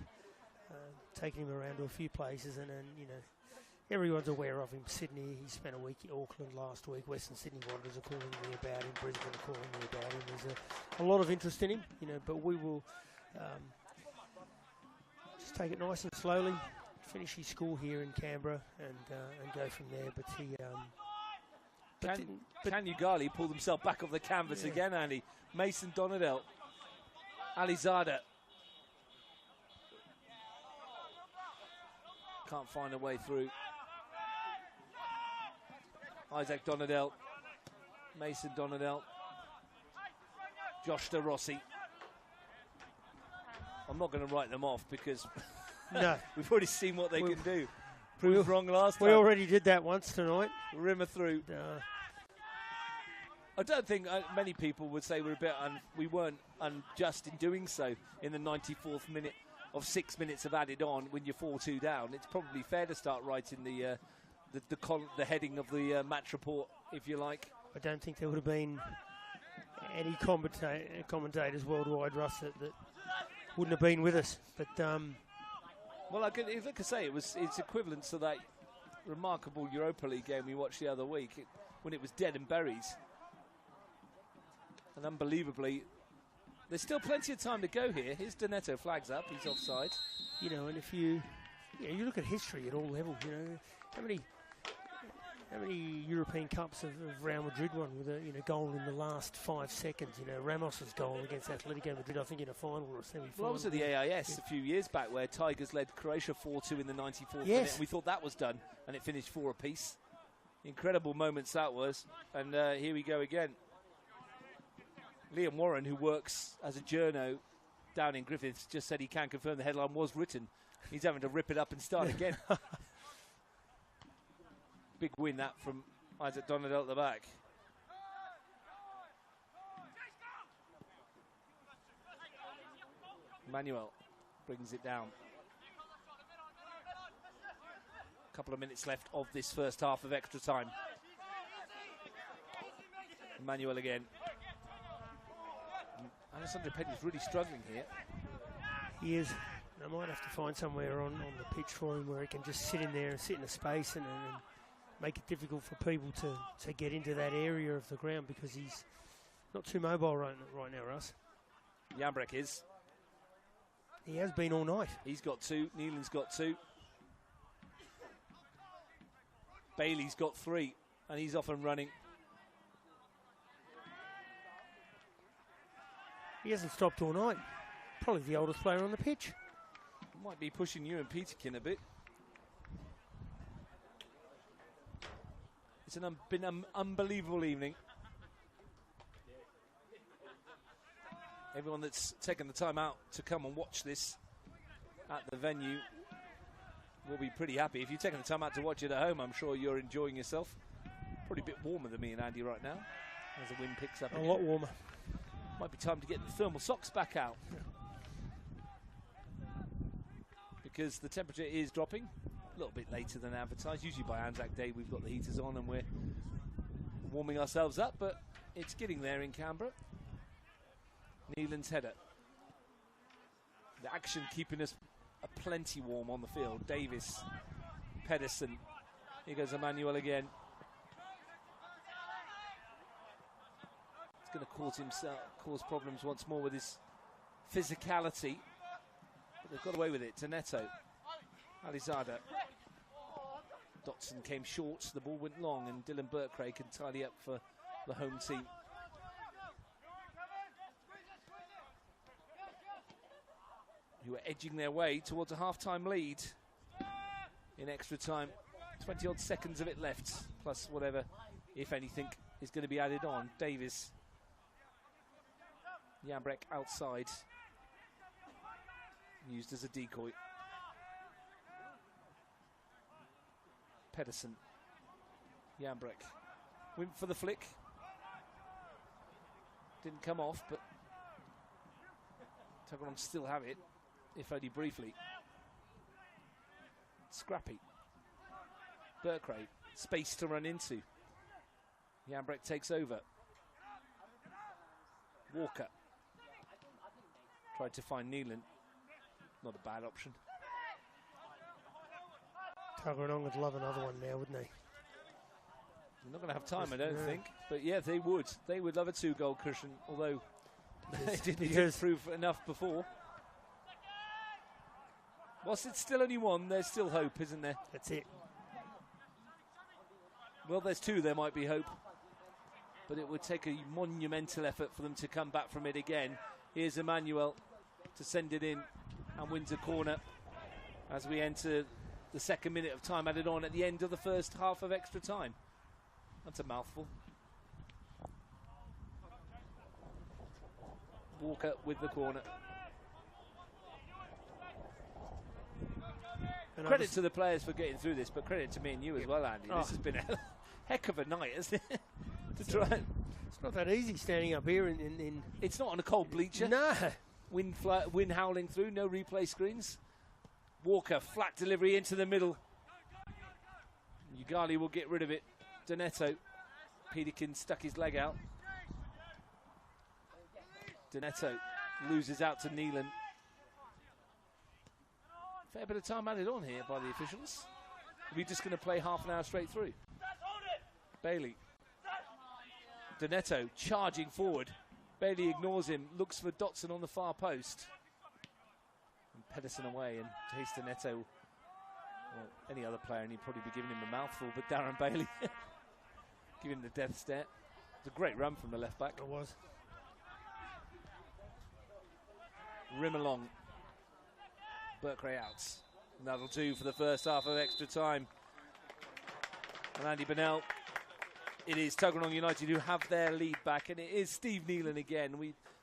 taken him around to a few places, and everyone's aware of him. Sydney, he spent a week in Auckland last week. Western Sydney Wanderers are calling me about him. Brisbane are calling me about him. There's a lot of interest in him, but we will just take it nice and slowly, finish his school here in Canberra, and go from there. But he can Yoogali pull themselves back off the canvas again, Andy? Mason Donadell, Alizada can't find a way through. Isaac Donadell, Mason Donadell, Josh De Rossi. I'm not going to write them off because no, we've already seen what they can do. Proved wrong last time. We already did that once tonight. Rimmer through. I don't think many people would say we weren't unjust in doing so in the 94th minute of 6 minutes of added on when you're 4-2 down. It's probably fair to start writing the heading of the match report, if you like. I don't think there would have been any commentators worldwide, Russ, that wouldn't have been with us. But well, like I say, it's equivalent to that remarkable Europa League game we watched the other week when it was dead and buried. And unbelievably, there's still plenty of time to go here. Here's Doneto, flags up, he's offside. And if you look at history at all levels, how many European Cups have Real Madrid won with a goal in the last 5 seconds? Ramos's goal against Atletico Madrid, I think in a final or a semi-final. Well, also the AIS a few years back where Tigers led Croatia 4-2 in the 94th minute. And we thought that was done, and it finished 4 apiece. Incredible moments that was. And here we go again. Liam Warren, who works as a journo down in Griffiths, just said he can confirm the headline was written. He's having to rip it up and start again. Big win that from Isaac Donadell at the back. Manuel brings it down. A couple of minutes left of this first half of extra time. Manuel again. Alessandro Petty's really struggling here. He is. I might have to find somewhere on the pitch for him where he can just sit in there and sit in a space and make it difficult for people to get into that area of the ground, because he's not too mobile right now, Russ. Jambrek is. He has been all night. He's got 2. Neelan's got 2. Bailey's got 3. And he's off and running. He hasn't stopped all night. Probably the oldest player on the pitch. Might be pushing you and Peterkin a bit. It's been an unbelievable evening. Everyone that's taken the time out to come and watch this at the venue will be pretty happy. If you've taken the time out to watch it at home, I'm sure you're enjoying yourself. Probably a bit warmer than me and Andy right now as the wind picks up A again. lot warmer. Might be time to get the thermal socks back out. Because the temperature is dropping a little bit later than advertised. Usually by Anzac Day we've got the heaters on and we're warming ourselves up, but it's getting there in Canberra. Neelan's header. The action keeping us plenty warm on the field. Davis, Pedersen. Here goes Emmanuel again. It's going to cause problems once more with his physicality. But they've got away with it. Neto, Alizada. Dotson came short. The ball went long, and Dylan Burkray can tidy up for the home team. Who are edging their way towards a half-time lead in extra time. 20-odd seconds of it left, plus whatever, if anything, is going to be added on. Davis. Jambrek outside. Used as a decoy. Pedersen. Jambrek. Went for the flick. Didn't come off, but Tuggeranong still have it, if only briefly. Scrappy. Burkray, space to run into. Jambrek takes over. Walker. Tried to find Neelan. Not a bad option. Tuggeranong would love another one now, wouldn't they? They're not going to have time, I don't think. But yeah, they would. They would love a 2-goal cushion, although they didn't prove enough before. Whilst it's still only one, there's still hope, isn't there? That's it. Well, there's two, there might be hope. But it would take a monumental effort for them to come back from it again. Here's Emmanuel to send it in and wins a corner as we enter the second minute of time added on at the end of the first half of extra time. That's a mouthful. Walker with the corner. And credit to the players for getting through this, but credit to me and you as well, Andy. This has been a heck of a night, isn't it? To try and it's not that easy standing up here in it's not on a cold bleacher. No. Wind howling through, no replay screens. Walker, flat delivery into the middle. Yoogali will get rid of it. Doneto. Peterkin stuck his leg out. Doneto loses out to Neelan. Fair bit of time added on here by the officials. Are we just going to play half an hour straight through? Bailey. Doneto charging forward. Bailey ignores him, looks for Dotson on the far post. And Pedersen away, and Taste Doneto, well, any other player, and he'd probably be giving him a mouthful, but Darren Bailey giving him the death stare. It's a great run from the left back. It was. Rim along. Burkray out. And that'll do for the first half of extra time. And Andy Bennell, it is Tuggeranong United who have their lead back, and it is Steve Neelan again.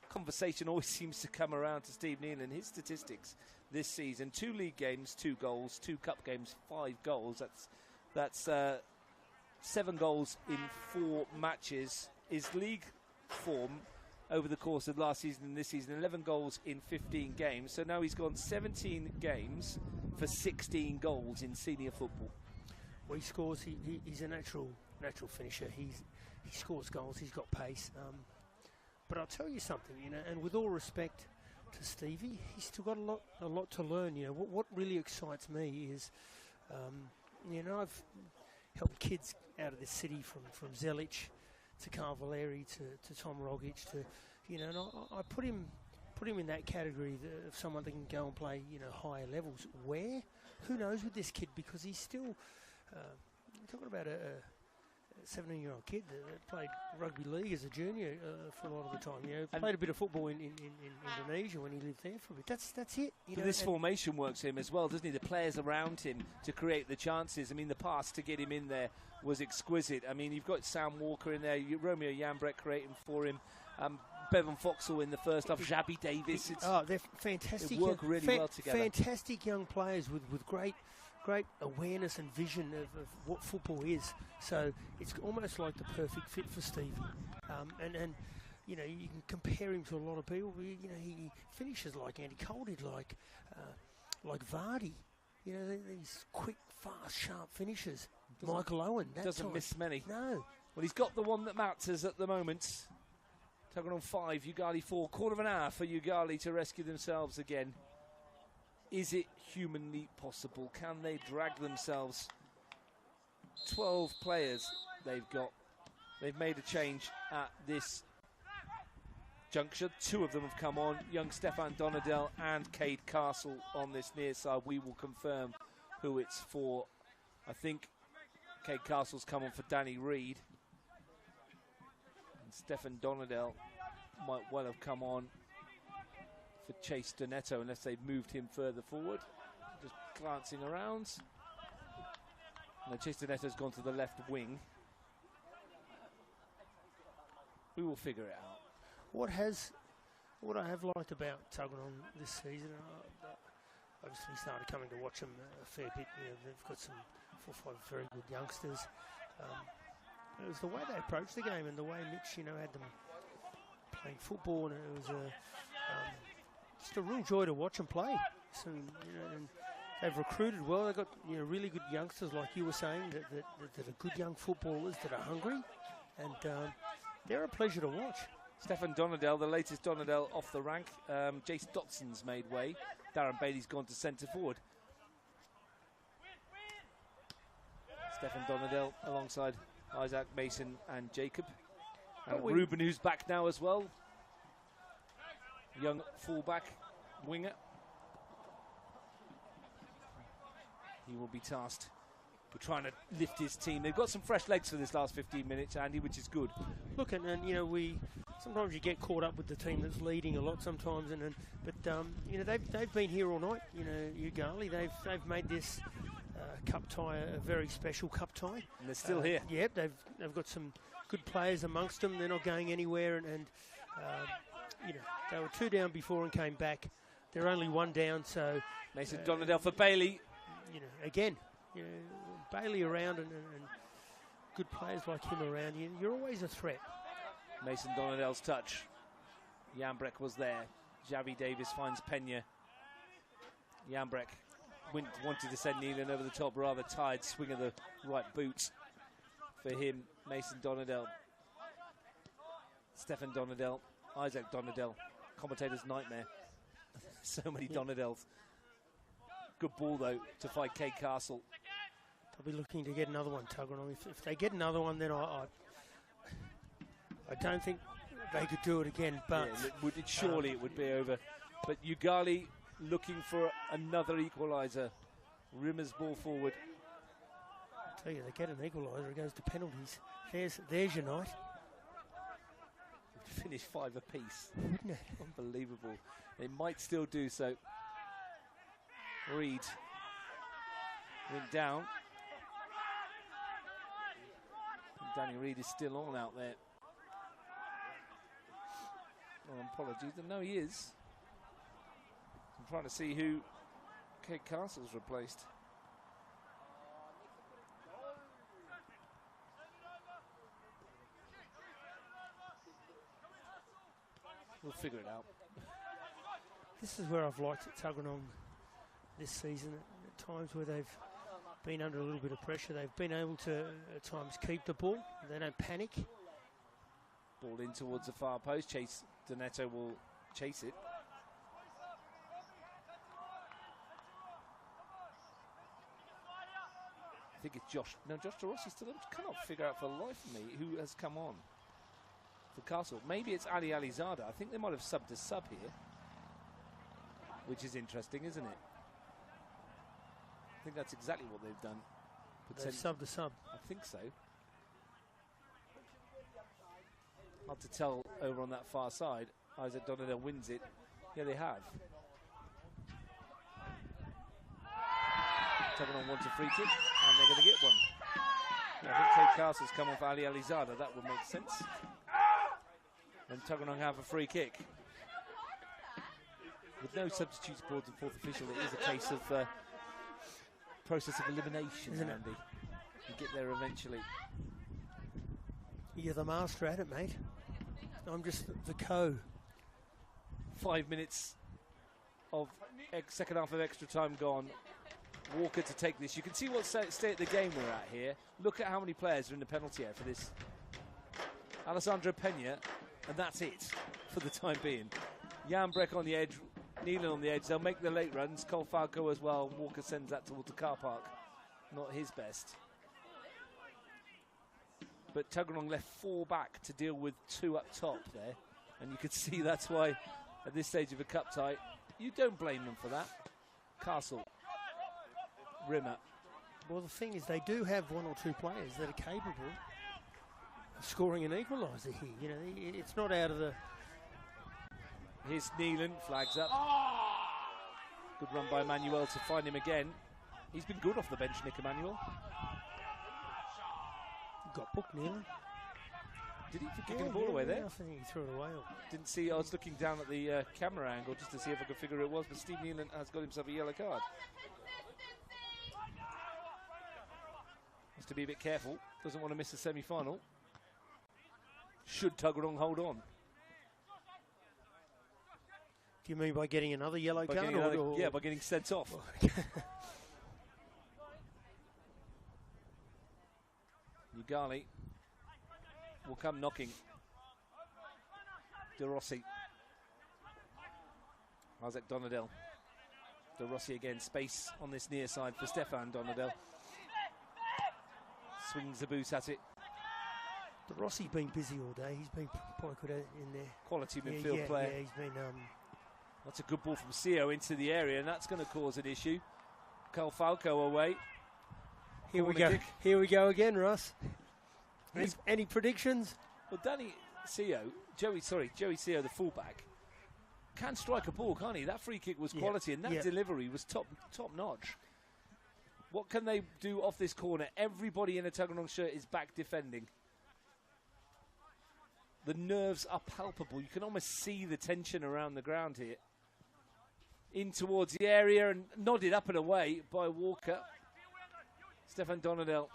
Conversation always seems to come around to Steve Neelan. His statistics this season: 2 league games, 2 goals; 2 cup games, 5 goals. That's 7 goals in 4 matches. His league form over the course of last season and this season: 11 goals in 15 games. So now he's gone 17 games for 16 goals in senior football. Well, he scores. He's a natural finisher. He scores goals. He's got pace. But I'll tell you something, and with all respect to Stevie, he's still got a lot to learn. What really excites me is, I've helped kids out of this city from Zelic to Carvaleri to Tom Rogic to, and I put him in that category of someone that can go and play, higher levels. Where? Who knows with this kid, because he's still talking about 17-year-old kid that played rugby league as a junior for a lot of the time. You know, played a bit of football in Indonesia when he lived there for a bit. That's it. You know, this formation works him as well, doesn't he? The players around him to create the chances. I mean, the pass to get him in there was exquisite. I mean, you've got Sam Walker in there, Romeo Jambrek creating for him. Bevan Foxall in the first half, Xabi Davis. They're fantastic. They work really well together. Fantastic young players with great awareness and vision of what football is. So it's almost like the perfect fit for Stevie. And you know, you can compare him to a lot of people. You know, he finishes like Andy Cole did, like Vardy. You know, these quick, fast, sharp finishes. Michael Owen. Doesn't miss many. No. Well, he's got the one that matters at the moment. Tuggeranong 5, Yoogali 4. Quarter of an hour for Yoogali to rescue themselves again. Is it humanly possible? Can they drag themselves? 12 players they've got. They've made a change at this juncture. 2 of them have come on. Young Stefan Donadel and Cade Castle on this near side. We will confirm who it's for. I think Cade Castle's come on for Danny Reid. And Stefan Donadel might well have come on for Chase Donetto, unless they've moved him further forward. Just glancing around. No, Chase Donetto's gone to the left wing. We will figure it out. What I have liked about Tuggeranong this season, obviously started coming to watch them a fair bit. You know, they've got some 4 or 5 very good youngsters. It was the way they approached the game and the way Mitch, you know, had them playing football, and it was just a real joy to watch them play. So, you know, and they've recruited well. They've got, you know, really good youngsters, like you were saying, that are good young footballers that are hungry, and they're a pleasure to watch. Stefan Donadel, the latest Donadel off the rank. Jace Dotson's made way. Darren Bailey's gone to centre forward. Stefan Donadel alongside Isaac Mason and Jacob. And Ruben, who's back now as well. Young fullback, winger. He will be tasked with trying to lift his team. They've got some fresh legs for this last 15 minutes, Andy, which is good. Look, and you know, sometimes you get caught up with the team that's leading a lot sometimes, but you know, they've been here all night. You know, Yoogali, they've made this cup tie a very special cup tie. And they're still here. Yep, they've got some good players amongst them. They're not going anywhere, and you know, they were 2 down before and came back. They're only 1 down, so Mason Donadel for Bailey. You know, again, you know, Bailey around and good players like him around you, you're always a threat. Mason Donadel's touch. Jambrek was there. Xavi Davis finds Pena. Jambrek wanted to send Nealon over the top, rather tired swing of the right boot for him. Mason Donadel. Stefan Donadel. Isaac Donadel. Commentator's nightmare. So many Donadels. Good ball, though, to fight Cade Castle. They'll be looking to get another one, Tuggeranong. If they get another one, then I don't think they could do it again. But yeah, surely it would be over. But Yoogali looking for another equaliser. Rimmer's ball forward. I tell you, they get an equaliser, it goes to penalties. There's your night. Finish 5 apiece. Wouldn't it? Unbelievable. They might still do so. Reid went down. Danny Reid is still on out there. Oh, apologies. No, he is. I'm trying to see who Cade Castle's replaced. We'll figure it out. This is where I've liked it, Tuggeranong, this season. At times where they've been under a little bit of pressure, they've been able to at times keep the ball. They don't panic. Ball in towards the far post. Chase Donetto will chase it. I think it's Josh. No, Josh DeRossi still. I cannot figure out for the life of me who has come on for Castle. Maybe it's Ali Alizada. I think they might have subbed a sub here, which is interesting, isn't it? I think that's exactly what they've done. They've subbed a sub. I think so. Hard to tell over on that far side. Isaac Donadell wins it. Yeah, they have. Tuggeranong wants a free kick, and they're going to get one. Yeah, I think Kate Castle's come off Ali Alizada. That would make sense. And Tuggeranong have a free kick. With no substitutes aboard the fourth official, it is a case of process of elimination, isn't it? Andy? You get there eventually. You're the master at it, mate. I'm just the co. 5 minutes of second half of extra time gone. Walker to take this. You can see what state of the game we're at here. Look at how many players are in the penalty area for this. Alessandro Pena, and that's it for the time being. Jan Breck on the edge, Nealon on the edge. They'll make the late runs. Cole Falco as well. Walker sends that towards the car park. Not his best. But Tuggeranong left 4 back to deal with 2 up top there. And you could see that's why at this stage of a cup tie, you don't blame them for that. Castle. Rimmer. Well, the thing is, they do have 1 or 2 players that are capable of scoring an equaliser here. You know, it's not out of the... Here's Nealon, flags up. Good run by Emmanuel to find him again. He's been good off the bench, Nick Emmanuel. Got booked, Nealon. Did he for kicking the ball away there? I think he threw it away. Didn't see, I was looking down at the camera angle just to see if I could figure who it was, but Steve Nealon has got himself a yellow card. Has to be a bit careful, doesn't want to miss the semi-final. Should Tuggeranong hold on? Do you mean by getting another yellow by card? Yeah, by getting sent off. Yoogali will come knocking. De Rossi. Isaac Donadell. De Rossi again, space on this near side for Stefan Donadell. Swings the boot at it. De Rossi's been busy all day. He's been quite good in there. Quality midfield player. Yeah, he's been... That's a good ball from Sio into the area, and that's going to cause an issue. Carl Falco away. Here we go. Kick. Here we go again, Russ. Any predictions? Well, Joey Sio, the fullback, can strike a ball, can't he? That free kick was quality, and that delivery was top notch. What can they do off this corner? Everybody in a Tuggeranong shirt is back defending. The nerves are palpable. You can almost see the tension around the ground here. In towards the area and nodded up and away by Walker. Stefan Donadell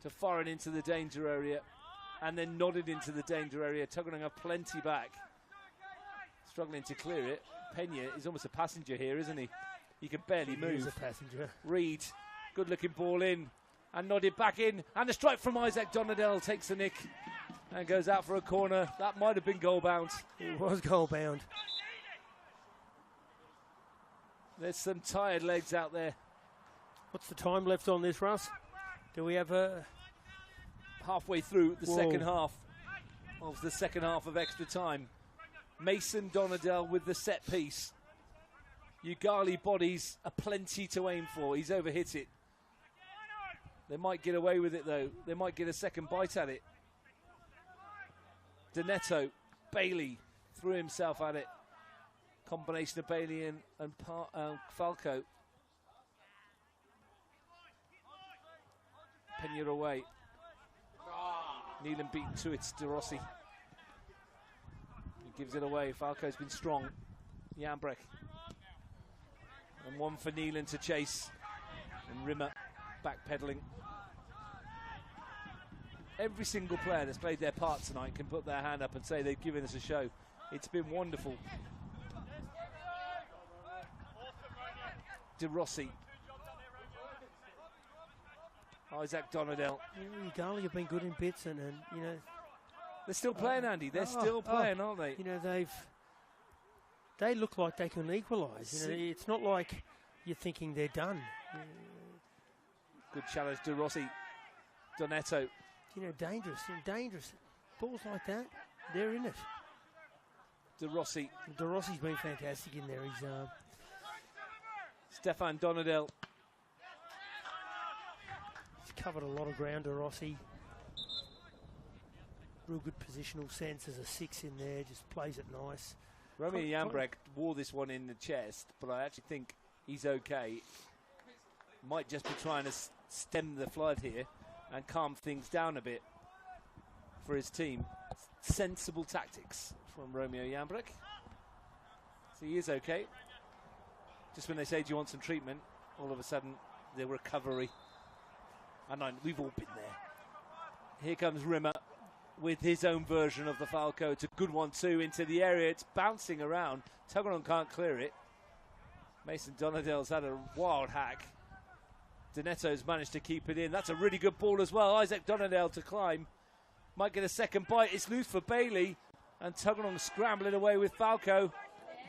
to fire it into the danger area and then nodded into the danger area. Tuggeranong have plenty back. Struggling to clear it. Pena is almost a passenger here, isn't he? He can barely move. He's a passenger. Reed, good looking ball in and nodded back in. And a strike from Isaac Donadell takes the nick and goes out for a corner. That might have been goal bound. It was goal bound. There's some tired legs out there. What's the time left on this, Russ? Do we have a... Halfway through the second half of extra time. Mason Donadell with the set piece. Yoogali bodies are plenty to aim for. He's overhit it. They might get away with it though. They might get a second bite at it. Donetto, Bailey threw himself at it. Combination of Bailey and Falco. Pena away. Nealon beaten to it, De Rossi. He gives it away. Falco's been strong. Janbrek. And one for Nealon to chase. And Rimmer backpedaling. Every single player that's played their part tonight can put their hand up and say they've given us a show. It's been wonderful. De Rossi. Isaac Donadell. Yoogali have been good in bits and you know... They're still playing, Andy. They're still playing, aren't they? You know, they look like they can equalise. You know, it's not like you're thinking they're done. Good challenge, De Rossi. Donetto. You know, dangerous. Balls like that, they're in it. De Rossi. De Rossi's been fantastic in there. He's Stefan Donadell. He's covered a lot of ground, De Rossi. real good positional sense. There's a 6 in there, just plays it nice. Romeo Jambrek wore this one in the chest, but I actually think he's okay. Might just be trying to stem the flood here and calm things down a bit for his team. Sensible tactics from Romeo Jambrek. So he is okay. Just when they say, do you want some treatment, all of a sudden the recovery. And we've all been there. Here comes Rimmer with his own version of the Falco. It's a good one too into the area. It's bouncing around. Tuggeranong can't clear it. Mason Donadell's had a wild hack. Donetto's managed to keep it in. That's a really good ball as well. Isaac Donadell to climb. Might get a second bite. It's loose for Bailey. And Tuggeranong scrambling away with Falco.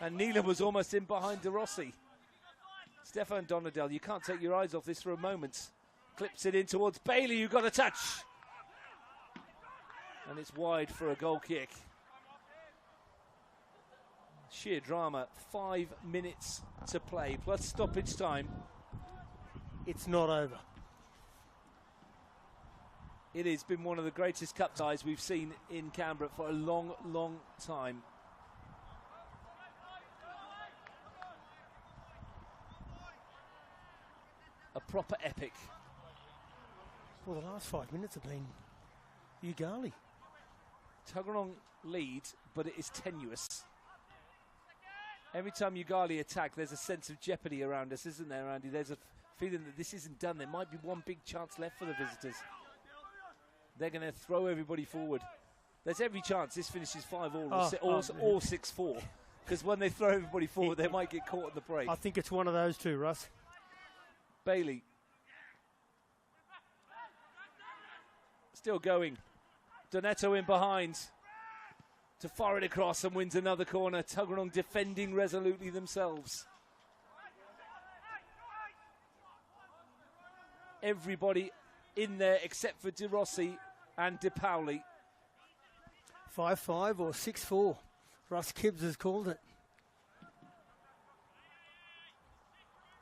And Neelan was almost in behind De Rossi. Stefan Donadell, you can't take your eyes off this for a moment. Clips it in towards Bailey, who got a touch. And it's wide for a goal kick. Sheer drama. 5 minutes to play, plus stoppage time. It's not over. It has been one of the greatest cup ties we've seen in Canberra for a long, long time. A proper epic. Well, the last 5 minutes have been Yoogali. Tuggeranong lead, but it is tenuous. Every time Yoogali attack, there's a sense of jeopardy around us, isn't there, Andy? There's a feeling that this isn't done. There might be one big chance left for the visitors. They're going to throw everybody forward. There's every chance this finishes 5-all or 6-4. Because when they throw everybody forward, they might get caught at the break. I think it's one of those two, Russ. Bailey. Still going. Donetto in behind. To fire it across and wins another corner. Tuggeranong defending resolutely themselves. Everybody in there except for De Rossi and De Pauli. 5-5 or 6-4. Russ Kibbs has called it.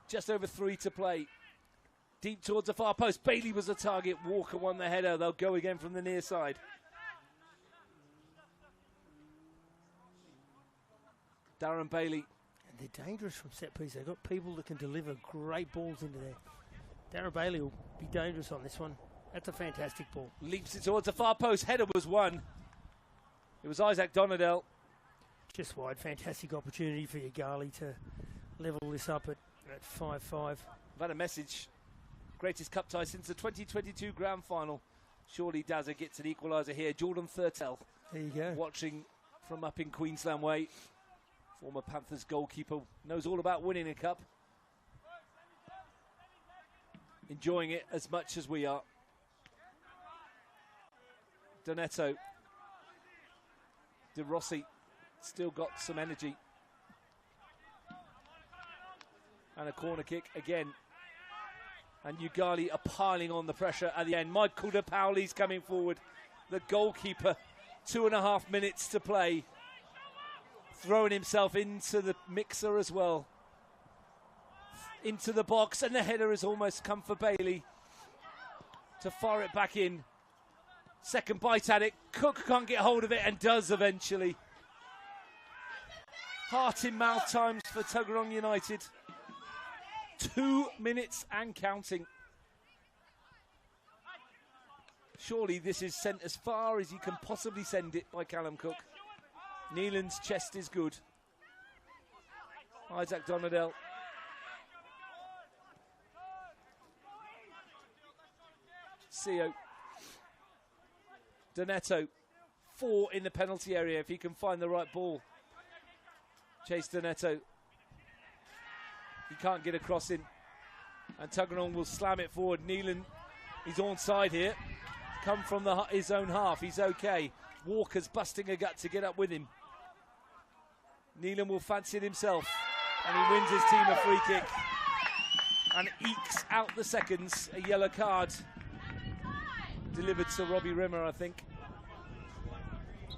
Just over 3 to play. Deep towards the far post. Bailey was the target. Walker won the header. They'll go again from the near side. Darren Bailey. And they're dangerous from set piece. They've got people that can deliver great balls into there. Darren Bailey will be dangerous on this one. That's a fantastic ball. Leaps it towards the far post. Header was won. It was Isaac Donadell. Just wide. Fantastic opportunity for Yoogali to level this up at 5-5. I've had a message. Greatest cup tie since the 2022 grand final. Surely Dazza gets an equaliser here. Jordan Thurtell. There you go. Watching from up in Queensland Way. Former Panthers goalkeeper. Knows all about winning a cup. Enjoying it as much as we are. Donetto. De Rossi still got some energy. And a corner kick again. And Yoogali are piling on the pressure at the end. Michael De Pauli's coming forward. The goalkeeper, 2.5 minutes to play. Throwing himself into the mixer as well. Into the box, and the header has almost come for Bailey to fire it back in. Second bite at it. Cook can't get hold of it and does eventually. Heart in mouth times for Tuggeranong United. 2 minutes and counting. Surely this is sent as far as you can possibly send it by Callum Cook. Neelan's chest is good. Isaac Donadell. Seo. Donetto. 4 in the penalty area if he can find the right ball. Chase Donetto. He can't get a cross in. And Tuggeranong will slam it forward. Neelan is onside here. Come from his own half. He's okay. Walker's busting a gut to get up with him. Neelan will fancy it himself. And he wins his team a free kick. And ekes out the seconds. A yellow card. Delivered to Robbie Rimmer, I think.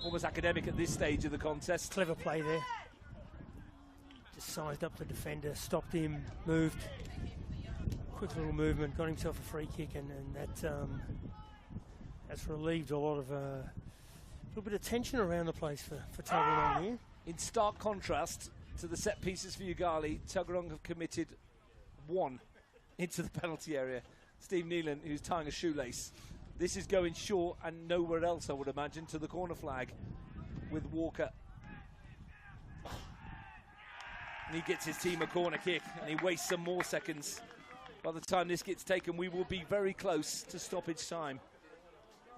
Almost academic at this stage of the contest. Clever play there. Just sized up the defender, stopped him, moved. Quick little movement, got himself a free kick, and that's relieved a lot of little bit of tension around the place for Tuggeranong here. In stark contrast to the set pieces for Yoogali, Tuggeranong have committed one into the penalty area. Steve Nealon, who's tying a shoelace. This is going short and nowhere else, I would imagine, to the corner flag with Walker. And he gets his team a corner kick and he wastes some more seconds. By the time this gets taken, we will be very close to stoppage time.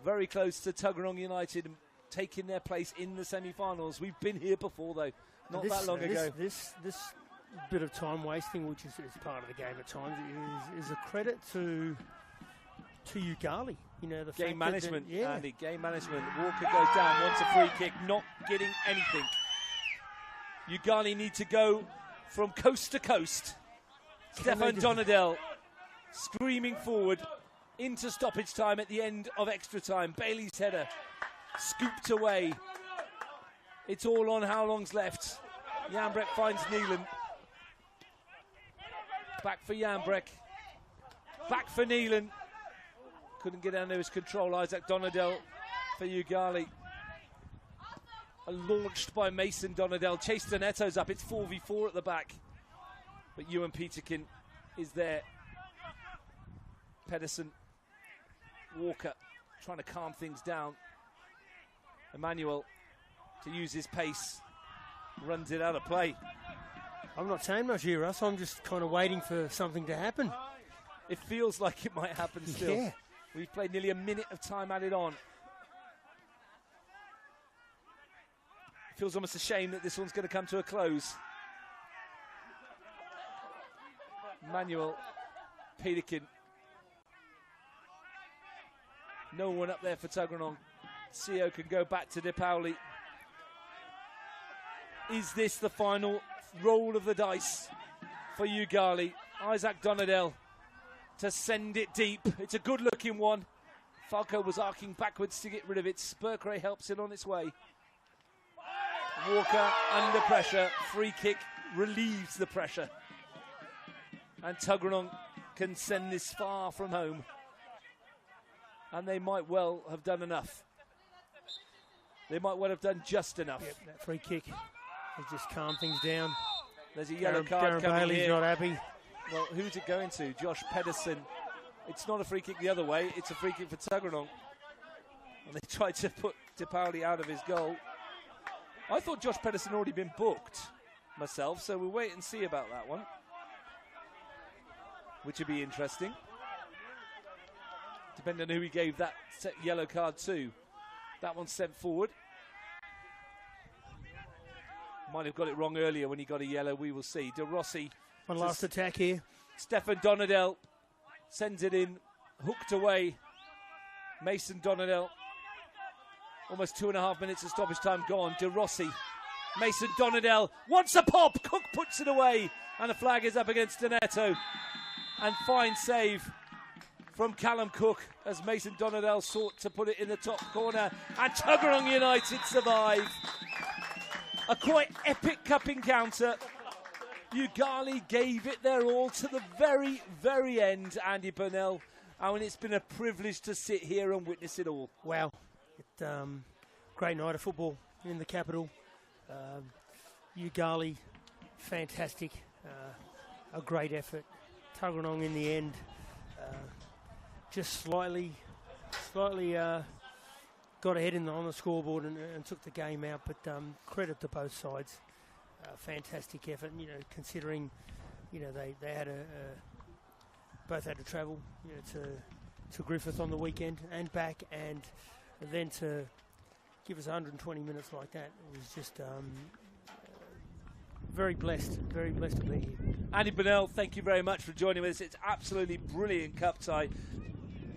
Very close to Tuggeranong United taking their place in the semi-finals. We've been here before, though, not that long ago. This bit of time wasting, which is part of the game at times, is a credit to Yoogali. You know, the game fact management, that, yeah. Andy, game management. Walker goes down, wants a free kick, not getting anything. Yoogali need to go from coast to coast. Stefan Donadel screaming forward into stoppage time at the end of extra time. Bailey's header scooped away. It's all on how long's left. Janbrek finds Nealon. Back for Janbrek. Back for Nealon. Couldn't get under his control. Isaac Donadel for Yoogali. Launched by Mason Donadel. Chase Doneto's up. It's 4v4 at the back. But Ewan Peterkin is there. Pedersen. Walker trying to calm things down. Emmanuel, to use his pace, runs it out of play. I'm not saying much here, Russ. I'm just kind of waiting for something to happen. It feels like it might happen still. Yeah. We've played nearly a minute of time added on. It feels almost a shame that this one's going to come to a close. Emmanuel, Peterkin. No one up there for Tuggeranong. CO can go back to De Pauli. Is this the final roll of the dice for Yoogali? Isaac Donadel to send it deep. It's a good-looking one. Falco was arcing backwards to get rid of it. Spurcray helps it on its way. Walker under pressure. Free kick relieves the pressure. And Tuggeranong can send this far from home. And they might well have done enough. They might well have done just enough. Yep, that free kick has just calmed things down. There's a yellow card coming Bailey's here. not happy. Well, who's it going to? Josh Pedersen. It's not a free kick the other way. It's a free kick for Tuggeranong. And they tried to put De Pauli out of his goal. I thought Josh Pedersen had already been booked myself, so we'll wait and see about that one, which would be interesting, depending on who he gave that yellow card to. That one's sent forward. Might have got it wrong earlier when he got a yellow. We will see. De Rossi. One last attack here. Stefan Donadel sends it in, hooked away. Mason Donadel. Almost 2.5 minutes of stoppage time gone. De Rossi. Mason Donadel wants a pop. Cook puts it away. And the flag is up against Doneto. And fine save from Callum Cook as Mason Donadel sought to put it in the top corner. And Tuggeranong United survive. A quite epic cup encounter. Yoogali gave it their all to the very, very end, Andy Burnell. And it's been a privilege to sit here and witness it all. Wow. Great night of football in the capital. Yoogali, fantastic. A great effort. Tuggeranong in the end. Just slightly got ahead on the scoreboard and took the game out, but credit to both sides. Fantastic effort, considering, they had both had to travel, to Griffith on the weekend and back, and then to give us 120 minutes like that. It was just very blessed to be here. Andy Burnell, thank you very much for joining us. It's absolutely brilliant cup tie.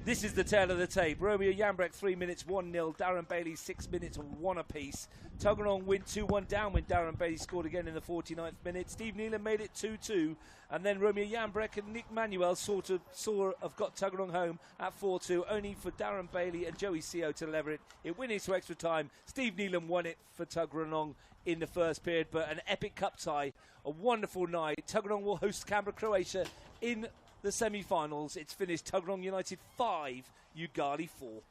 This is the tale of the tape. Romeo Janbrek, 3 minutes, 1-0. Darren Bailey, 6 minutes, 1 apiece. Tuggeranong win 2-1 down when Darren Bailey scored again in the 49th minute. Steve Nealon made it 2-2. And then Romeo Janbrek and Nick Manuel have got Tuggeranong home at 4-2, only for Darren Bailey and Joey CO to lever it. It went into extra time. Steve Nealon won it for Tuggeranong in the first period, but an epic cup tie. A wonderful night. Tuggeranong will host Canberra, Croatia in the semi-finals. It's finished Tuggeranong United 5, Yoogali 4.